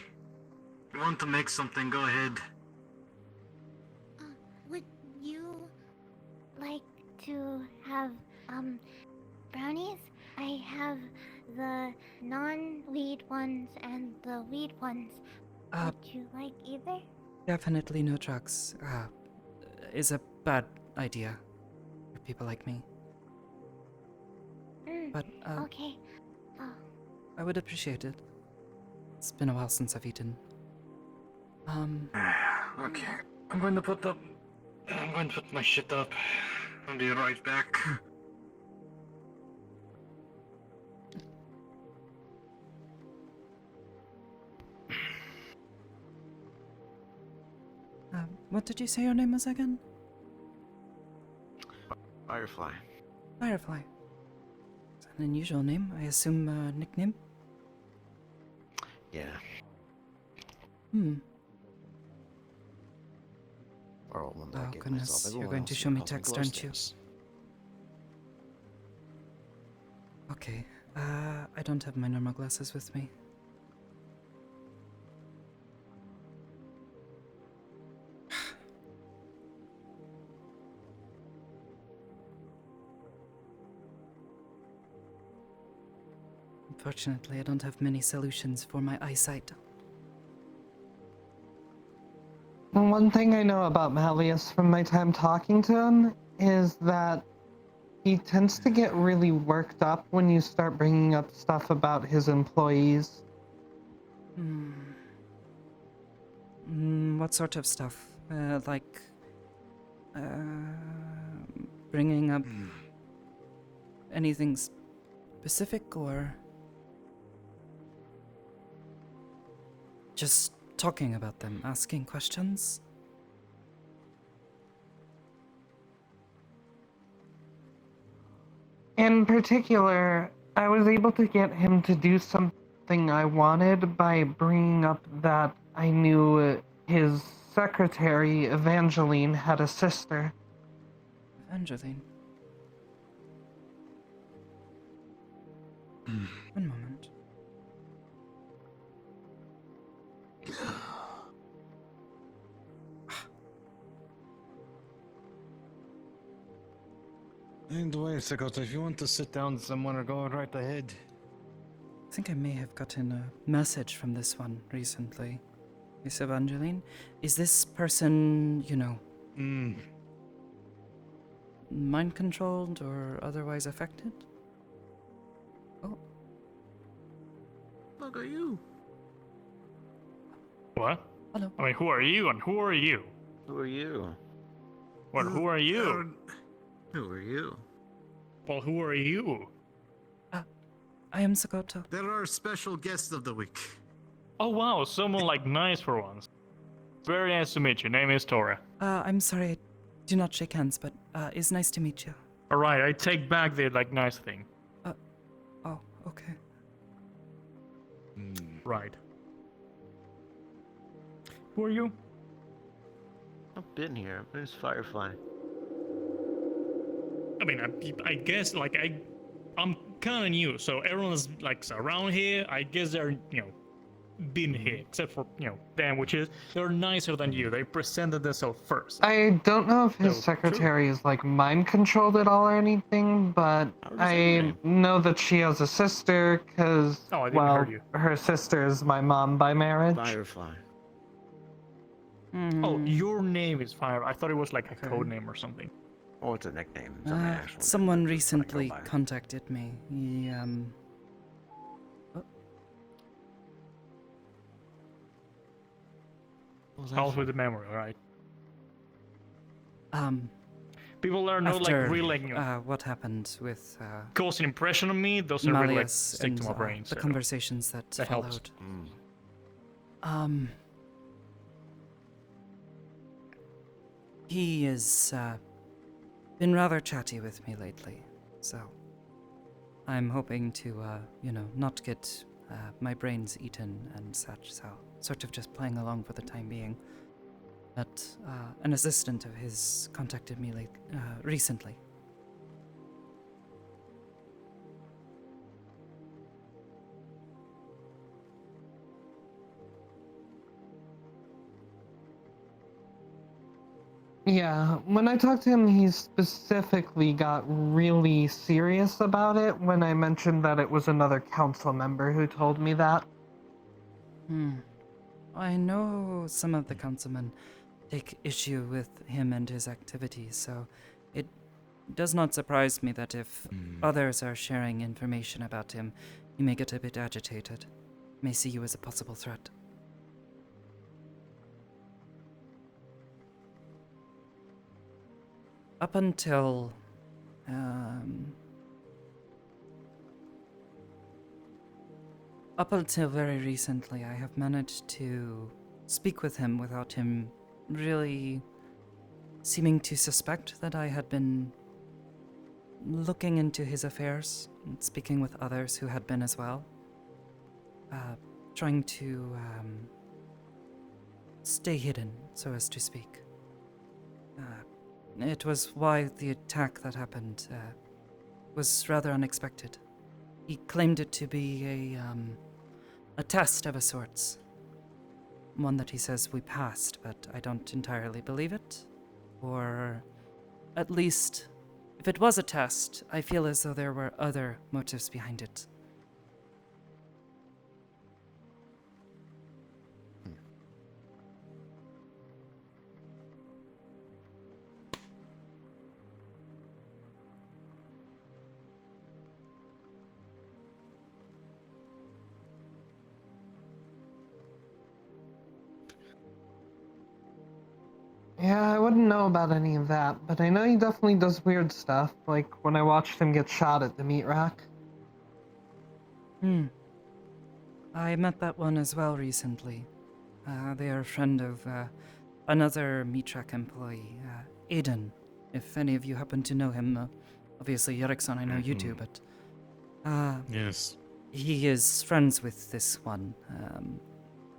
You want to make something, go ahead. Would you like to have, brownies? I have the non-weed ones and the weed ones. Would you like either? Definitely no drugs. Is a bad idea for people like me. But, okay. Oh. I would appreciate it. It's been a while since I've eaten. Okay. I'm going to put my shit up. I'll be right back. What did you say your name was again? Firefly. Firefly. It's an unusual name. I assume a nickname? Yeah. Or one that I Oh gave goodness, myself. you're Everyone going to else show me calls text, glow aren't you? sticks. Okay, I don't have my normal glasses with me. Unfortunately, I don't have many solutions for my eyesight. One thing I know about Malleus from my time talking to him is that he tends to get really worked up when you start bringing up stuff about his employees. What sort of stuff? Bringing up anything specific, or just talking about them, asking questions? In particular, I was able to get him to do something I wanted by bringing up that I knew his secretary, Evangeline, had a sister. Evangeline? One moment. And the way, Sakoto, if you want to sit down somewhere, go right ahead. I think I may have gotten a message from this one recently. Miss Evangeline? Is this person, mind controlled or otherwise affected? Oh. Look at you. What? Hello. I mean, who are you and who are you? Who are you? What, who are you? Who are you? Well, who are you? I am Sakoto. There are special guests of the week. Oh wow, someone like nice for once. Very nice to meet you. Name is Tora. I'm sorry, I do not shake hands, but it's nice to meet you. Alright, I take back the like nice thing. Oh, okay. Right. Who are you? I've been here. My name's Firefly. I mean, I guess like I'm kind of new, so everyone's like around here. I guess they're been here, except for them, which is they're nicer than you. They presented themselves first. I don't know if his So, secretary is like mind controlled at all or anything, but I know that she has a sister because, Oh, I didn't well, hear you. her sister is my mom by marriage. Firefly. Oh, your name is Fire. I thought it was like a code name or something. Oh, it's a nickname. It's not my actual Someone name. It's what I go recently by. contacted me. He, All with the memory, alright. People that are not after, like really what happened with, cause an impression on me doesn't really like Malias stick and to my brain. the So conversations that helps. followed. He has been rather chatty with me lately, so I'm hoping to, not get my brains eaten and such, so sort of just playing along for the time being. But an assistant of his contacted me recently. Yeah, when I talked to him, he specifically got really serious about it when I mentioned that it was another council member who told me that. I know some of the councilmen take issue with him and his activities, so it does not surprise me that if others are sharing information about him, he may get a bit agitated, may see you as a possible threat. Up until very recently, I have managed to speak with him without him really seeming to suspect that I had been looking into his affairs and speaking with others who had been as well. Trying to stay hidden, so as to speak. It was why the attack that happened was rather unexpected. He claimed it to be a test of a sorts. One that he says we passed, but I don't entirely believe it. Or at least, if it was a test, I feel as though there were other motives behind it. Yeah, I wouldn't know about any of that, but I know he definitely does weird stuff, like when I watched him get shot at the meat rack. I met that one as well recently. They are a friend of another meat rack employee, Aiden. If any of you happen to know him, obviously Erickson, I know you do, but yes, he is friends with this one.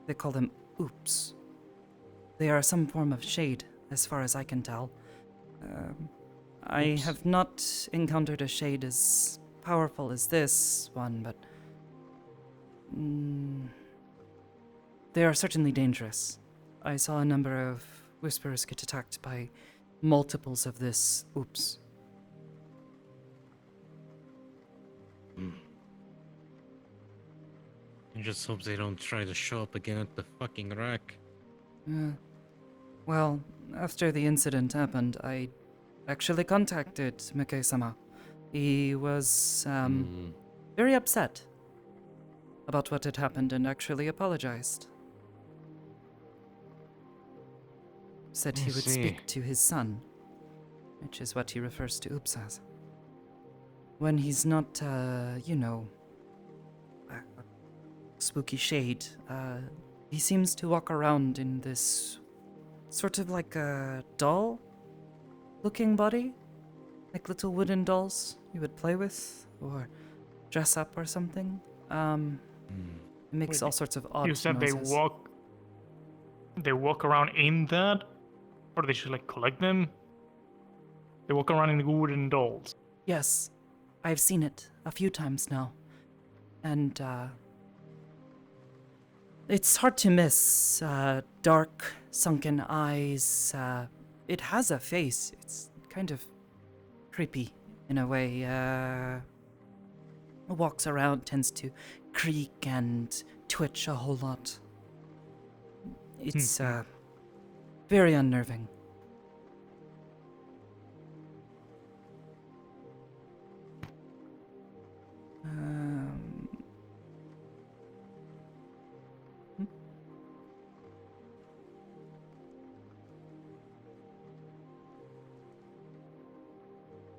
They call them Oops. They are some form of shade, as far as I can tell. I have not encountered a shade as powerful as this one, but they are certainly dangerous. I saw a number of Whisperers get attacked by multiples of this Oops. I just hope they don't try to show up again at the fucking rack. Well, after the incident happened, I actually contacted Mikei-sama. He was very upset about what had happened and actually apologized. Said he would speak to his son, which is what he refers to Oops as. When he's not, you know, a spooky shade, he seems to walk around in this sort of like a doll-looking body, like little wooden dolls you would play with or dress up or something. It makes Wait, all sorts of odd You said noises. they walk around in that, or they should like collect them. They walk around in wooden dolls. Yes, I've seen it a few times now, and it's hard to miss. Dark, sunken eyes. It has a face. It's kind of creepy in a way. Walks around, tends to creak and twitch a whole lot. It's very unnerving.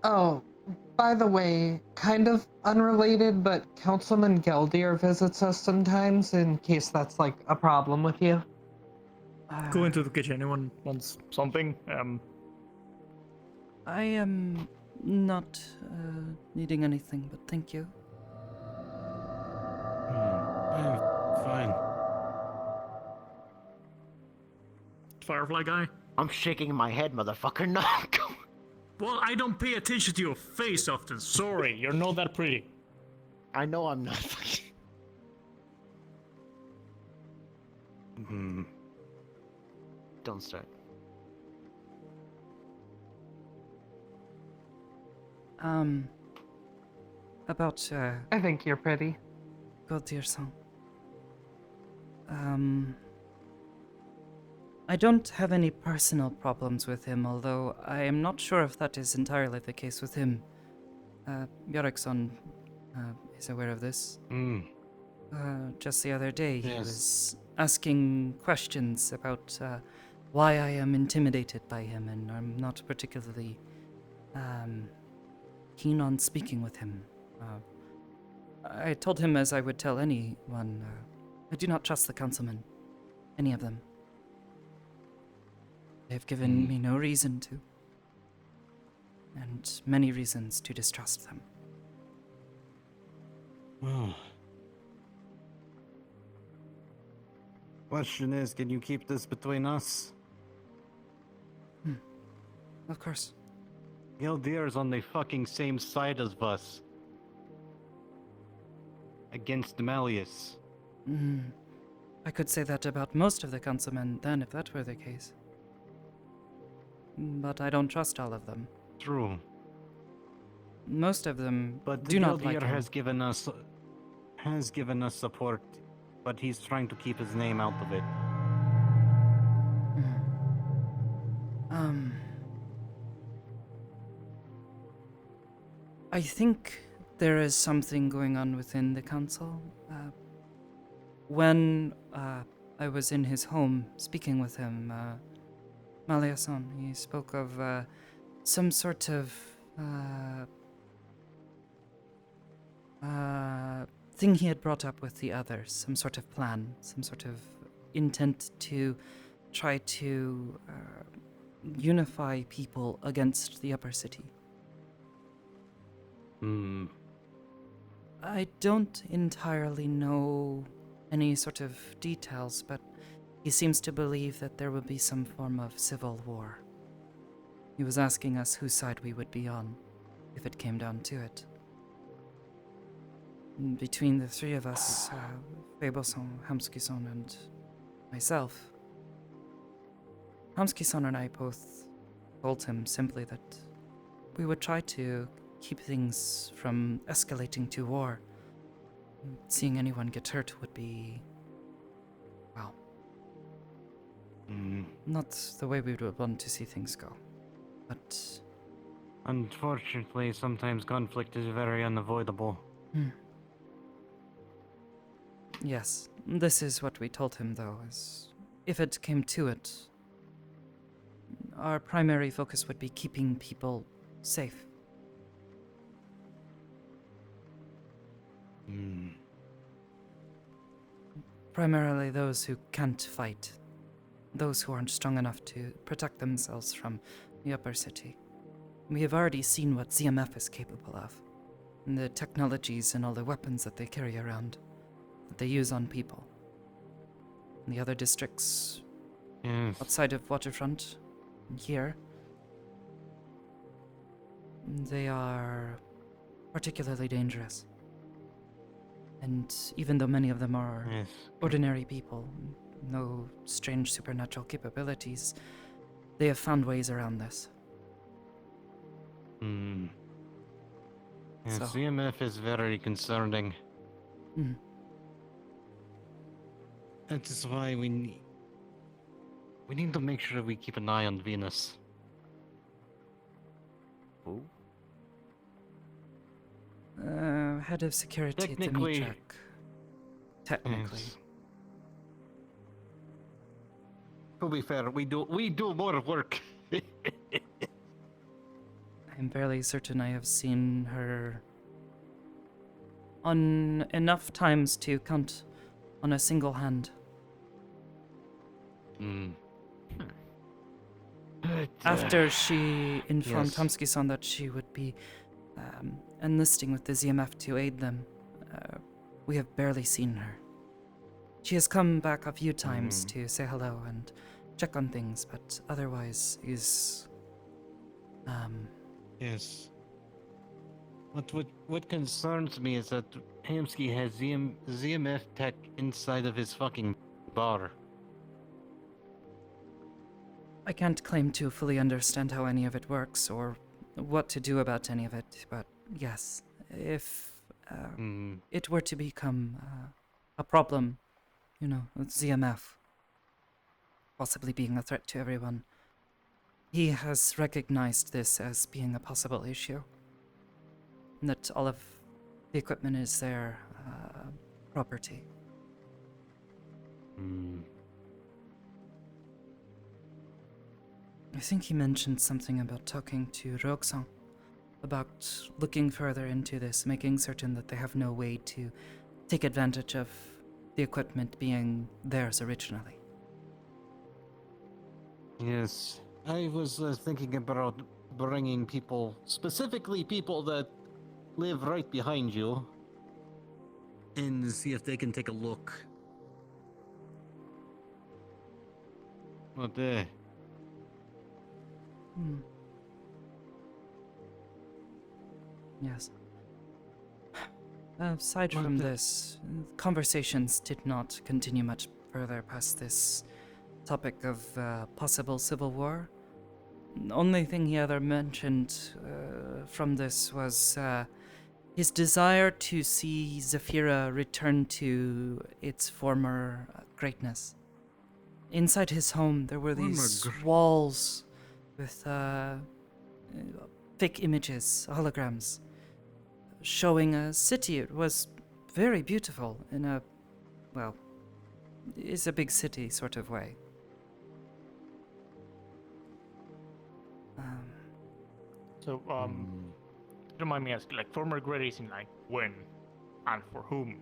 Oh, by the way, kind of unrelated, but Councilman Geldier visits us sometimes in case that's like a problem with you. Go into the kitchen. Anyone wants something? I am not needing anything, but thank you. I'm fine. Firefly guy? I'm shaking my head, motherfucker. No. Well, I don't pay attention to your face often. Sorry, you're not that pretty. I know I'm not. Don't start. About I think you're pretty. Gautier-san. I don't have any personal problems with him, although I am not sure if that is entirely the case with him. Bjork-san is aware of this. Just the other day, he was asking questions about why I am intimidated by him, and I'm not particularly keen on speaking with him. I told him, as I would tell anyone, I do not trust the councilmen, any of them. They have given me no reason to, and many reasons to distrust them. Question is, can you keep this between us? Of course. Gildir's on the fucking same side as us. Against Malleus. I could say that about most of the councilmen then, if that were the case. But I don't trust all of them. True. Most of them But do not like Gildir him. has given us support, but he's trying to keep his name out of it. I think there is something going on within the council. When I was in his home speaking with him, Malia-san, he spoke of some sort of thing he had brought up with the others, some sort of plan, some sort of intent to try to unify people against the upper city. I don't entirely know any sort of details, but he seems to believe that there will be some form of civil war. He was asking us whose side we would be on, if it came down to it. Between the three of us, Fable-san, Hamsuki-san, and myself, Hamsuki-san and I both told him simply that we would try to keep things from escalating to war. Seeing anyone get hurt would be, well, not the way we would want to see things go. But Unfortunately, sometimes conflict is very unavoidable. Yes, this is what we told him, though, is if it came to it, our primary focus would be keeping people safe. Primarily those who can't fight, those who aren't strong enough to protect themselves from the upper city. We have already seen what ZMF is capable of, and the technologies and all the weapons that they carry around, that they use on people. In the other districts outside of Waterfront, and here, they are particularly dangerous. And even though many of them are ordinary people, no strange supernatural capabilities, they have found ways around this. Yeah, CMF is very concerning. That is why we need to make sure we keep an eye on Venus. Who? Head of security at the Technically. Michak. Technically. Yes. To be fair, we do more work. I'm fairly certain I have seen her on enough times to count on a single hand. After she informed Tomsky-san that she would be enlisting with the ZMF to aid them, we have barely seen her. She has come back a few times to say hello and check on things, but otherwise is... Yes. What concerns me is that Hamsky has ZMF tech inside of his fucking bar. I can't claim to fully understand how any of it works or what to do about any of it, but yes, if it were to become a problem, with ZMF possibly being a threat to everyone, he has recognized this as being a possible issue. And that all of the equipment is their property. I think he mentioned something about talking to Roxanne, about looking further into this, making certain that they have no way to take advantage of the equipment being theirs originally. Yes, I was thinking about bringing people, specifically people that live right behind you, and see if they can take a look. What the? Yes. Aside from this, conversations did not continue much further past this topic of possible civil war. The only thing he ever mentioned from this was his desire to see Zephyra return to its former greatness. Inside his home, there were these walls with fake images, holograms, showing a city. It was very beautiful in a, well, it's a big city sort of way. So, don't mind me asking, like, former great in, like, when and for whom?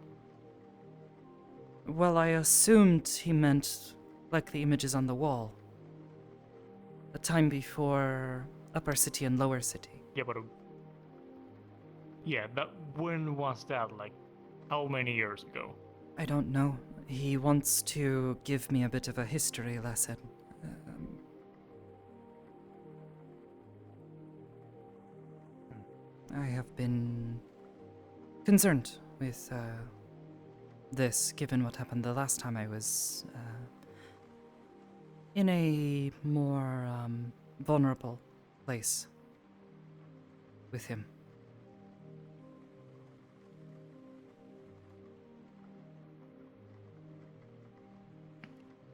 Well, I assumed he meant like the images on the wall. A time before Upper City and Lower City. Yeah, but... that when was that? Like, how many years ago? I don't know. He wants to give me a bit of a history lesson. I have been concerned with this, given what happened the last time I was in a more vulnerable place with him.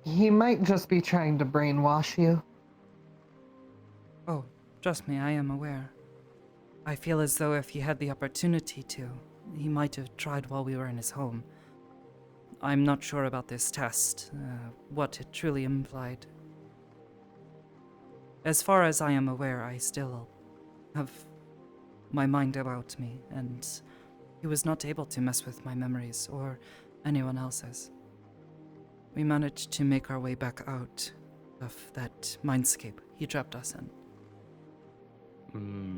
He might just be trying to brainwash you. Oh, trust me, I am aware. I feel as though if he had the opportunity to, he might have tried while we were in his home. I'm not sure about this test, what it truly implied. As far as I am aware, I still have my mind about me, and he was not able to mess with my memories or anyone else's. We managed to make our way back out of that mindscape he trapped us in.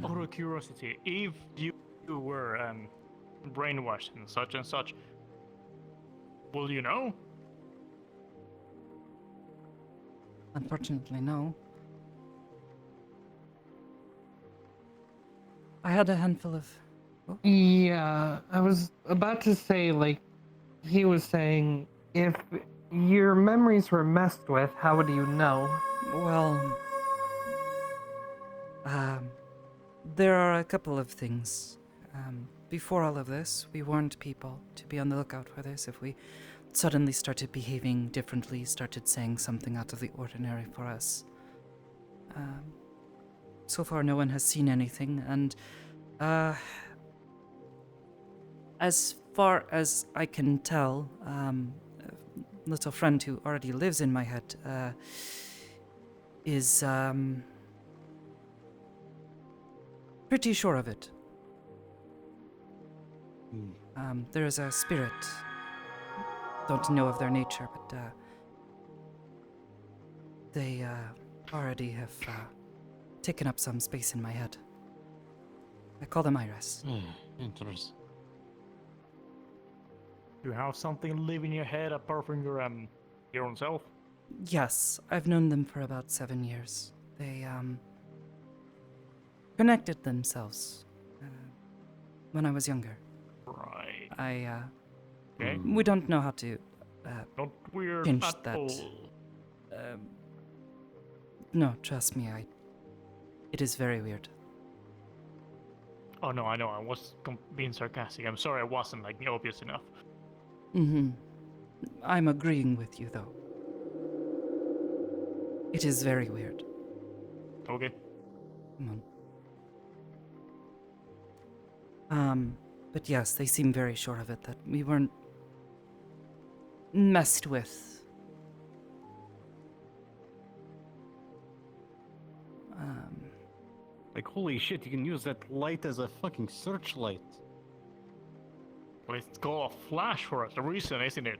Out of curiosity, if you were brainwashed and such, will you know? Unfortunately, no. I had a handful of... Oh. Yeah, I was about to say, like, he was saying, if your memories were messed with, how would you know? Well, there are a couple of things. Before all of this, we warned people to be on the lookout for this. If we suddenly started behaving differently, started saying something out of the ordinary for us. So far, no one has seen anything, and as far as I can tell, a little friend who already lives in my head is pretty sure of it. There is a spirit. Don't know of their nature, but they already have taken up some space in my head. I call them Iris. Interesting. Do you have something live in your head apart from your own self? Yes, I've known them for about 7 years. They connected themselves when I was younger. Right. Okay. We don't know how to not weird change at that. all. No, trust me, it is very weird. Oh no, I know. I was being sarcastic. I'm sorry, I wasn't like obvious enough. I'm agreeing with you, though. It is very weird. Okay. Come on. But yes, they seem very sure of it, that we weren't messed with. Like, holy shit, you can use that light as a fucking searchlight. Well, it's called a flash for a reason, isn't it?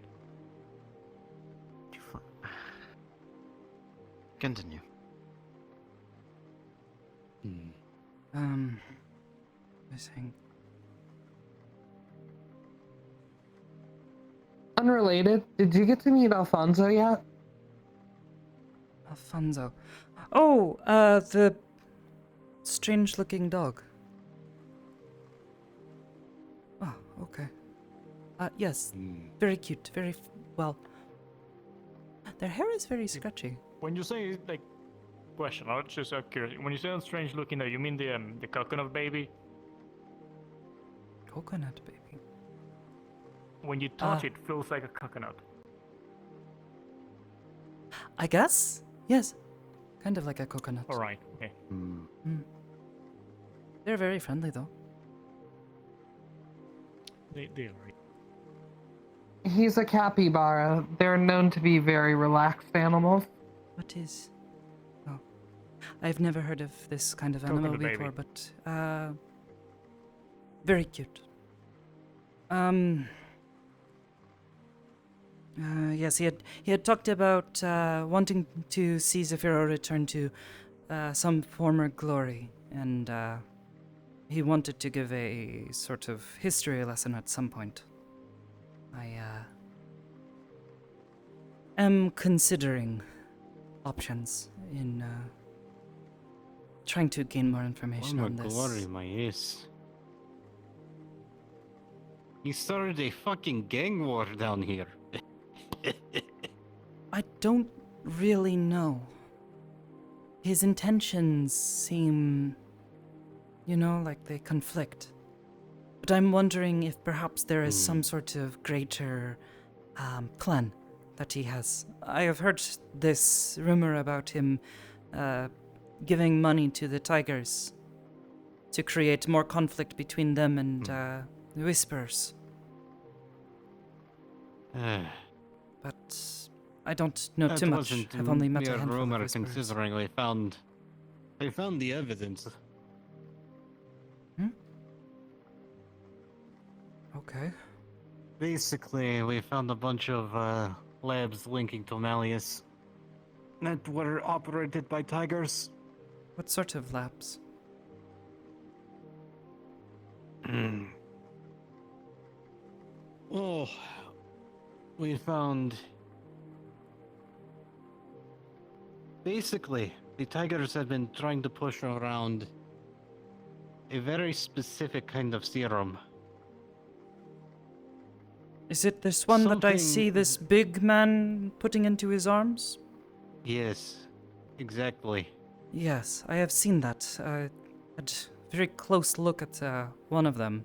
Continue. I think. Unrelated, did you get to meet Alfonso yet? Alfonso. Oh, the strange-looking dog. Oh, okay. Yes. Very cute. Very well. Their hair is very scratchy. When you say like, question, I'm just curious. When you say strange looking, though, you mean the coconut baby? Coconut baby. When you touch it, feels like a coconut. I guess. Yes. Kind of like a coconut. All right. Okay. They're very friendly, though. They are. He's a capybara. They're known to be very relaxed animals. What is... Oh. I've never heard of this kind of animal Coconut before, baby. but... very cute. Yes, he had talked about wanting to see Zephyro return to some former glory, and he wanted to give a sort of history lesson at some point. I am considering options in trying to gain more information on this. Glory, my ace. He started a fucking gang war down here. I don't really know. His intentions seem, like they conflict. But I'm wondering if perhaps there is some sort of greater plan that he has. I have heard this rumor about him giving money to the tigers to create more conflict between them and the Whispers. But I don't know too much. I've only met a handful of Whisperers. Considering they found the evidence. Okay. Basically, we found a bunch of labs linking to Malleus that were operated by tigers. What sort of labs? Oh, we found... Basically, the tigers have been trying to push around a very specific kind of serum. Is it this one that I see this big man putting into his arms? Yes, exactly. Yes, I have seen that. I had a very close look at one of them.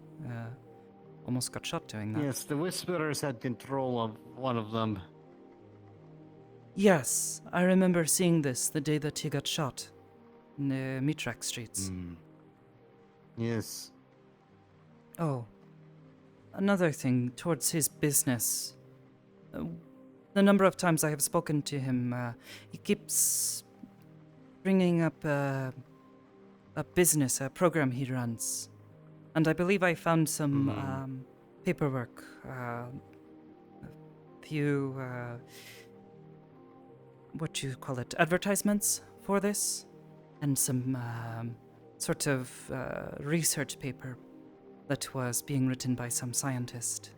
Almost got shot doing that. Yes, the Whisperers had control of one of them. Yes, I remember seeing this the day that he got shot in the Mitrak streets. Yes. Oh, another thing towards his business. The number of times I have spoken to him, he keeps bringing up a business, a program he runs. And I believe I found some paperwork, a few, what you call it, advertisements for this, and some sort of research paper that was being written by some scientist.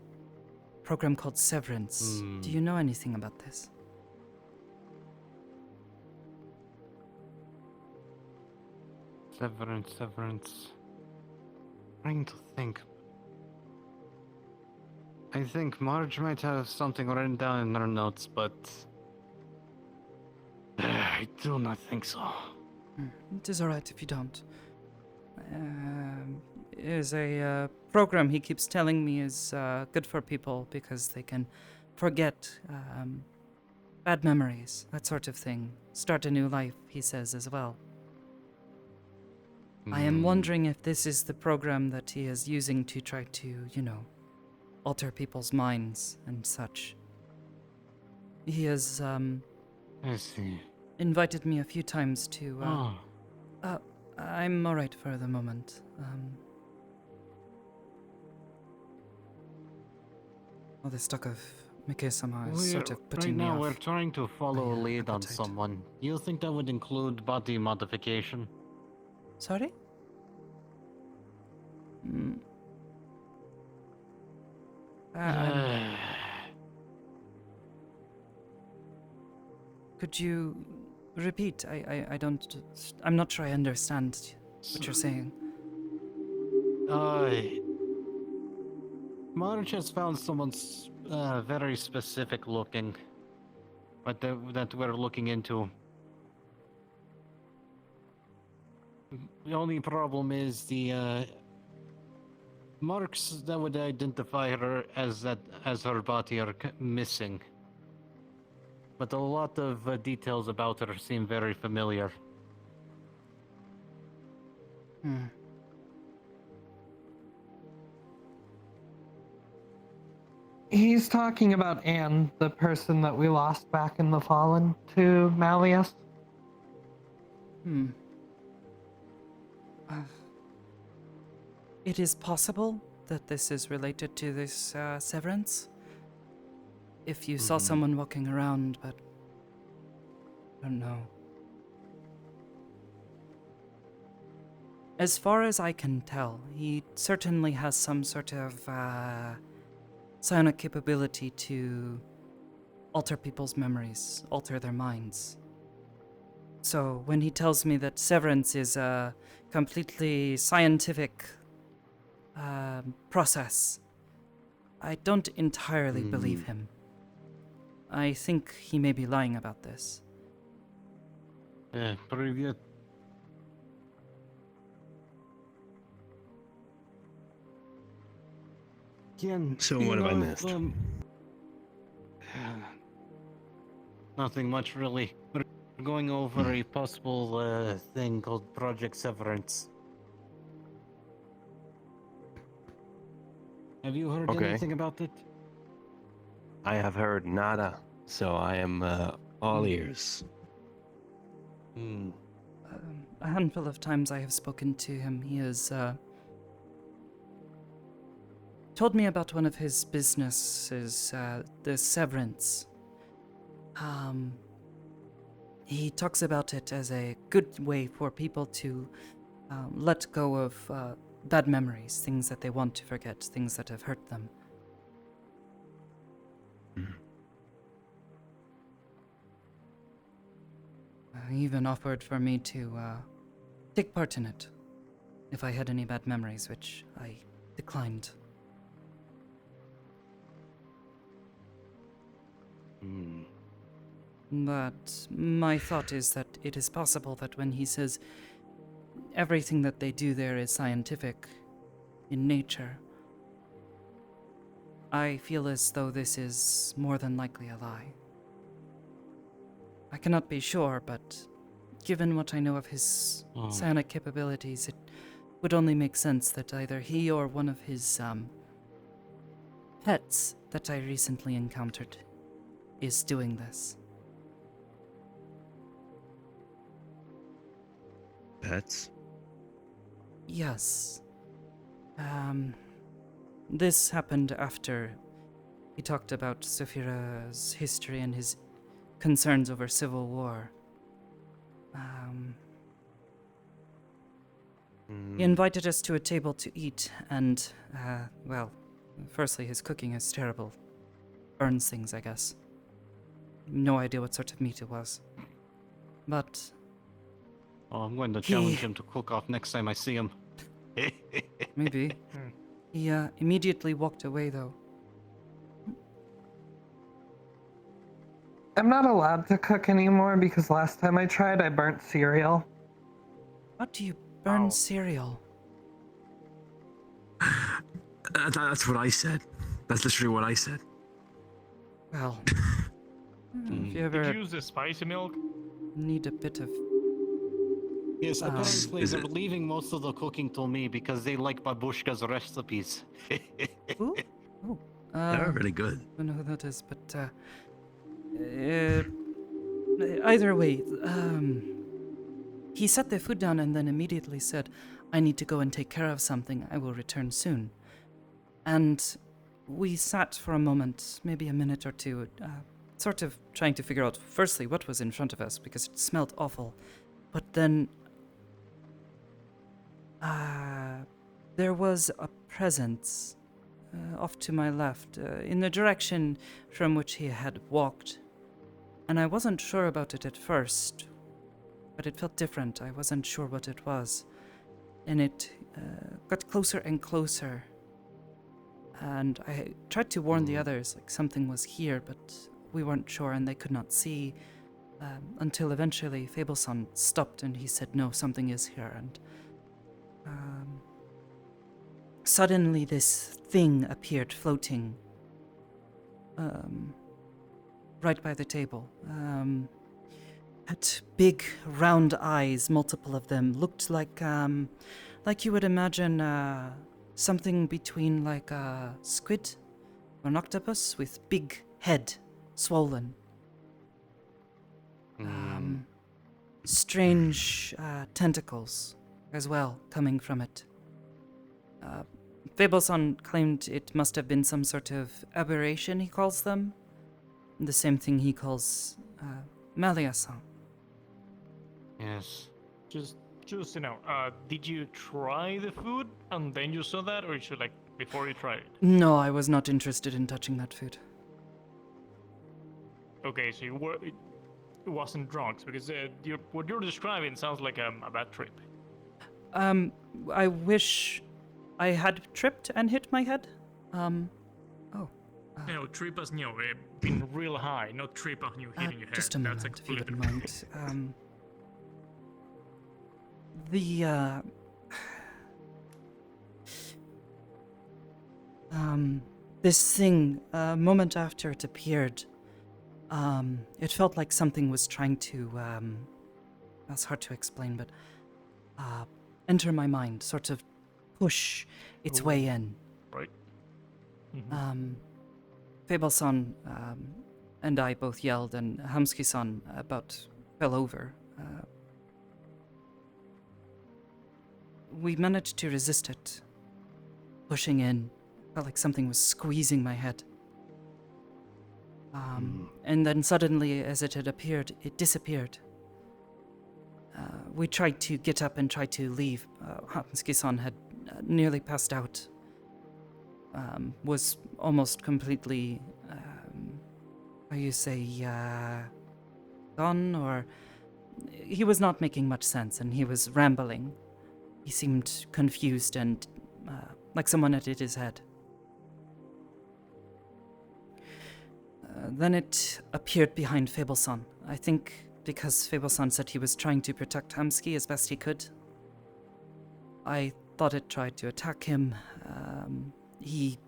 Program called Severance. Do you know anything about this? Severance. Trying to think. I think Marge might have something written down in her notes, but I do not think so. It is alright if you don't. Is a program he keeps telling me is good for people because they can forget bad memories, that sort of thing. Start a new life, he says as well. I am wondering if this is the program that he is using to try to, alter people's minds and such. He has, I see. invited me a few times to, I'm alright for the moment. The stock of Mike-sama is sort of putting me right now, off. we're trying to follow a lead on someone. Do you think that would include body modification? Sorry? Could you repeat? I'm not sure I understand what you're saying. Marge has found someone's very specific looking, but that we're looking into. The only problem is the marks that would identify her as her body are missing. But a lot of details about her seem very familiar. He's talking about Anne, the person that we lost back in the Fallen to Malleus. It is possible that this is related to this severance. If you saw someone walking around, but I don't know. As far as I can tell, he certainly has some sort of psionic capability to alter people's memories, alter their minds. So when he tells me that severance is a completely scientific process, I don't entirely believe him. I think he may be lying about this. Pretty good. So what have I missed? Nothing much really. We're going over a possible thing called Project Severance. Have you heard Okay. anything about it? I have heard nada, so I am all ears. A handful of times I have spoken to him. He has told me about one of his businesses, the Severance. He talks about it as a good way for people to let go of bad memories, things that they want to forget, things that have hurt them. He even offered for me to take part in it if I had any bad memories, which I declined. But my thought is that it is possible that when he says everything that they do there is scientific in nature, I feel as though this is more than likely a lie. I cannot be sure, but given what I know of his psionic capabilities, it would only make sense that either he or one of his pets that I recently encountered is doing this. Pets? Yes. This happened after he talked about Saphira's history and his concerns over civil war. He invited us to a table to eat, and, well, firstly, his cooking is terrible. Burns things, I guess. No idea what sort of meat it was. But... Oh, I'm going to challenge him to cook off next time I see him. Maybe. He immediately walked away, though. I'm not allowed to cook anymore because last time I tried, I burnt cereal. How do you burn cereal? That's what I said. That's literally what I said. Well, if you ever Did you use the spicy milk? need a bit of... Yes, apparently they're leaving most of the cooking to me because they like Babushka's recipes. Ooh. They're really good. I don't know who that is, but either way, he set the food down and then immediately said, "I need to go and take care of something. I will return soon." And we sat for a moment, maybe a minute or two, sort of trying to figure out, firstly, what was in front of us, because it smelled awful. But then there was a presence off to my left, in the direction from which he had walked. And I wasn't sure about it at first, but it felt different. I wasn't sure what it was. And it got closer and closer. And I tried to warn the others, like something was here, but we weren't sure and they could not see. Until eventually Fableson stopped and he said, "No, something is here." And suddenly this thing appeared floating right by the table. Had big round eyes, multiple of them. Looked like you would imagine something between like a squid or an octopus with big head, swollen. Strange tentacles as well coming from it. Fableson claimed it must have been some sort of aberration, he calls them. The same thing he calls Malia-san. Yes. Just you know, did you try the food and then you saw that, or you should like before you tried it? No, I was not interested in touching that food. Okay, so it wasn't drunks because what you're describing sounds like a bad trip. I wish I had tripped and hit my head. You know, trip as being real high, not trip as you hitting your head. Just a That's moment, if you completely wouldn't different. mind. This thing, a moment after it appeared, it felt like something was trying to, that's hard to explain, but, enter my mind, sort of push its way in. Right. Fable-san and I both yelled, and Hamsuki-san about fell over. We managed to resist it, pushing in. Felt like something was squeezing my head. And then suddenly, as it had appeared, it disappeared. We tried to get up and try to leave. Hamsuki-san had nearly passed out. Was almost completely, how you say, gone, or... He was not making much sense, and he was rambling. He seemed confused and like someone had hit his head. Then it appeared behind Fable-san. I think because Fable-san said he was trying to protect Hamsuki as best he could. I thought it tried to attack him. He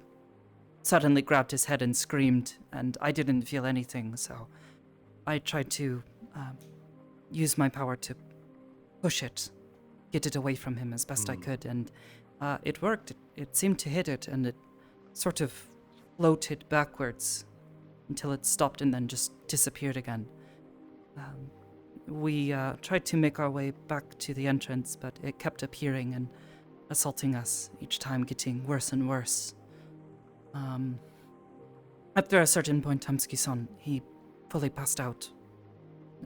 suddenly grabbed his head and screamed, and I didn't feel anything, so I tried to use my power to push it, get it away from him as best I could, and it worked. It seemed to hit it, and it sort of floated backwards until it stopped and then just disappeared again. We tried to make our way back to the entrance, but it kept appearing and assaulting us, each time getting worse and worse. After a certain point, Hamsuki-san, he fully passed out,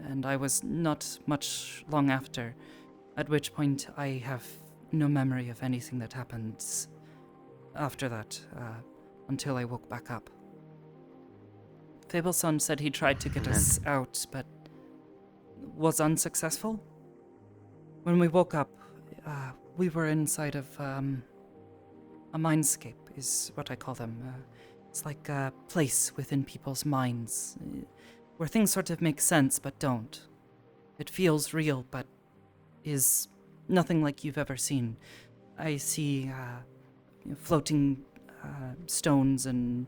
and I was not much long after, at which point I have no memory of anything that happened after that, until I woke back up. Fable-san said he tried to get us out, but was unsuccessful. When we woke up, we were inside of a mindscape, is what I call them. It's like a place within people's minds, where things sort of make sense but don't. It feels real, but is nothing like you've ever seen. I see floating stones and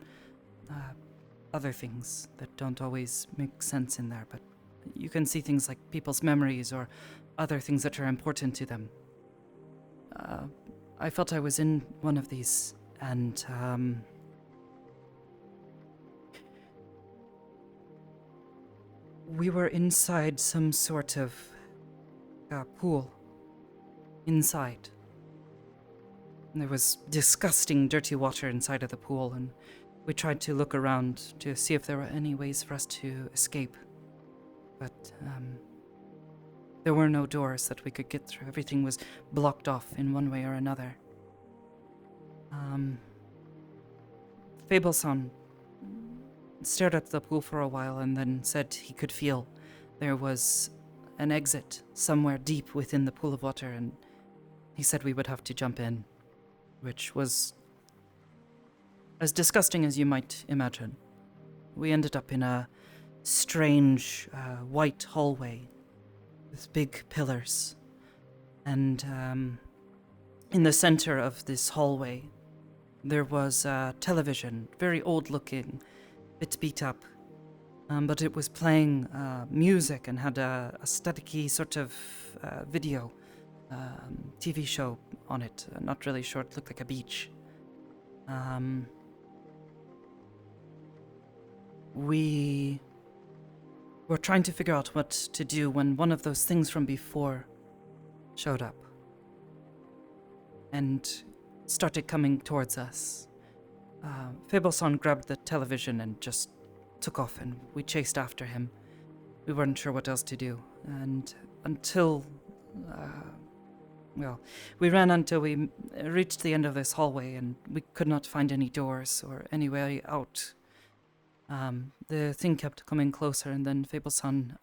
other things that don't always make sense in there, but you can see things like people's memories or other things that are important to them. I felt I was in one of these, and we were inside some sort of pool. Inside. And there was disgusting, dirty water inside of the pool, and we tried to look around to see if there were any ways for us to escape. But there were no doors that we could get through. Everything was blocked off in one way or another. Fable-san stared at the pool for a while and then said he could feel there was an exit somewhere deep within the pool of water, and he said we would have to jump in, which was as disgusting as you might imagine. We ended up in a strange white hallway with big pillars, and in the center of this hallway there was a television, very old looking, bit beat up, but it was playing music and had a staticky sort of video TV show on it. Not really sure, it looked like a beach. We were trying to figure out what to do when one of those things from before showed up and started coming towards us. Fable-san grabbed the television and just took off, and we chased after him. We weren't sure what else to do, and until we ran until we reached the end of this hallway, and we could not find any doors or any way out. The thing kept coming closer, and then Fable-san,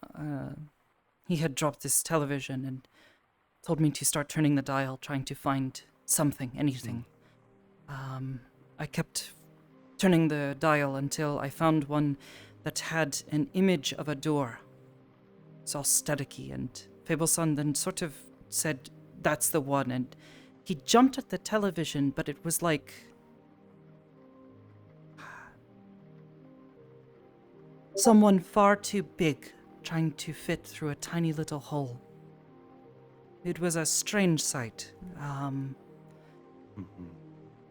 he had dropped this television and told me to start turning the dial, trying to find something, anything. I kept turning the dial until I found one that had an image of a door. It's all staticky, and Fable-san then sort of said, "That's the one," and he jumped at the television, but it was like someone far too big trying to fit through a tiny little hole. It was a strange sight.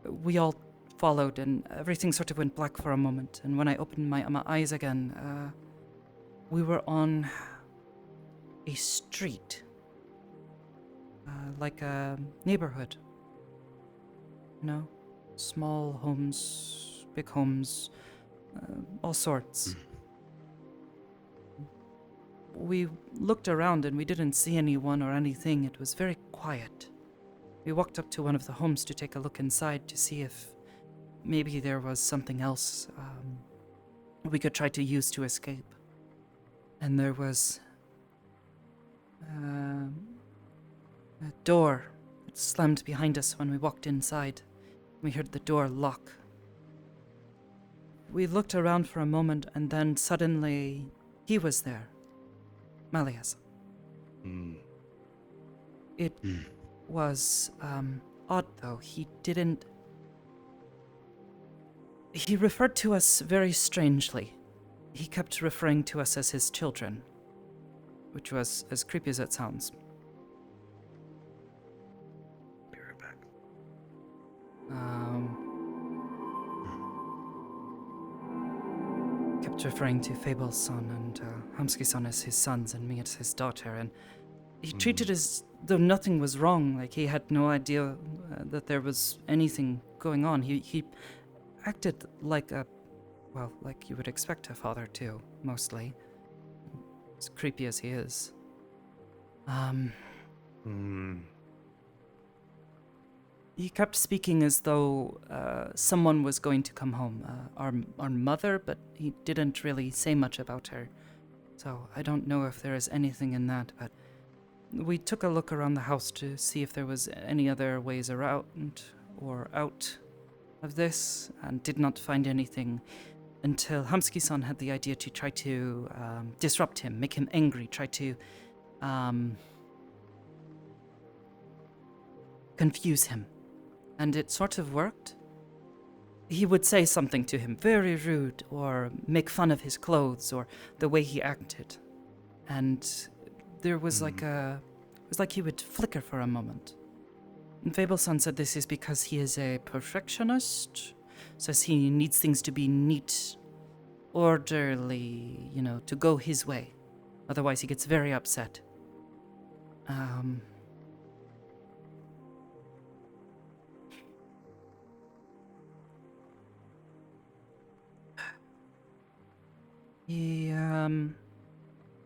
We all followed, and everything sort of went black for a moment. And when I opened my eyes again, we were on a street, like a neighborhood. You know, small homes, big homes, all sorts. We looked around and we didn't see anyone or anything. It was very quiet. We walked up to one of the homes to take a look inside to see if maybe there was something else we could try to use to escape. And there was a door that slammed behind us when we walked inside. We heard the door lock. We looked around for a moment, and then suddenly he was there. Malleus. It was odd, though. He referred to us very strangely. He kept referring to us as his children, which was as creepy as it sounds. Be right back. Kept referring to Fable's son and Hamsky's son as his sons and me as his daughter, and he treated as though nothing was wrong, like he had no idea that there was anything going on. He acted like like you would expect a father to, mostly. As creepy as he is. He kept speaking as though someone was going to come home. Our mother, but he didn't really say much about her. So I don't know if there is anything in that, but we took a look around the house to see if there was any other ways around or out of this, and did not find anything until Hamsky-san had the idea to try to disrupt him, make him angry, try to confuse him. And it sort of worked. He would say something to him very rude, or make fun of his clothes or the way he acted. And there was it was like he would flicker for a moment. And Fable-san said this is because he is a perfectionist, says he needs things to be neat, orderly, to go his way. Otherwise he gets very upset. He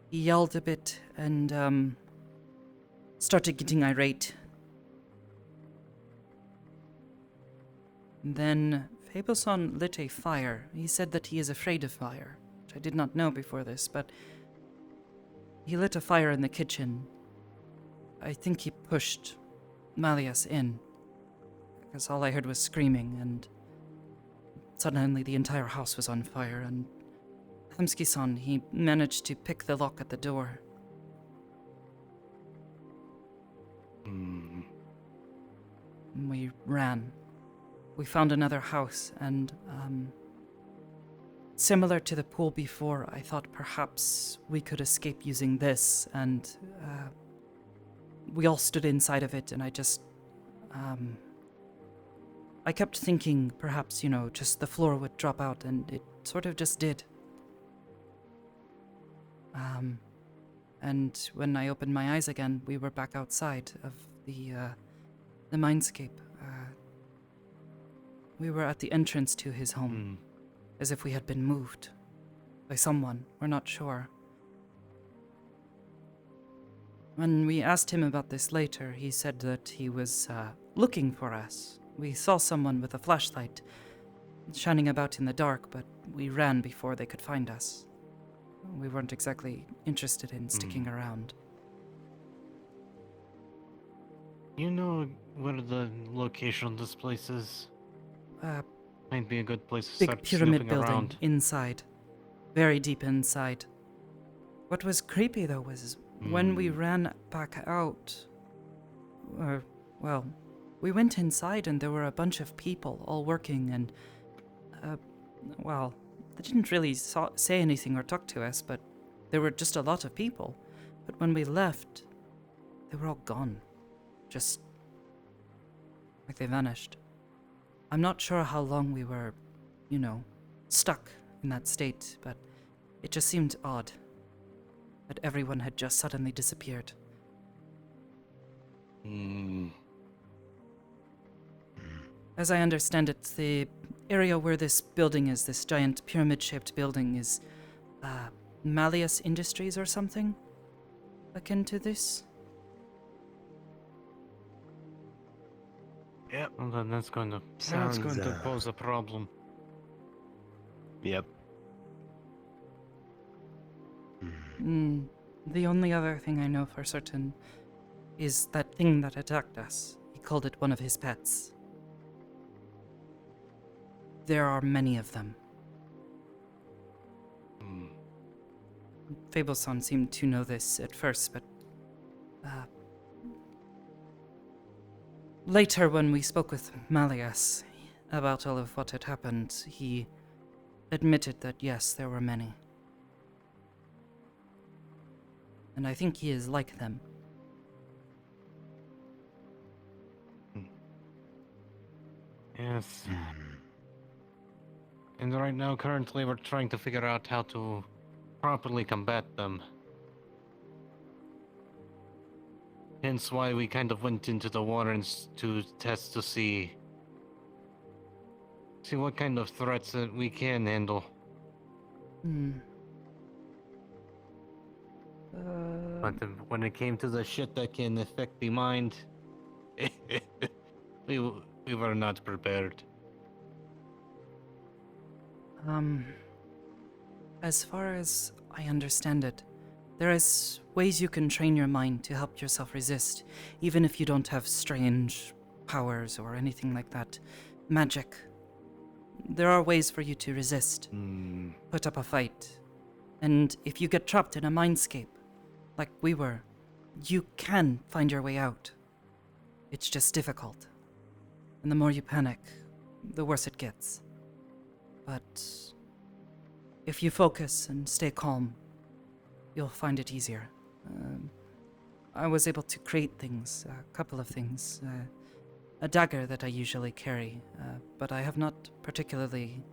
yelled a bit and started getting irate. And then Fable-san lit a fire. He said that he is afraid of fire, which I did not know before this, but he lit a fire in the kitchen. I think he pushed Malleus in, because all I heard was screaming, and suddenly the entire house was on fire, and Hamsky-san, he managed to pick the lock at the door. And we ran. We found another house, and similar to the pool before, I thought perhaps we could escape using this, and we all stood inside of it, and I just I kept thinking perhaps, just the floor would drop out, and it sort of just did. And when I opened my eyes again, we were back outside of the mindscape. We were at the entrance to his home, as if we had been moved by someone. We're not sure. When we asked him about this later, he said that he was looking for us. We saw someone with a flashlight shining about in the dark, but we ran before they could find us. We weren't exactly interested in sticking around. You know where the location of this place is? Might be a good place to Big start pyramid snooping building around. inside. Very deep inside. What was creepy, though, was when we ran back out, we went inside and there were a bunch of people all working, and, they didn't really say anything or talk to us, but there were just a lot of people. But when we left, they were all gone. Just like they vanished. I'm not sure how long we were, stuck in that state, but it just seemed odd that everyone had just suddenly disappeared. As I understand it, the area where this building is, this giant pyramid-shaped building, is Malleus Industries or something akin to this. Yep. Well, then that's going to pose a problem. Yep. The only other thing I know for certain is that thing that attacked us. He called it one of his pets. There are many of them. Fableson seemed to know this at first, but later when we spoke with Malleus about all of what had happened, he admitted that yes, there were many. And I think he is like them. Yes. And right now, currently, we're trying to figure out how to properly combat them. Hence why we kind of went into the waters to test to see what kind of threats that we can handle. But when it came to the shit that can affect the mind, we were not prepared. As far as I understand it, there is ways you can train your mind to help yourself resist, even if you don't have strange powers or anything like that. Magic. There are ways for you to resist, put up a fight. And if you get trapped in a mindscape, like we were, you can find your way out. It's just difficult. And the more you panic, the worse it gets. But if you focus and stay calm, you'll find it easier. I was able to create things, a couple of things. A dagger that I usually carry, but I have not particularly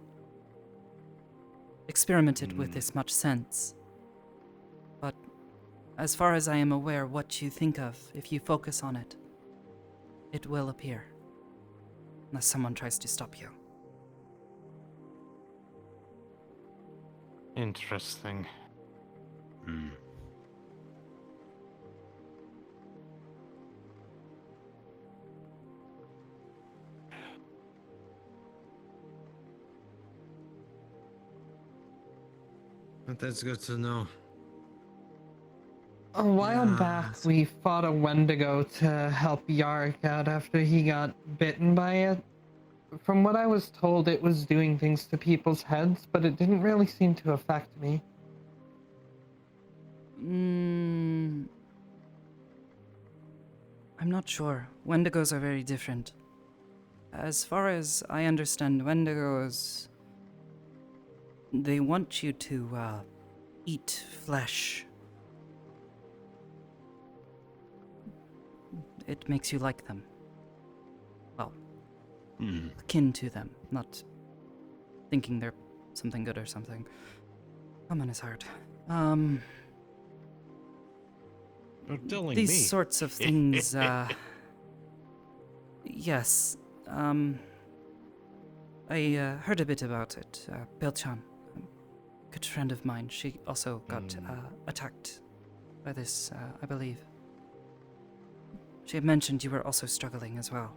experimented with this much since. But as far as I am aware, what you think of, if you focus on it, it will appear. Unless someone tries to stop you. Interesting. But that's good to know. A while back, we fought a Wendigo to help Yarrick out after he got bitten by it. From what I was told, it was doing things to people's heads, but it didn't really seem to affect me. I'm not sure. Wendigos are very different. As far as I understand, Wendigos, they want you to eat flesh. It makes you like them. Well, akin to them, not thinking they're something good or something. Common is hard. You're telling These me. sorts of things, yes. I heard a bit about it. Belchan, a good friend of mine, she also got attacked by this, I believe. She had mentioned you were also struggling as well.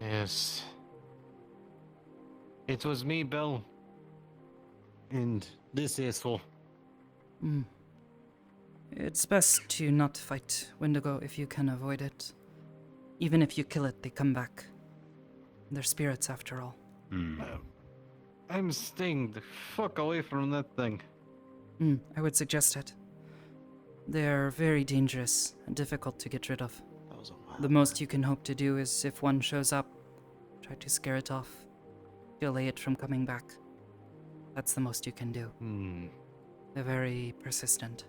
Yes. It was me, Bill. And this asshole. It's best to not fight Wendigo if you can avoid it. Even if you kill it, they come back. They're spirits after all. I'm staying the fuck away from that thing. I would suggest it. They're very dangerous and difficult to get rid of. The most you can hope to do is, if one shows up, try to scare it off. Delay it from coming back. That's the most you can do. They're very persistent.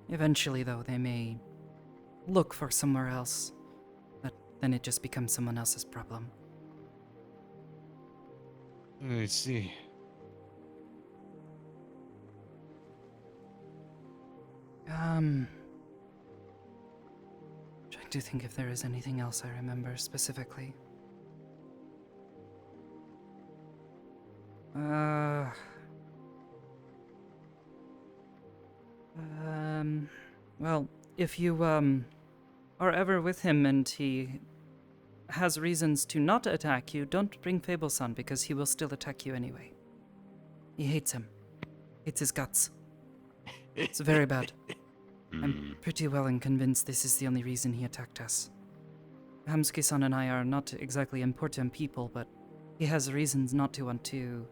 Eventually, though, they may look for somewhere else that then it just becomes someone else's problem. I see. Trying to think if there is anything else I remember specifically. Well, if you, are ever with him and he has reasons to not attack you, don't bring Fableson because he will still attack you anyway. He hates him. Hates his guts. It's very bad. I'm pretty well and convinced this is the only reason he attacked us. Hamsuke-san and I are not exactly important people, but he has reasons not to want to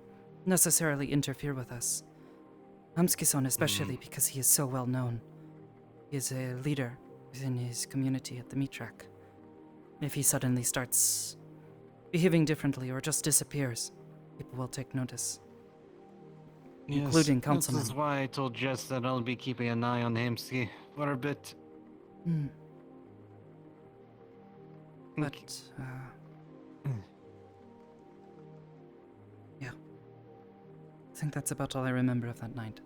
necessarily interfere with us. Hamsuke-san especially because he is so well known. He is a leader within his community at the meat track. If he suddenly starts behaving differently or just disappears, people will take notice. Including councilmen. This is why I told Jess that I'll be keeping an eye on Hamsky for a bit. But, yeah. I think that's about all I remember of that night.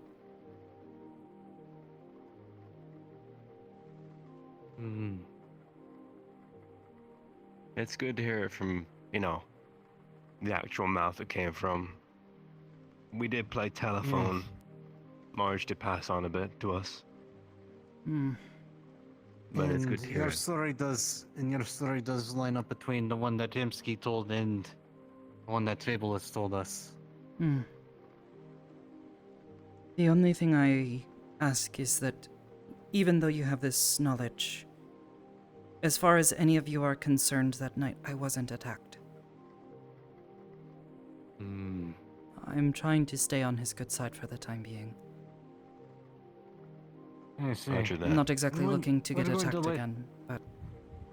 It's good to hear it from, the actual mouth it came from. We did play telephone. Marge did pass on a bit to us. But it's good to hear. Your story does line up between the one that Hamsky told and the one that Fabulous told us. The only thing I ask is that, even though you have this knowledge, as far as any of you are concerned that night, I wasn't attacked. I'm trying to stay on his good side for the time being. I see. Roger that. I'm not exactly looking to get attacked again, but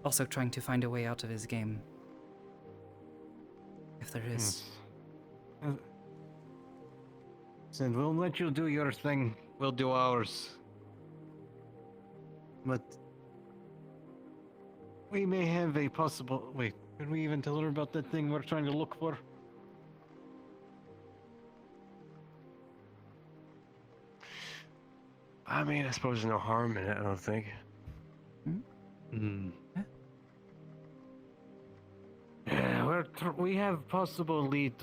also trying to find a way out of his game. If there is. Said we'll let you do your thing, we'll do ours. But we may have a possible... Wait, can we even tell her about that thing we're trying to look for? I mean, I suppose there's no harm in it, I don't think. Yeah, we have possible lead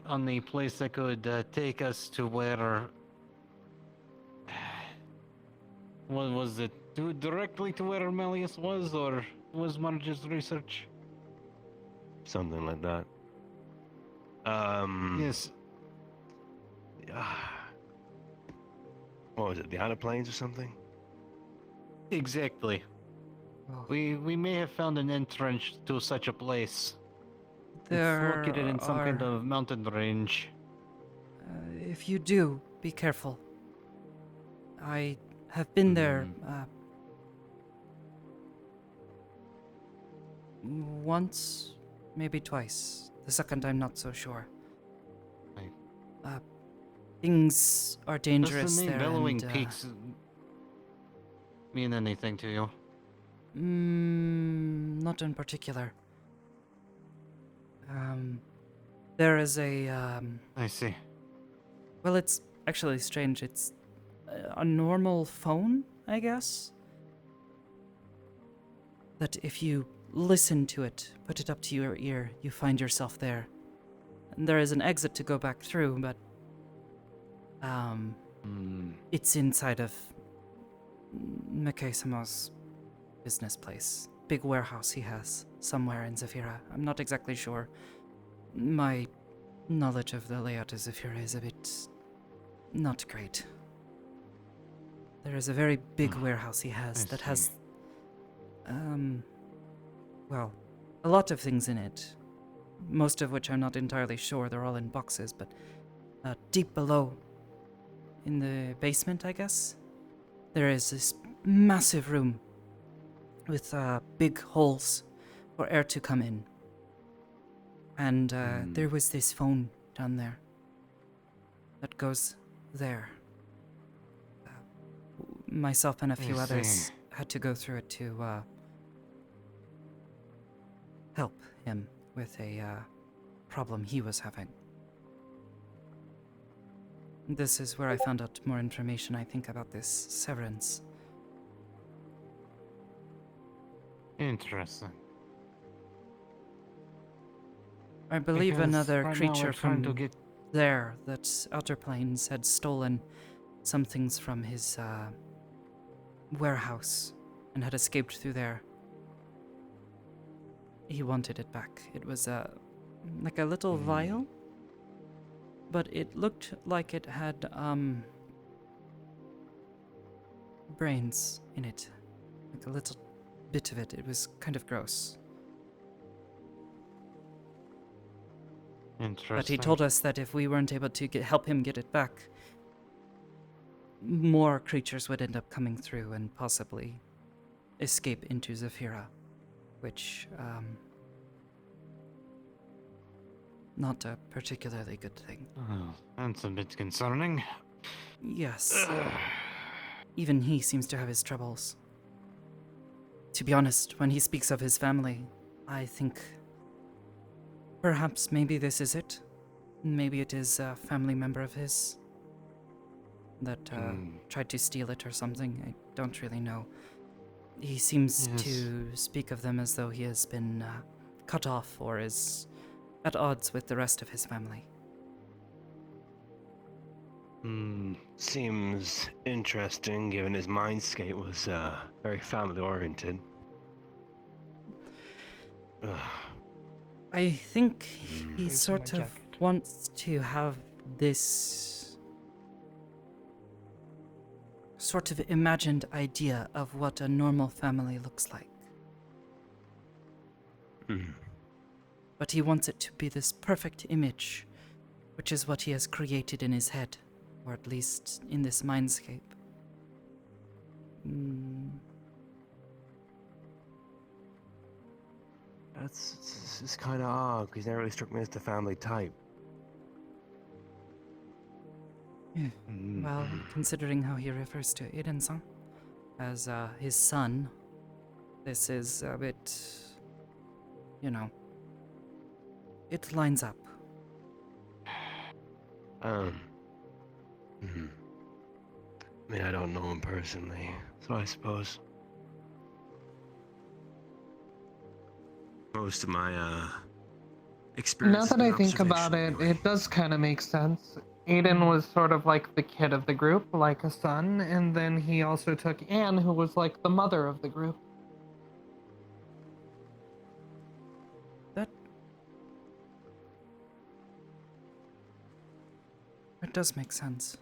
on the place that could take us to where... What was it? Directly to where Melius was, or was Marge's research? Something like that. Yes. What was it? The Outer Plains or something? Exactly. We may have found an entrance to such a place. It's located in some kind of mountain range. If you do, be careful. I have been there once, maybe twice. The second I'm not so sure. Things are dangerous Does the name there. Bellowing Peaks mean anything to you? Not in particular. There is a I see. Well, it's actually strange. It's a normal phone, I guess. That if you listen to it, put it up to your ear, you find yourself there. And there is an exit to go back through, but it's inside of Mikei-sama's business place. Big warehouse he has somewhere in Zafira. I'm not exactly sure. My knowledge of the layout of Zafira is a bit not great. There is a very big warehouse he has that has well, a lot of things in it. Most of which I'm not entirely sure. They're all in boxes, but deep below, in the basement, I guess, there is this massive room with big holes for air to come in. And there was this phone down there that goes there. Myself and a few others had to go through it to help him with a problem he was having. This is where I found out more information, I think, about this severance. Interesting. I believe Because another right now creature we're trying from to get there, that Outer Planes, had stolen some things from his warehouse and had escaped through there. He wanted it back. It was like a little vial, but it looked like it had brains in it, like a little bit of it. It was kind of gross. Interesting. But he told us that if we weren't able to help him get it back, more creatures would end up coming through and possibly escape into Zephyra, which, not a particularly good thing. Oh, that's a bit concerning. Yes. Even he seems to have his troubles. To be honest, when he speaks of his family, I think perhaps maybe this is it. Maybe it is a family member of his that tried to steal it or something. I don't really know. He seems to speak of them as though he has been cut off or is at odds with the rest of his family. Seems interesting given his mindscape was very family oriented. I think he sort of wants to have this sort of imagined idea of what a normal family looks like. But he wants it to be this perfect image, which is what he has created in his head, or at least in this mindscape. It's kind of odd because he never really struck me as the family type. Yeah. Well, considering how he refers to Eden-san as his son, this is a bit, it lines up. I mean, I don't know him personally, so I suppose most of my experience. Now that I think about it, it does kind of make sense. Aiden was sort of like the kid of the group, like a son, and then he also took Anne, who was like the mother of the group. It does make sense.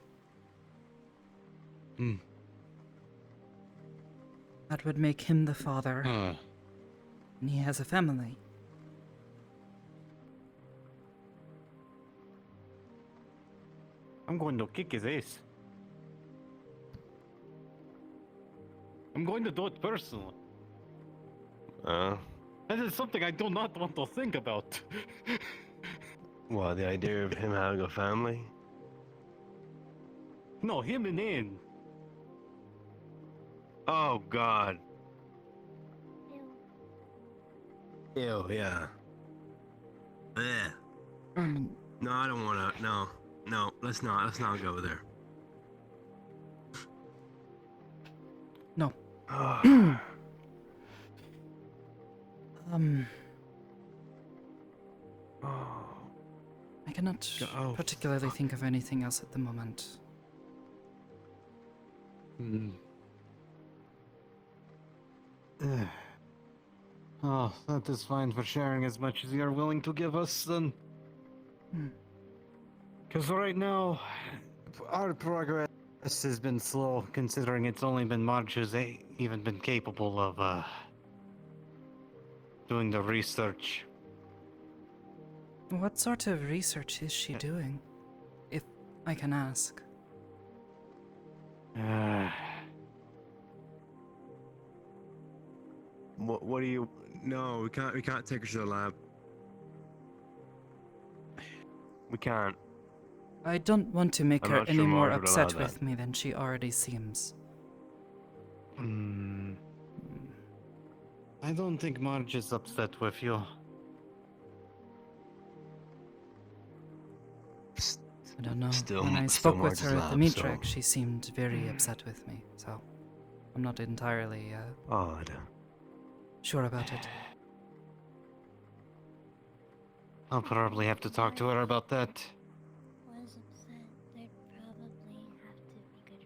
That would make him the father, and he has a family. I'm going to kick his ass. I'm going to do it personally. That is something I do not want to think about. Well, the idea of him having a family? No, him and Anne. Oh, God. Ew, yeah. No, I don't want to. No, let's not go there. No. I cannot particularly think of anything else at the moment. Oh, that is fine for sharing as much as you're willing to give us, then. Because right now, our progress has been slow, considering it's only been March who's even been capable of, doing the research. What sort of research is she doing, if I can ask? What do you? No, we can't take her to the lab. We can't. I don't want to make I'm her not any sure more Marge would upset allow with me than she already seems. I don't think Marge is upset with you. I don't know. Still, When I still spoke with Marge's her at the lab, meat so track, she seemed very upset with me, so I'm not entirely odd. sure about it. I'll probably have to talk to her about that. Was upset. There'd probably have to be good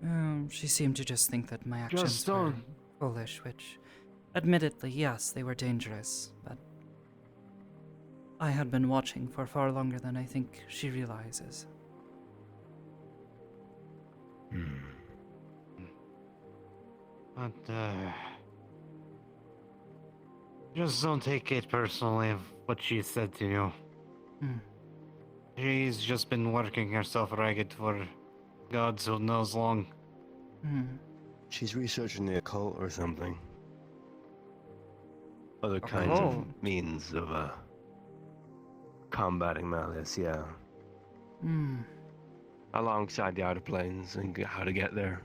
reason. She seemed to just think that my actions Just were don't. foolish, which, admittedly, yes, they were dangerous, but I had been watching for far longer than I think she realizes. But, just don't take it personally of what she said to you. She's just been working herself ragged for God who knows long. She's researching the occult or something. Other kinds Occult? of means of combating malice, yeah. Alongside the outer planes and how to get there.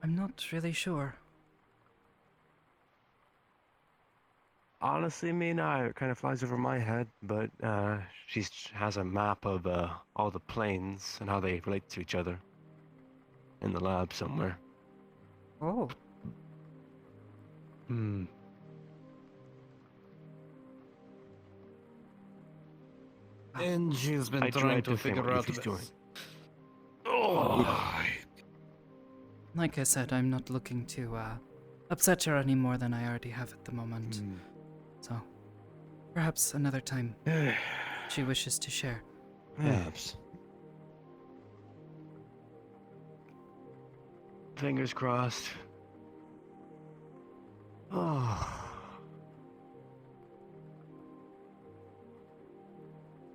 I'm not really sure. Honestly, me now, it kind of flies over my head, but she has a map of all the planes and how they relate to each other in the lab somewhere. Oh. And she's been I trying dread to to think figure what out Yuffie's doing. this. Oh. Like I said, I'm not looking to upset her any more than I already have at the moment. So, perhaps another time she wishes to share. Perhaps. Fingers crossed. Oh.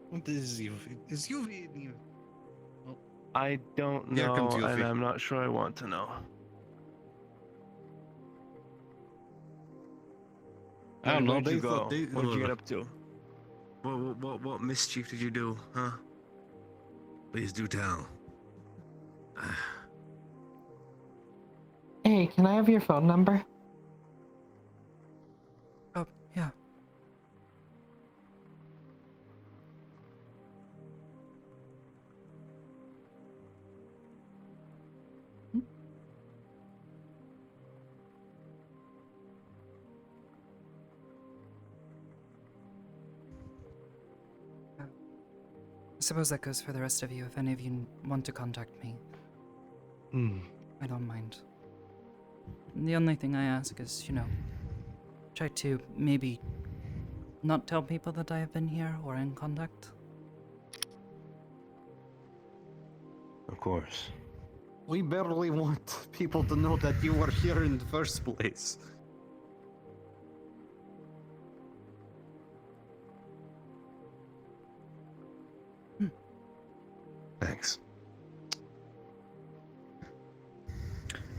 What is Yuffie? Is Yuffie even? I don't Here know, comes and Yuffie. I'm not sure I want to know. I don't know, Where'd you they go? thought they- What did you get up to? What mischief did you do, huh? Please do tell. Hey, can I have your phone number? Oh, yeah. I suppose that goes for the rest of you. If any of you want to contact me, I don't mind. The only thing I ask is, try to maybe not tell people that I have been here or in contact. Of course. We barely want people to know that you were here in the first place. Thanks.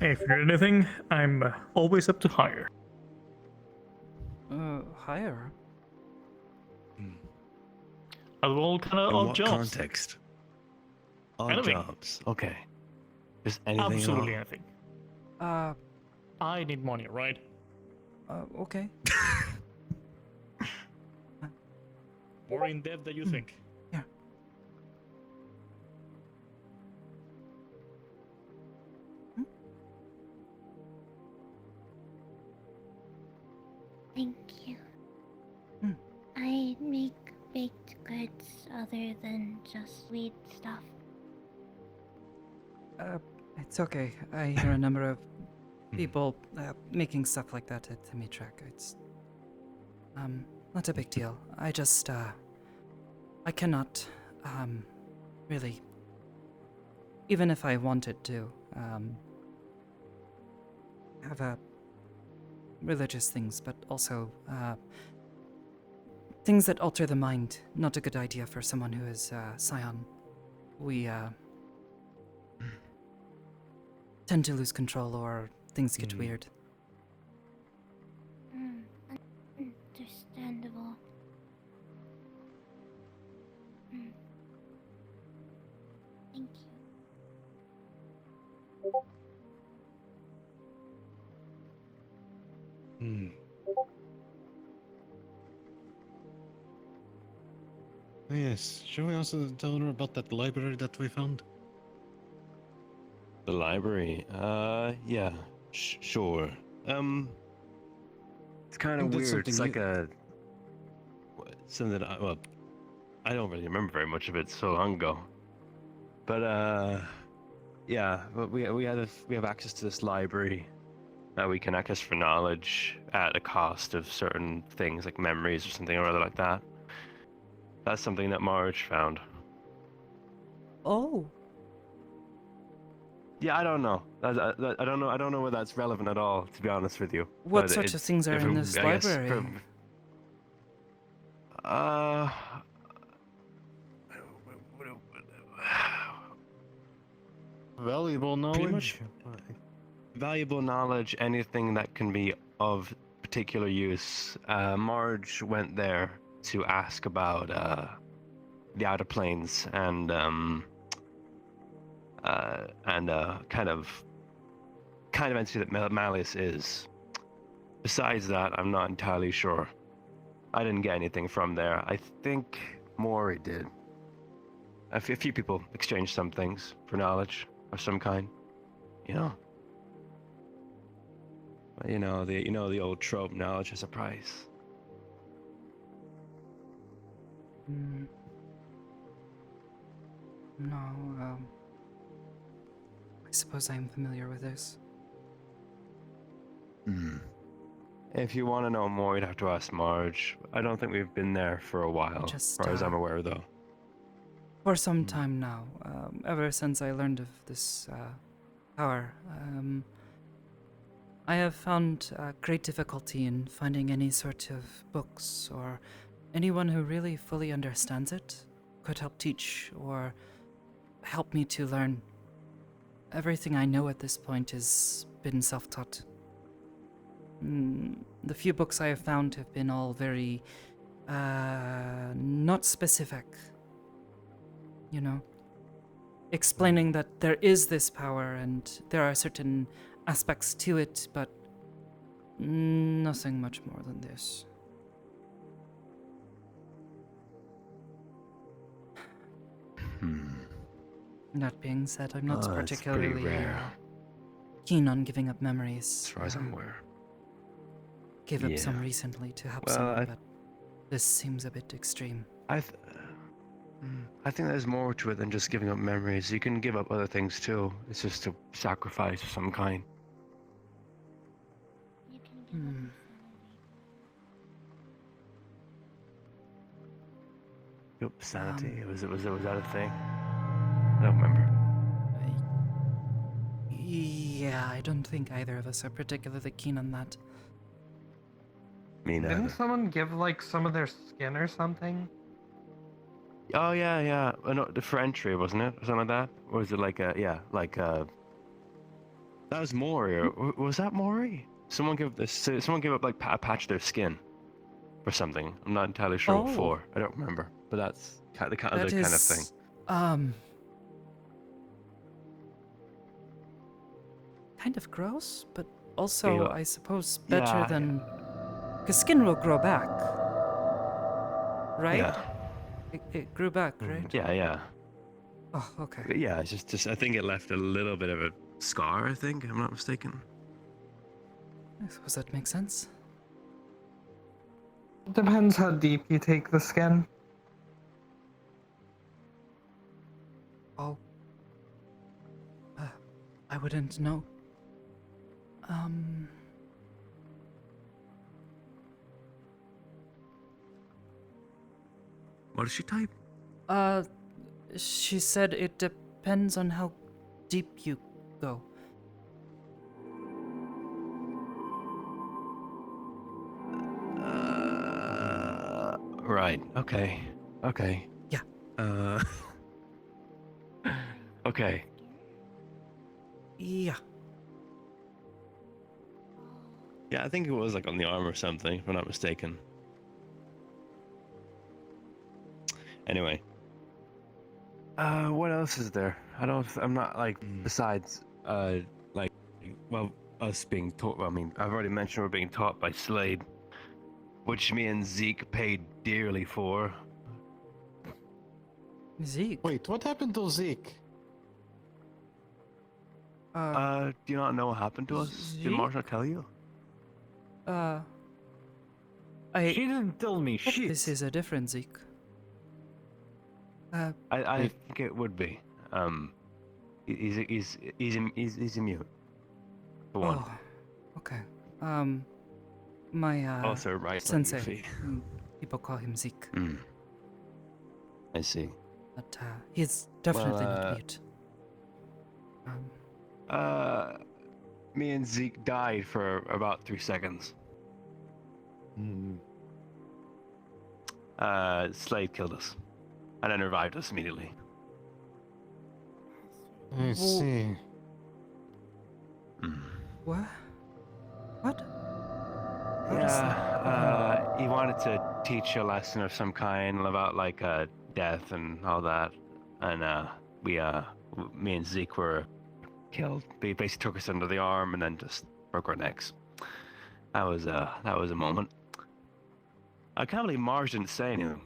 Hey, if you need anything, I'm always up to hire. Hire? All kind of In odd what jobs. context? Odd Anything. jobs. Okay. Just anything Absolutely at anything. Uh, I need money, right? Okay. More in depth than you think. Yeah. Thank you. I make baked goods other than just weed stuff. It's okay. I hear a number of people making stuff like that at the meat track. It's not a big deal. I just I cannot really, even if I wanted to have religious things, but also things that alter the mind. Not a good idea for someone who is Scion. We tend to lose control or things get weird. Understandable. Thank you. Hmm. Oh, yes. Should we also tell her about that library that we found? The library. Yeah. Sure. It's kind of think that's weird. It's something like something that I don't really remember very much of it so long ago. But yeah, but we have access to this library that we can access for knowledge at a cost of certain things like memories or something or other like that. That's something that Marge found. Oh. Yeah, I don't know. I don't know. I don't know whether that's relevant at all, to be honest with you. What But sorts of things are if in this I guess library? Valuable knowledge. Valuable knowledge, anything that can be of particular use. Marge went there to ask about the outer planes and kind of entity that Malleus is. Besides that, I'm not entirely sure. I didn't get anything from there. I think Maury did. A few people exchanged some things for knowledge of some kind. You know. But you know the old trope, knowledge has a price. No, I suppose I am familiar with this. If you want to know more, you'd have to ask Marge. I don't think we've been there for a while, Just, as far as I'm aware, though. For some time now, ever since I learned of this power, I have found great difficulty in finding any sort of books or anyone who really fully understands it, could help teach or help me to learn. Everything I know at this point has been self-taught. The few books I have found have been all very not specific. You know, explaining that there is this power and there are certain aspects to it, but nothing much more than this. That being said, I'm not It's pretty particularly rare. keen on giving up memories. As far as I'm aware. Gave up some Yeah. recently to help Well, someone, but this seems a bit extreme. I think there's more to it than just giving up memories. You can give up other things too. It's just a sacrifice of some kind. Yep, sanity. Was that a thing? I don't remember. Yeah, I don't think either of us are particularly keen on that. Me neither. Didn't someone give like some of their skin or something? Oh yeah. No, for entry, wasn't it? Or something like that? Or was it like that was Maury. Or was that Maury? Someone gave up like a patch of their skin, or something. I'm not entirely sure what for. I don't remember. But that's the kind of thing. Kind of gross, but also, Yeah. I suppose, better than... Because skin will grow back. Right? Yeah. It grew back, right? Yeah. Oh, okay. But yeah, it's just I think it left a little bit of a scar, I think, if I'm not mistaken. I suppose that makes sense. Depends how deep you take the skin. Oh. I wouldn't know. What did she type? She said it depends on how deep you go. Right. Okay. Yeah. Okay. Yeah. Yeah, I think it was like on the arm or something, if I'm not mistaken. Anyway. What else is there? I'm not like besides us being taught. I mean, I've already mentioned we're being taught by Slade, which me and Zeke paid dearly for. Zeke? Wait, what happened to Zeke? Do you not know what happened to us? Did Zeke? Marsha tell you? She didn't tell me hope shit. this is a different Zeke. I think it would be. He's immune. For one. Oh, okay. My Also, right. sensei. People call him Zeke. I see. But he's definitely not mute. Me and Zeke died for about 3 seconds. Slade killed us, and then revived us immediately. I see. What? What? Yeah, he wanted to teach a lesson of some kind about like death and all that, and me and Zeke were killed. He basically took us under the arm and then just broke our necks. That was a moment. I can't believe Mars didn't say anything.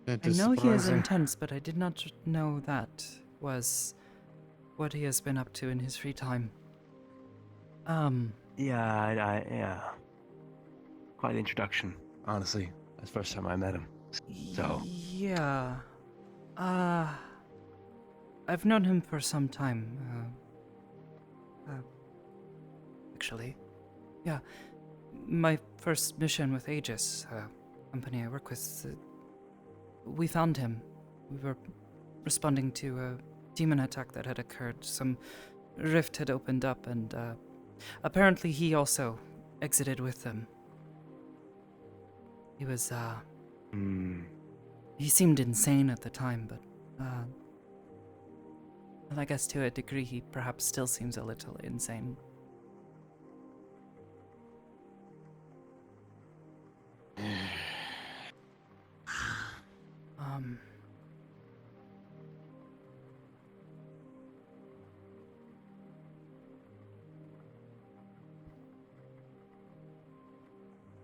That I is know he is surprising. intense, but I did not know that was what he has been up to in his free time. Yeah. Quite the introduction, honestly. That's the first time I met him. So. Yeah. I've known him for some time. Actually. Yeah. My first mission with Aegis, company I work with, we found him. We were responding to a demon attack that had occurred. Some rift had opened up, and apparently he also exited with them. He was, he seemed insane at the time, but, well, I guess to a degree he perhaps still seems a little insane.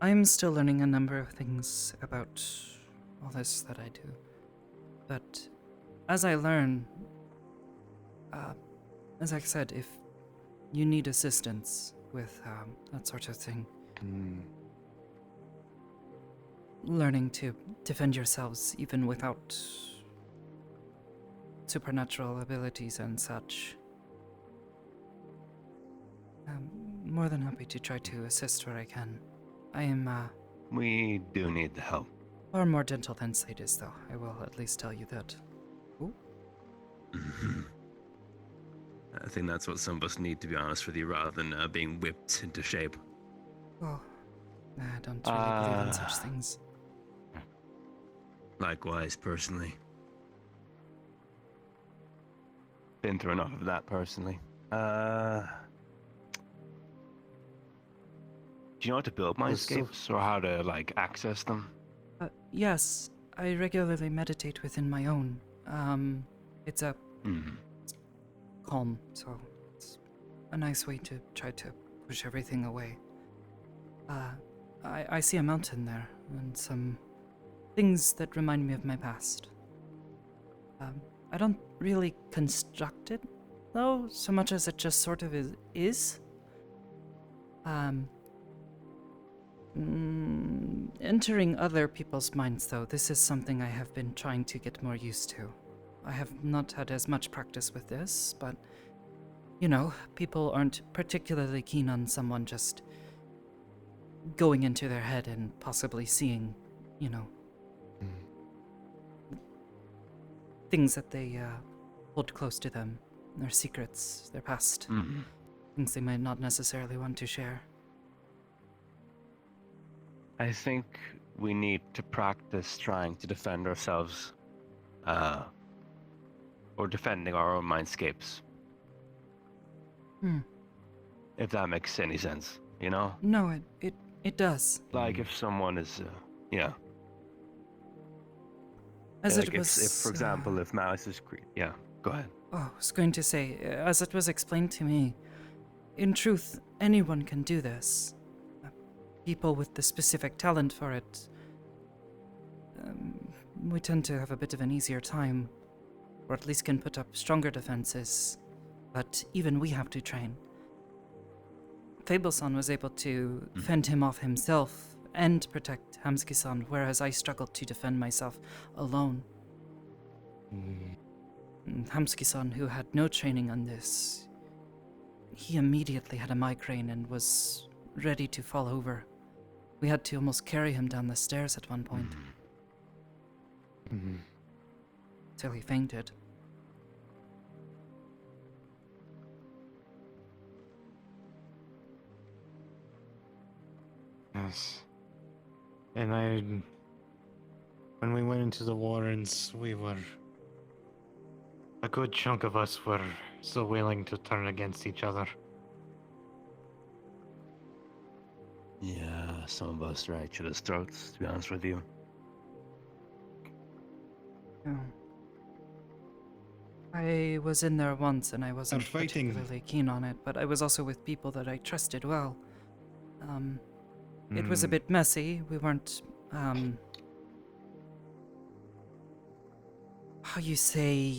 I'm still learning a number of things about all this that I do. But as I learn, as I said, if you need assistance with that sort of thing, learning to defend yourselves even without supernatural abilities and such, I'm more than happy to try to assist where I can. I am, We do need the help. far more gentle than Slade is, though. I will at least tell you that. Ooh. I think that's what some of us need, to be honest with you, rather than being whipped into shape. Oh, I don't really believe in such things. Likewise, personally. Been through enough of that, personally. Do you know how to build mindscapes, or how to, like, access them? Yes, I regularly meditate within my own. It's a calm, so it's a nice way to try to push everything away. I see a mountain there, and some things that remind me of my past. I don't really construct it, though, so much as it just sort of is. Entering other people's minds, though, this is something I have been trying to get more used to. I have not had as much practice with this, but, you know, people aren't particularly keen on someone just going into their head and possibly seeing, you know, things that they hold close to them, their secrets, their past, things they might not necessarily want to share. I think we need to practice trying to defend ourselves, or defending our own mindscapes. If that makes any sense, you know? No, it does. Like if someone is, yeah. As like it was, if, for example, if Mouse is, yeah, Go ahead. Oh, I was going to say, as it was explained to me, in truth, anyone can do this. People with the specific talent for it. We tend to have a bit of an easier time, or at least can put up stronger defenses, but even we have to train. Fable-san was able to fend him off himself and protect Hamsuki-san, whereas I struggled to defend myself alone. Hamsuki-san, who had no training on this, he immediately had a migraine and was ready to fall over. We had to almost carry him down the stairs at one point. Till he fainted. Yes. And when we went into the Warrens, a good chunk of us were so willing to turn against each other. Yeah, some of us right should have throats, to be honest with you. Yeah. I was in there once and I wasn't particularly keen on it, but I was also with people that I trusted well. It was a bit messy. We weren't, how you say,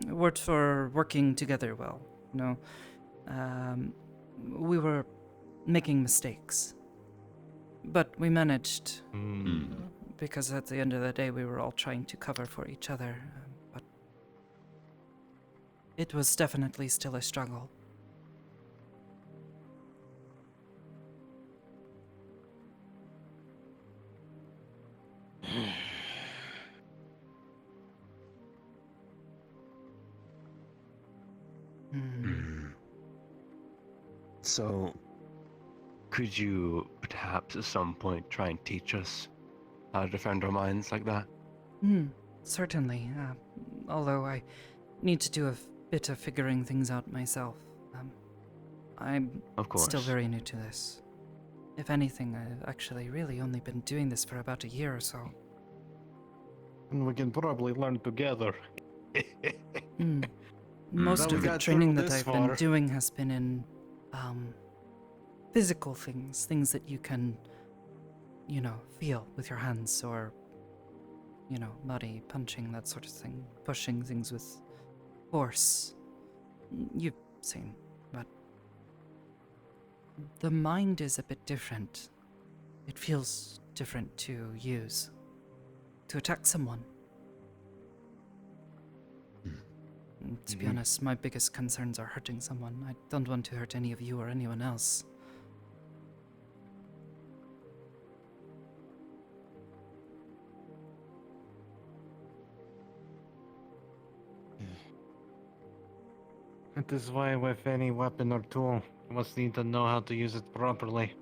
word for working together well, you know? We were making mistakes, but we managed, because at the end of the day we were all trying to cover for each other, but it was definitely still a struggle. So, could you perhaps at some point try and teach us how to defend our minds like that? Certainly, although I need to do a bit of figuring things out myself. I'm still very new to this. If anything, I've actually really only been doing this for about a year or so. And we can probably learn together. Most of the training that I've been doing has been in physical things that you can, you know, feel with your hands, or, you know, body punching, that sort of thing, pushing things with force. You've seen, but the mind is a bit different. It feels different to use, to attack someone. To be honest, my biggest concerns are hurting someone. I don't want to hurt any of you or anyone else. That is why with any weapon or tool, you must need to know how to use it properly.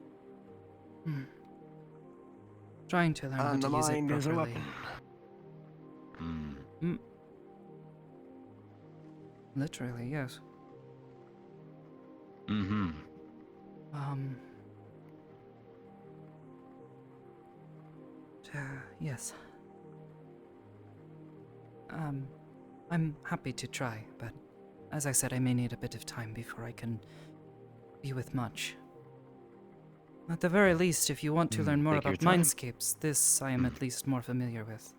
Trying to learn how to use it properly. Literally, yes. Yes. I'm happy to try, but as I said, I may need a bit of time before I can be with much. At the very least, if you want to learn more about mindscapes, this I am at least more familiar with.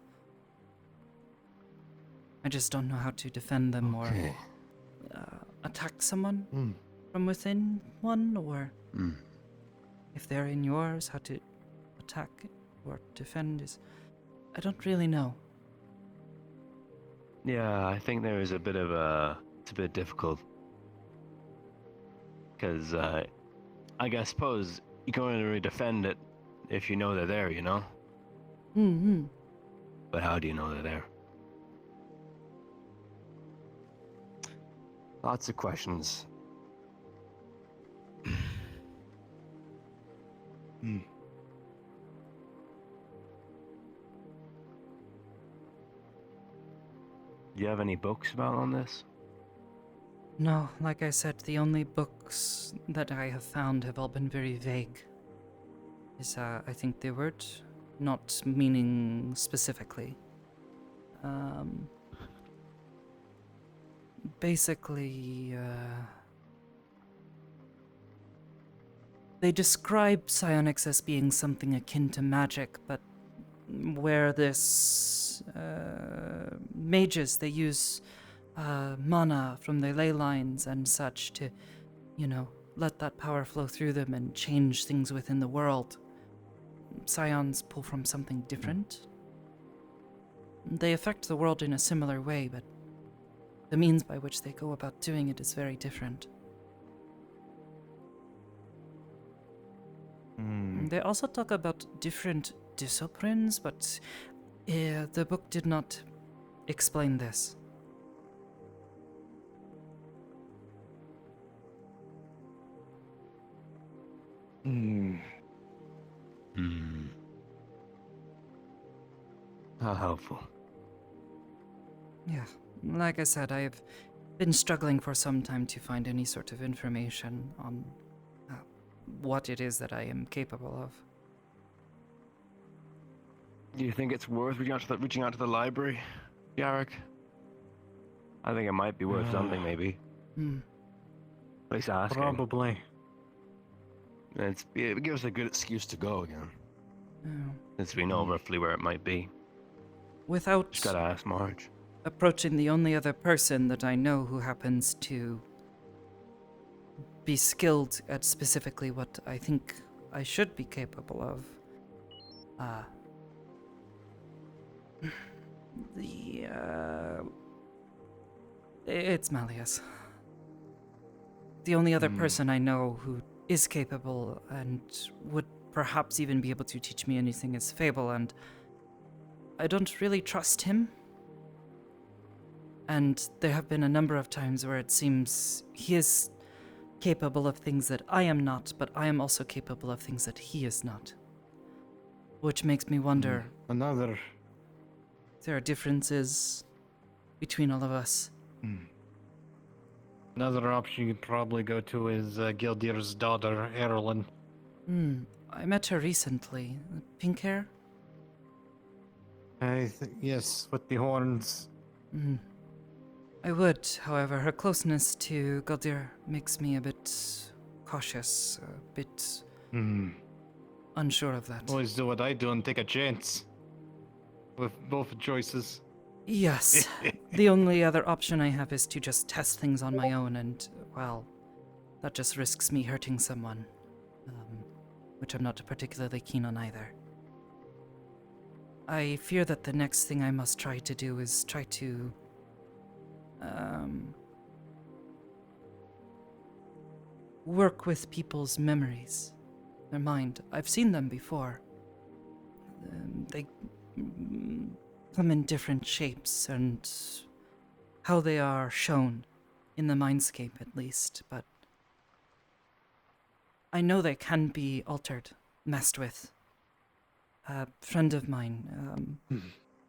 I just don't know how to defend them or attack someone from within one, or if they're in yours, how to attack or defend is... I don't really know. Yeah, I think there is a bit of a... It's a bit difficult. Because, I suppose you can only really defend it if you know they're there, you know? But how do you know they're there? Lots of questions. Do you have any books about on this? No, like I said, the only books that I have found have all been very vague. Is, I think the word, not meaning specifically. basically, they describe psionics as being something akin to magic, but where this mages, they use mana from their ley lines and such to, let that power flow through them and change things within the world. Psions pull from something different. They affect the world in a similar way, but the means by which they go about doing it is very different. They also talk about different disciplines, but the book did not explain this. How helpful. Yeah, like I said, I've been struggling for some time to find any sort of information on what it is that I am capable of. Do you think it's worth reaching out to the library, Yarrick? I think it might be worth something, maybe. At least asking. Probably. It gives us a good excuse to go again. Oh. Since we know roughly where it might be. Without Just gotta ask Marge. approaching the only other person that I know who happens to be skilled at specifically what I think I should be capable of. It's Malleus. The only other person I know who is capable and would perhaps even be able to teach me anything is Fable, and I don't really trust him. And there have been a number of times where it seems he is capable of things that I am not, but I am also capable of things that he is not. Which makes me wonder... Another... if there are differences between all of us. Another option you could probably go to is Gildir's daughter, Erlyn. I met her recently. Pink hair? Yes, with the horns. I would, however, her closeness to Gildir makes me a bit cautious, a bit unsure of that. Always do what I do and take a chance. With both choices. Yes. The only other option I have is to just test things on my own, and, well, that just risks me hurting someone. Which I'm not particularly keen on either. I fear that the next thing I must try to do is try to work with people's memories, their mind. I've seen them before. They come in different shapes and how they are shown in the mindscape, at least, but I know they can be altered, messed with. A friend of mine,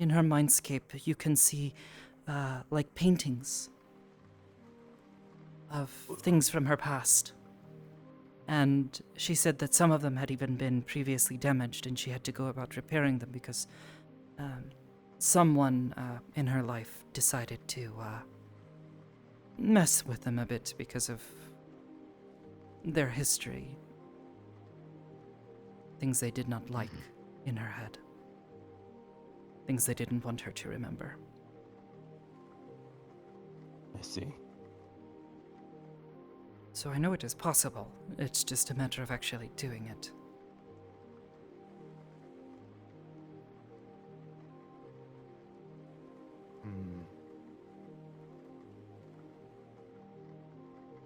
in her mindscape, you can see like paintings of things from her past. And she said that some of them had even been previously damaged, and she had to go about repairing them because someone in her life decided to mess with them a bit because of their history. Things they did not like in her head. Things they didn't want her to remember. I see. So I know it is possible. It's just a matter of actually doing it.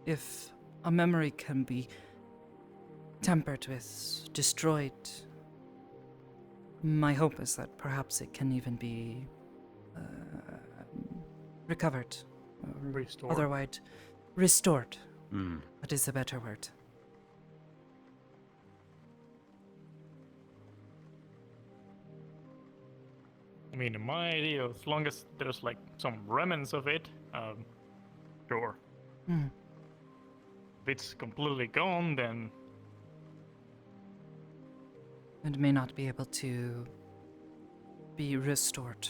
If a memory can be tampered with, destroyed, my hope is that perhaps it can even be recovered. Restored. Otherwise, restored. That is a better word. I mean, in my idea, as long as there's like some remnants of it, sure. If it's completely gone, then It may not be able to be restored.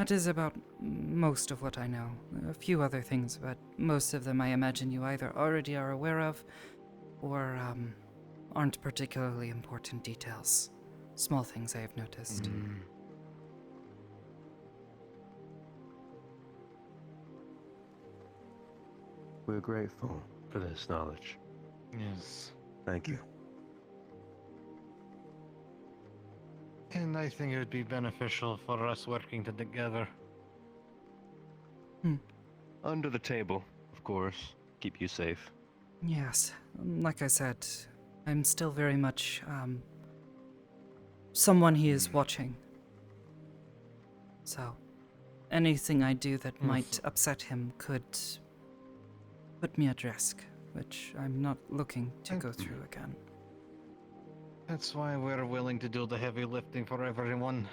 That is about most of what I know. A few other things, but most of them I imagine you either already are aware of, or aren't particularly important details. Small things I have noticed. We're grateful for this knowledge. Yes. Thank you. And I think it would be beneficial for us working together. Under the table, of course. Keep you safe. Yes, like I said, I'm still very much someone he is watching. So, anything I do that might upset him could put me at risk, which I'm not looking to go through again. That's why we're willing to do the heavy lifting for everyone.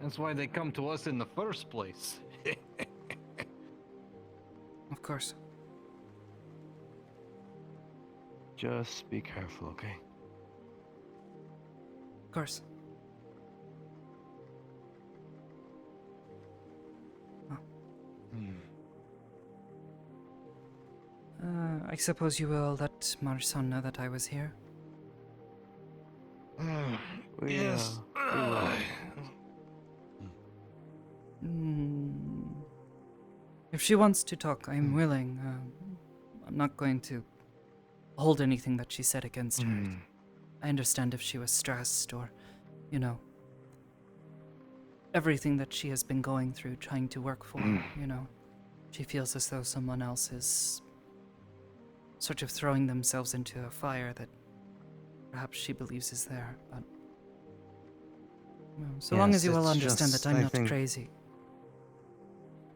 That's why they come to us in the first place. Of course. Just be careful, okay? Of course. I suppose you will let Marsan know that I was here? Yes. We will. If she wants to talk, I'm willing. I'm not going to hold anything that she said against her. I understand if she was stressed or, you know, everything that she has been going through trying to work for, you know. She feels as though someone else is sort of throwing themselves into a fire that perhaps she believes is there, but well, so long as you all understand that I'm not crazy.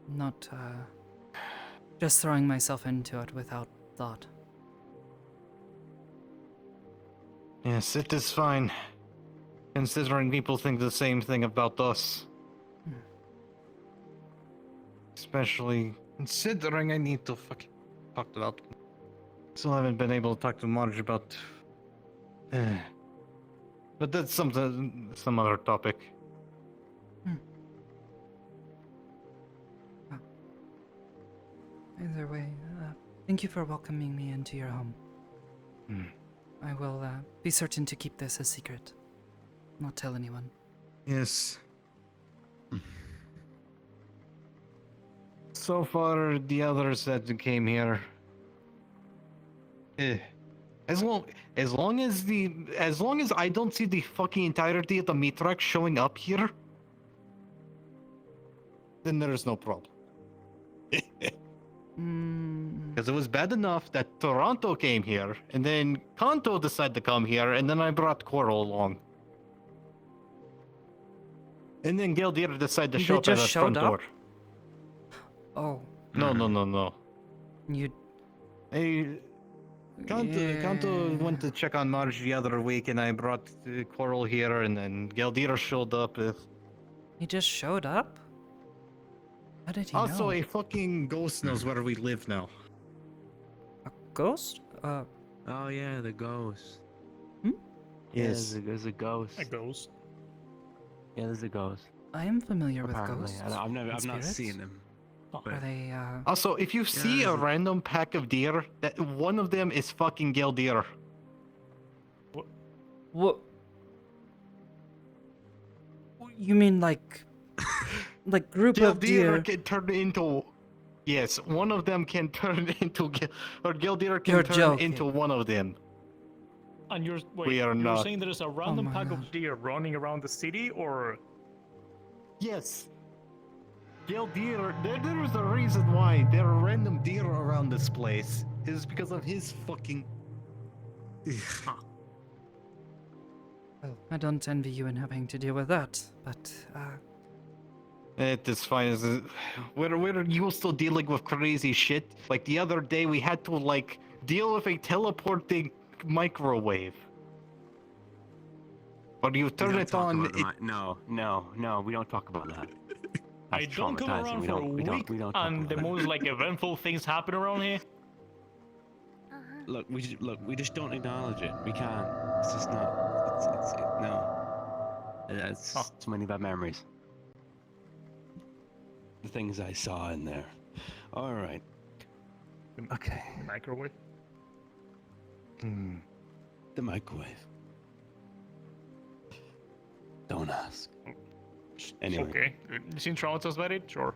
Not just throwing myself into it without thought. Yes, it is fine. Considering people think the same thing about us. Especially considering I need to fucking talk about. Still haven't been able to talk to Marge about. But that's some other topic. Either way, thank you for welcoming me into your home. I will be certain to keep this a secret. Not tell anyone. Yes. So far, the others that came here. As long as I don't see the fucking entirety of the Mitrak showing up here, then there is no problem. Because it was bad enough that Toronto came here, and then Kanto decided to come here, and then I brought Coral along. And then Gildir decided to show up at the front door. Oh. No. You... Kanto went to check on Marge the other week, and I brought Coral here, and then Gildir showed up. He just showed up? How did he know? Also, a fucking ghost knows where we live now. A ghost? Oh yeah, the ghost. Yes. Yeah, there's a ghost. A ghost? Yeah, there's a ghost. I am familiar Apparently. with ghosts. I've not spirits. seen them. Are they, Also, if you see a random pack of deer, that one of them is fucking Gildir. What? You mean like group of deer? Can turn into. Yes, one of them can turn into, or Gildir can You're turn joking. into one of them. And you're not. saying there's a random my pack gosh. of deer running around the city, or? Yes. Gildir, there is a reason why there are random deer around this place. It is because of his fucking. Well, I don't envy you in having to deal with that, but It is fine. We're used to dealing with crazy shit. Like the other day, we had to deal with a teleporting microwave. But you turn it on. No, we don't talk about that. I That's don't come around for a we week, don't talk and about the that. most eventful things happen around here. Look, we just don't acknowledge it. We can't. It's just not. No. That's too many bad memories. The things I saw in there. All right. Okay. Microwave. The microwave. Don't ask. Anyway. Okay. You seen traumatized about it? Sure.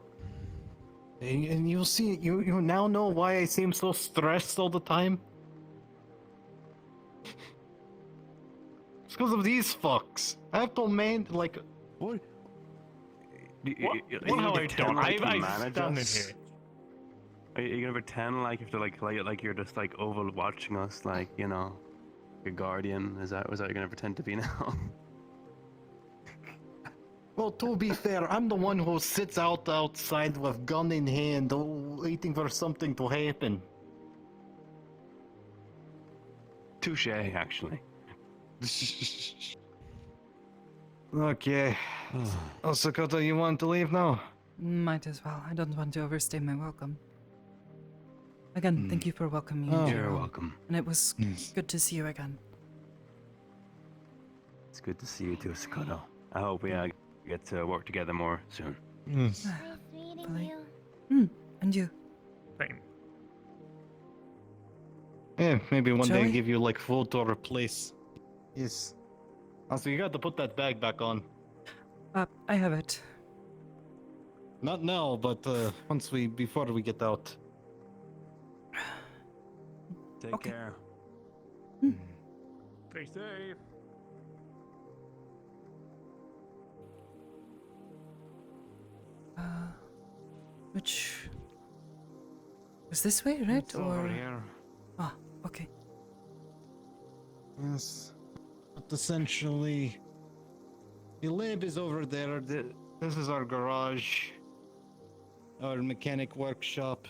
And you'll see, you now know why I seem so stressed all the time? It's because of these fucks. I have to like... What? What have I done? I've done it here. Are you gonna pretend like you have to like you're just like overwatching us, like, you know, your guardian? Was that what you're gonna pretend to be now? Well, to be fair, I'm the one who sits outside with gun in hand, waiting for something to happen. Touche, actually. Okay. Sakoto, you want to leave now? Might as well. I don't want to overstay my welcome. Again, thank you for welcoming me. into your You're home. welcome. And it was good to see you again. It's good to see you too, Sakoto. I hope we get to work together more soon. Nice meeting you. And you. Same. Yeah, maybe one day Joey? give you like food to replace. Yes. Also, you got to put that bag back on. I have it. Not now, but before we get out. Take care. Stay safe. Which is this way, right? It's over here. Ah, okay. Yes. But essentially, the lab is over there. This is our garage, our mechanic workshop.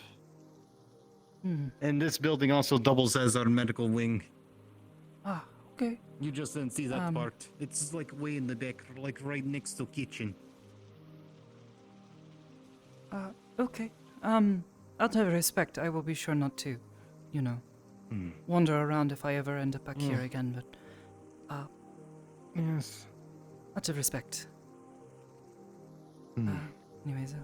And this building also doubles as our medical wing. Ah, okay. You just didn't see that part. It's like way in the back, like right next to kitchen. Okay. Out of respect, I will be sure not to, you know, wander around if I ever end up back here again, but, yes. Out of respect. Anyways,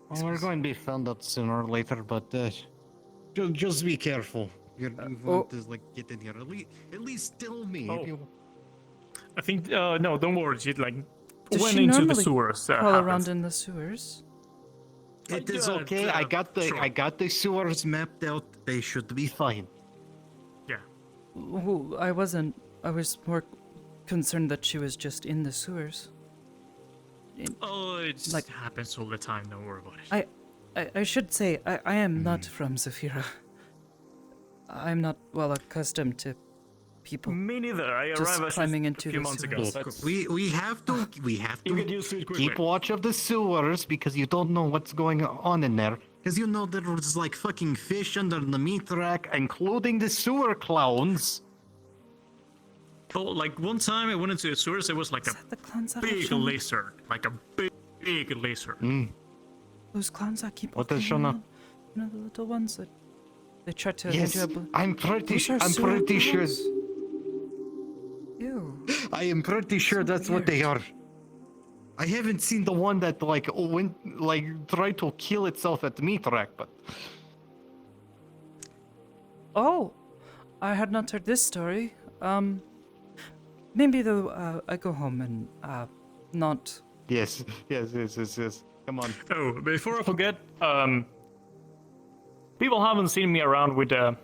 Well, we're going to be found out sooner or later, but just be careful. You want to like get in here. At least tell me. If you... I think no, don't worry. She like does went she into the normally sewers. crawl happens. around in the sewers? It is okay. I got the sewers mapped out. They should be fine. Yeah. Ooh, I wasn't. I was more concerned that she was just in the sewers. Oh, it just like happens all the time. Don't worry about it. I should say I am not from Zafira. I'm not well accustomed to people. Me neither. I just arrived climbing a into few the months ago. sewers. We have to You get used to it quickly. keep watch of the sewers because you don't know what's going on in there. Because you know there was like fucking fish under the meat rack, including the sewer clowns. Oh, like one time I went into the sewers, there was like a big lizard, like a big lizard. Those clowns that keep What does walking Shona? around, you know, the little ones that they try to Yes, hand you a I'm pretty sure. Ew. I am pretty sure that's what they are. I haven't seen the one that tried to kill itself at the meat rack, but Oh, I had not heard this story. Maybe though I go home and not. yes. Come on. Oh, before I forget, people haven't seen me around with the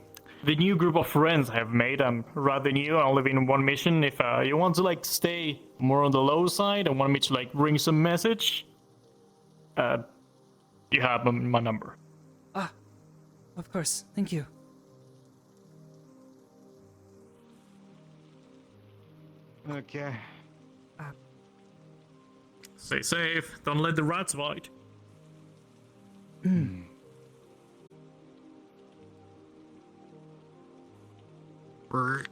new group of friends I have made. I'm rather new. I live in one mission. If you want to like stay more on the low side and want me to like bring some message, you have my number. Ah, of course. Thank you. Okay. Stay safe. Don't let the rats bite. We're